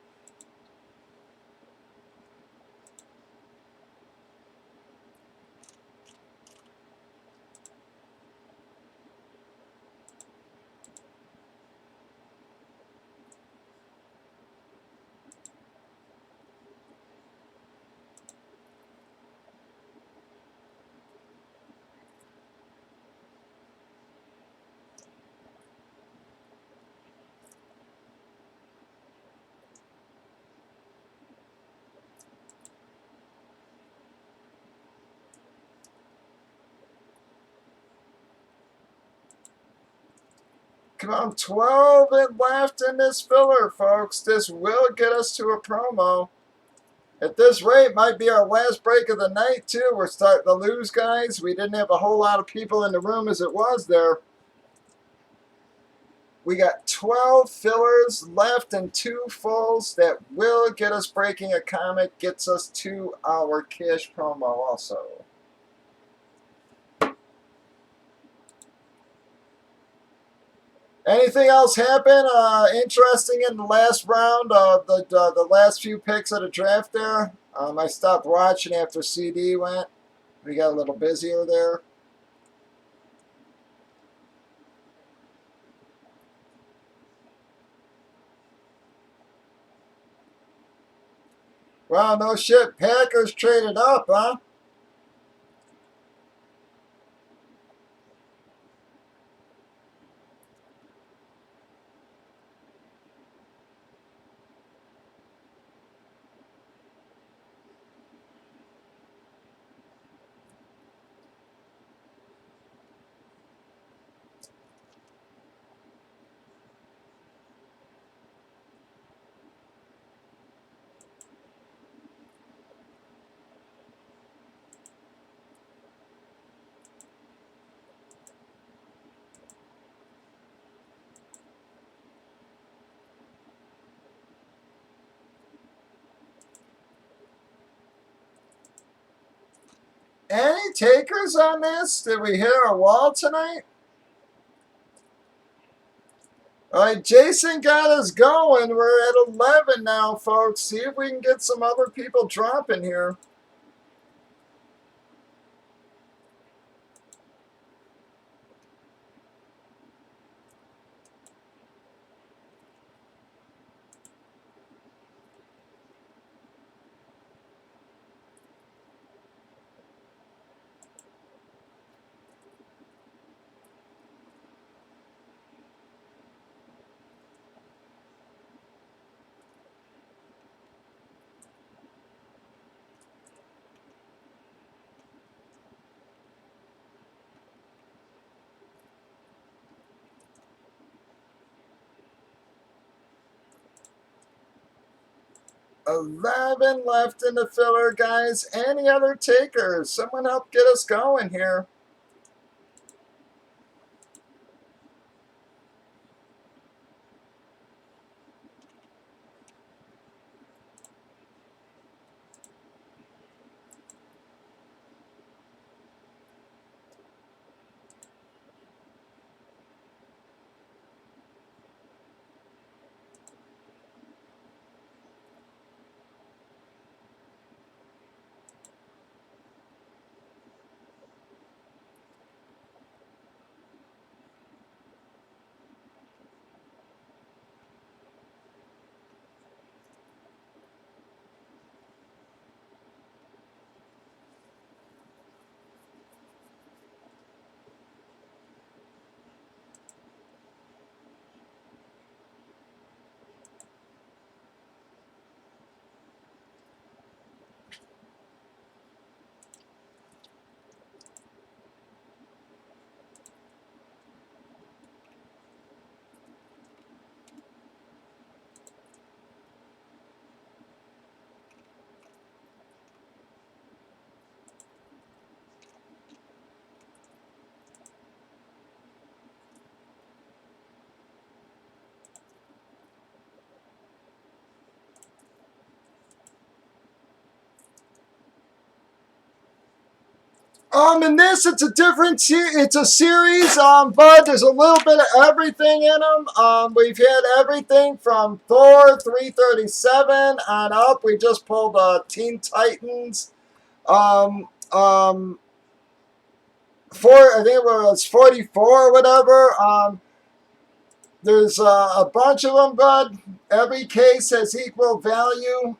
Come on, 12 and left in this filler, folks. This will get us to a promo. At this rate, might be our last break of the night, too. We're starting to lose, guys. We didn't have a whole lot of people in the room as it was there. We got 12 fillers left and 2 fulls. That will get us breaking a comic. Gets us to our cash promo also. Anything else happen interesting in the last round of the last few picks of the draft there? I stopped watching after CD went. We got a little busier there. Well, no shit. Packers traded up, huh? Any takers on this? Did we hit our wall tonight? All right, Jason got us going. We're at 11 now, folks. See if we can get some other people dropping here. $11 left in the filler, guys. Any other takers? Someone help get us going here. In this, it's a different it's a series, but there's a little bit of everything in them. We've had everything from Thor 337 on up. We just pulled Teen Titans. Um, um, I think it was 44 or whatever. There's a bunch of them, bud. Every case has equal value.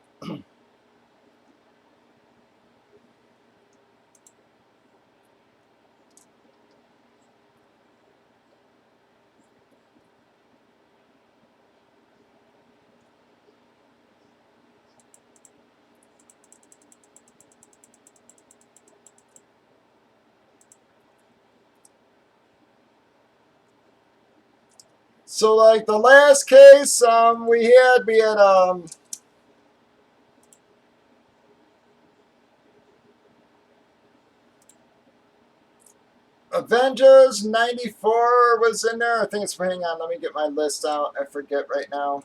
So, like the last case we had Avengers 94 was in there. I think it's, hang on, let me get my list out. I forget right now.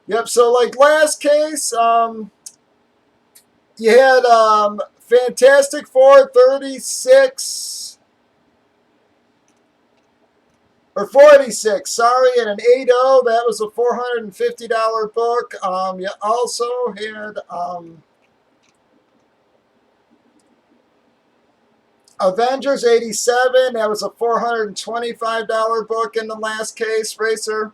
Yep, so like last case, you had Fantastic Four 36 or 46, sorry, and an 8.0. That was a $450 book. You also had Avengers 87. That was a $425 book in the last case, Racer.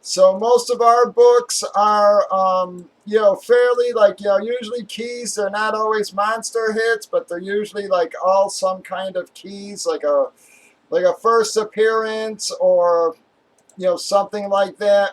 So most of our books are, fairly like, usually keys. They're not always monster hits, but they're usually like all some kind of keys, like a first appearance or something like that.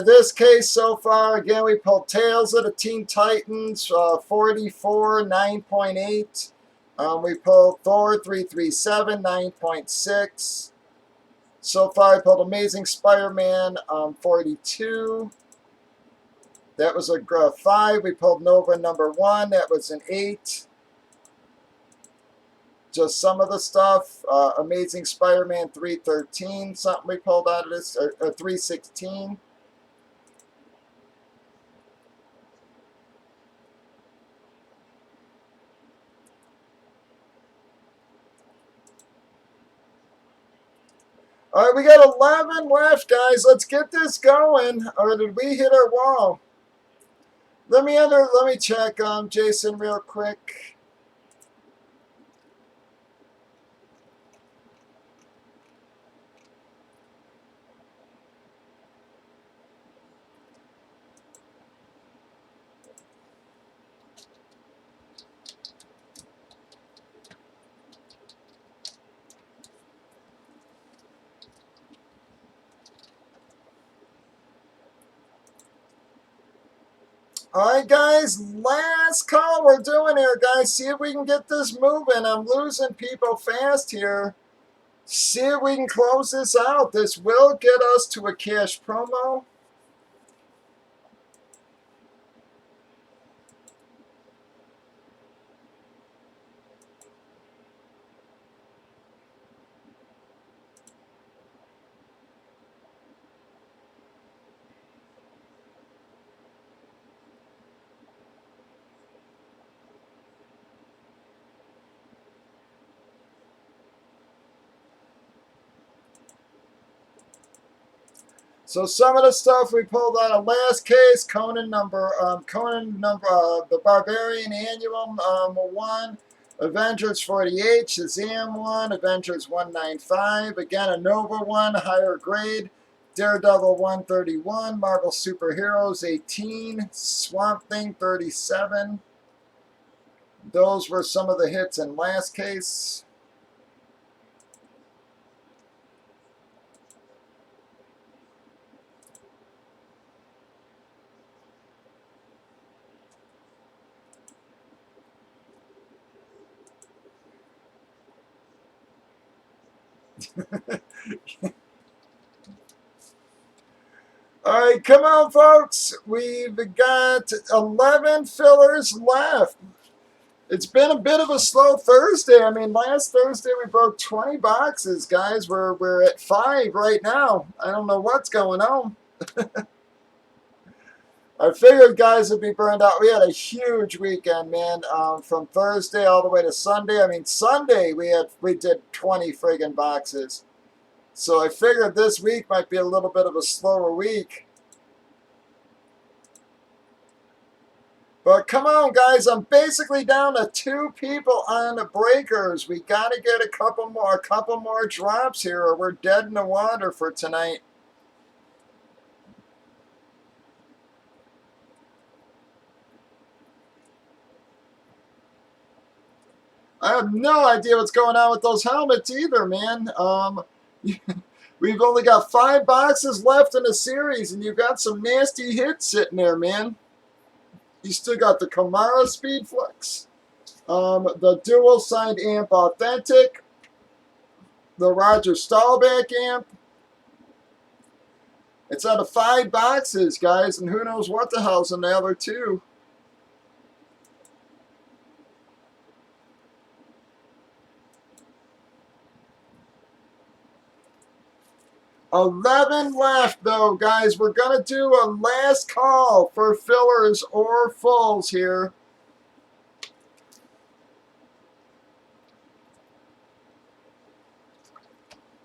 This case so far, again, we pulled Tales of the Teen Titans, 44, 9.8. We pulled Thor 337, 9.6. So far, I pulled Amazing Spider-Man, 42. That was a 5. We pulled Nova number 1. That was an 8. Just some of the stuff. Amazing Spider-Man 313, something we pulled out of this, or 316. All right, we got 11 left, guys. Let's get this going. Or did we hit our wall? Let me check, Jason, real quick. All right, guys, last call we're doing here, guys. See if we can get this moving. I'm losing people fast here. See if we can close this out. This will get us to a cash promo. So some of the stuff we pulled out of last case, Conan the Barbarian Annual 1, Avengers 48, Shazam 1, Avengers 195, again a Nova 1, higher grade, Daredevil 131, Marvel Superheroes 18, Swamp Thing 37. Those were some of the hits in last case. All right, come on, folks. We've got 11 fillers left. It's been a bit of a slow Thursday. I mean, last Thursday we broke 20 boxes, guys. We're at 5 right now. I don't know what's going on. I figured guys would be burned out. We had a huge weekend, man, from Thursday all the way to Sunday. I mean, Sunday we did 20 friggin' boxes. So I figured this week might be a little bit of a slower week. But come on, guys, I'm basically down to 2 people on the breakers. We got to get a couple more drops here, or we're dead in the water for tonight. I have no idea what's going on with those helmets either, man. We've only got 5 boxes left in the series, and you've got some nasty hits sitting there, man. You still got the Kamara Speedflex, the dual signed amp Authentic, the Roger Staubach amp. It's out of 5 boxes, guys, and who knows what the hell's in the other 2. 11 left, though, guys. We're going to do a last call for fillers or fulls here.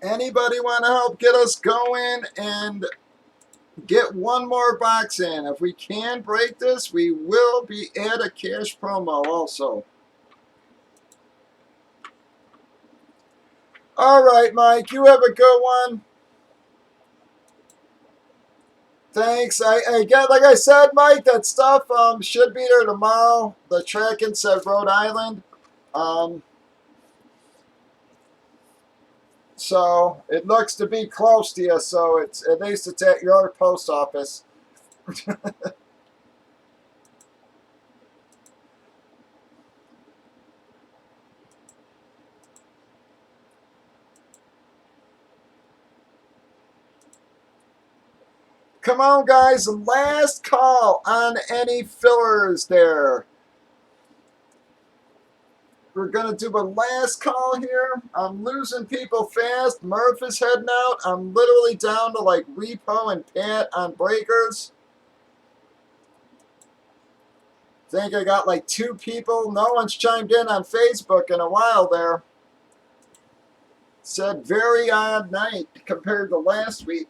Anybody want to help get us going and get one more box in? If we can break this, we will be at a cash promo also. All right, Mike, you have a good one. Thanks. I get, like I said, Mike, that stuff should be there tomorrow. The tracking said Rhode Island. So it looks to be close to you, so it's at least it's at your post office. Come on, guys. Last call on any fillers there. We're going to do a last call here. I'm losing people fast. Murph is heading out. I'm literally down to like Repo and Pat on breakers. Think I got like 2 people. No one's chimed in on Facebook in a while there. Said very odd night compared to last week.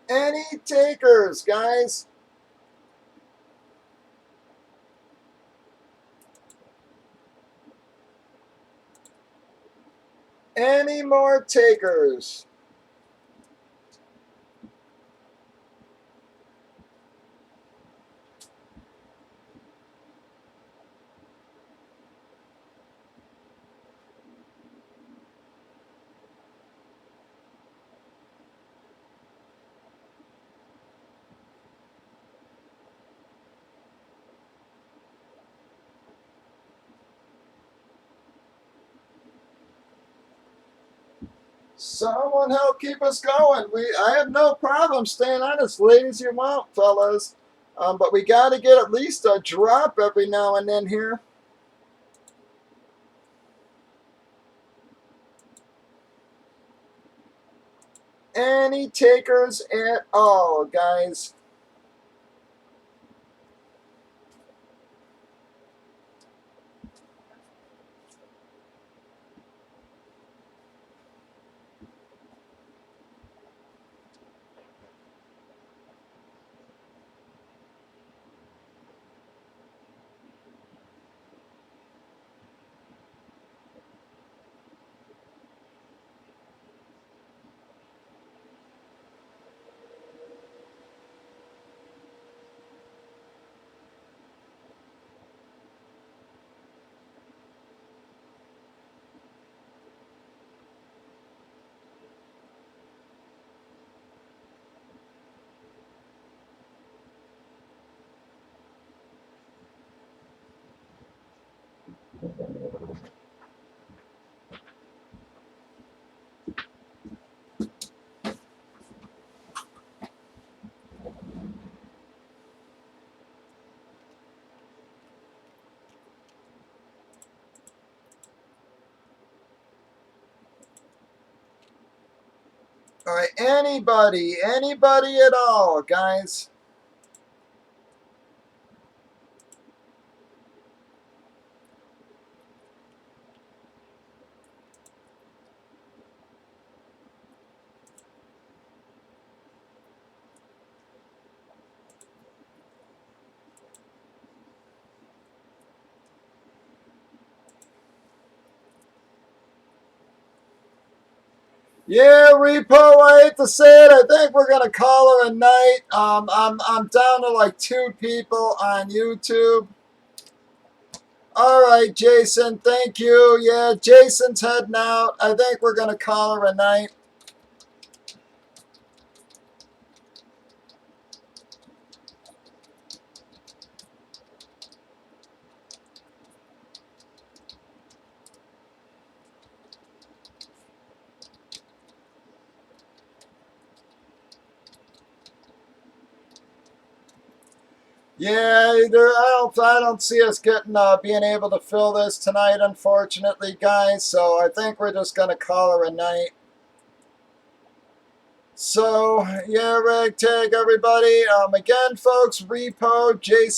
Any takers, guys? Any more takers? Someone help keep us going. I have no problem staying on as late as you want, fellas. But we got to get at least a drop every now and then here. Any takers at all, guys? All right, anybody at all, guys? Yeah, Repo, I hate to say it. I think we're gonna call her a night. I'm down to like 2 people on YouTube. All right, Jason, thank you. Yeah, Jason's heading out. I think we're gonna call her a night. Yeah, I don't see us getting being able to fill this tonight, unfortunately, guys. So I think we're just gonna call her a night. So yeah, ragtag everybody. Again, folks, Repo, Jason.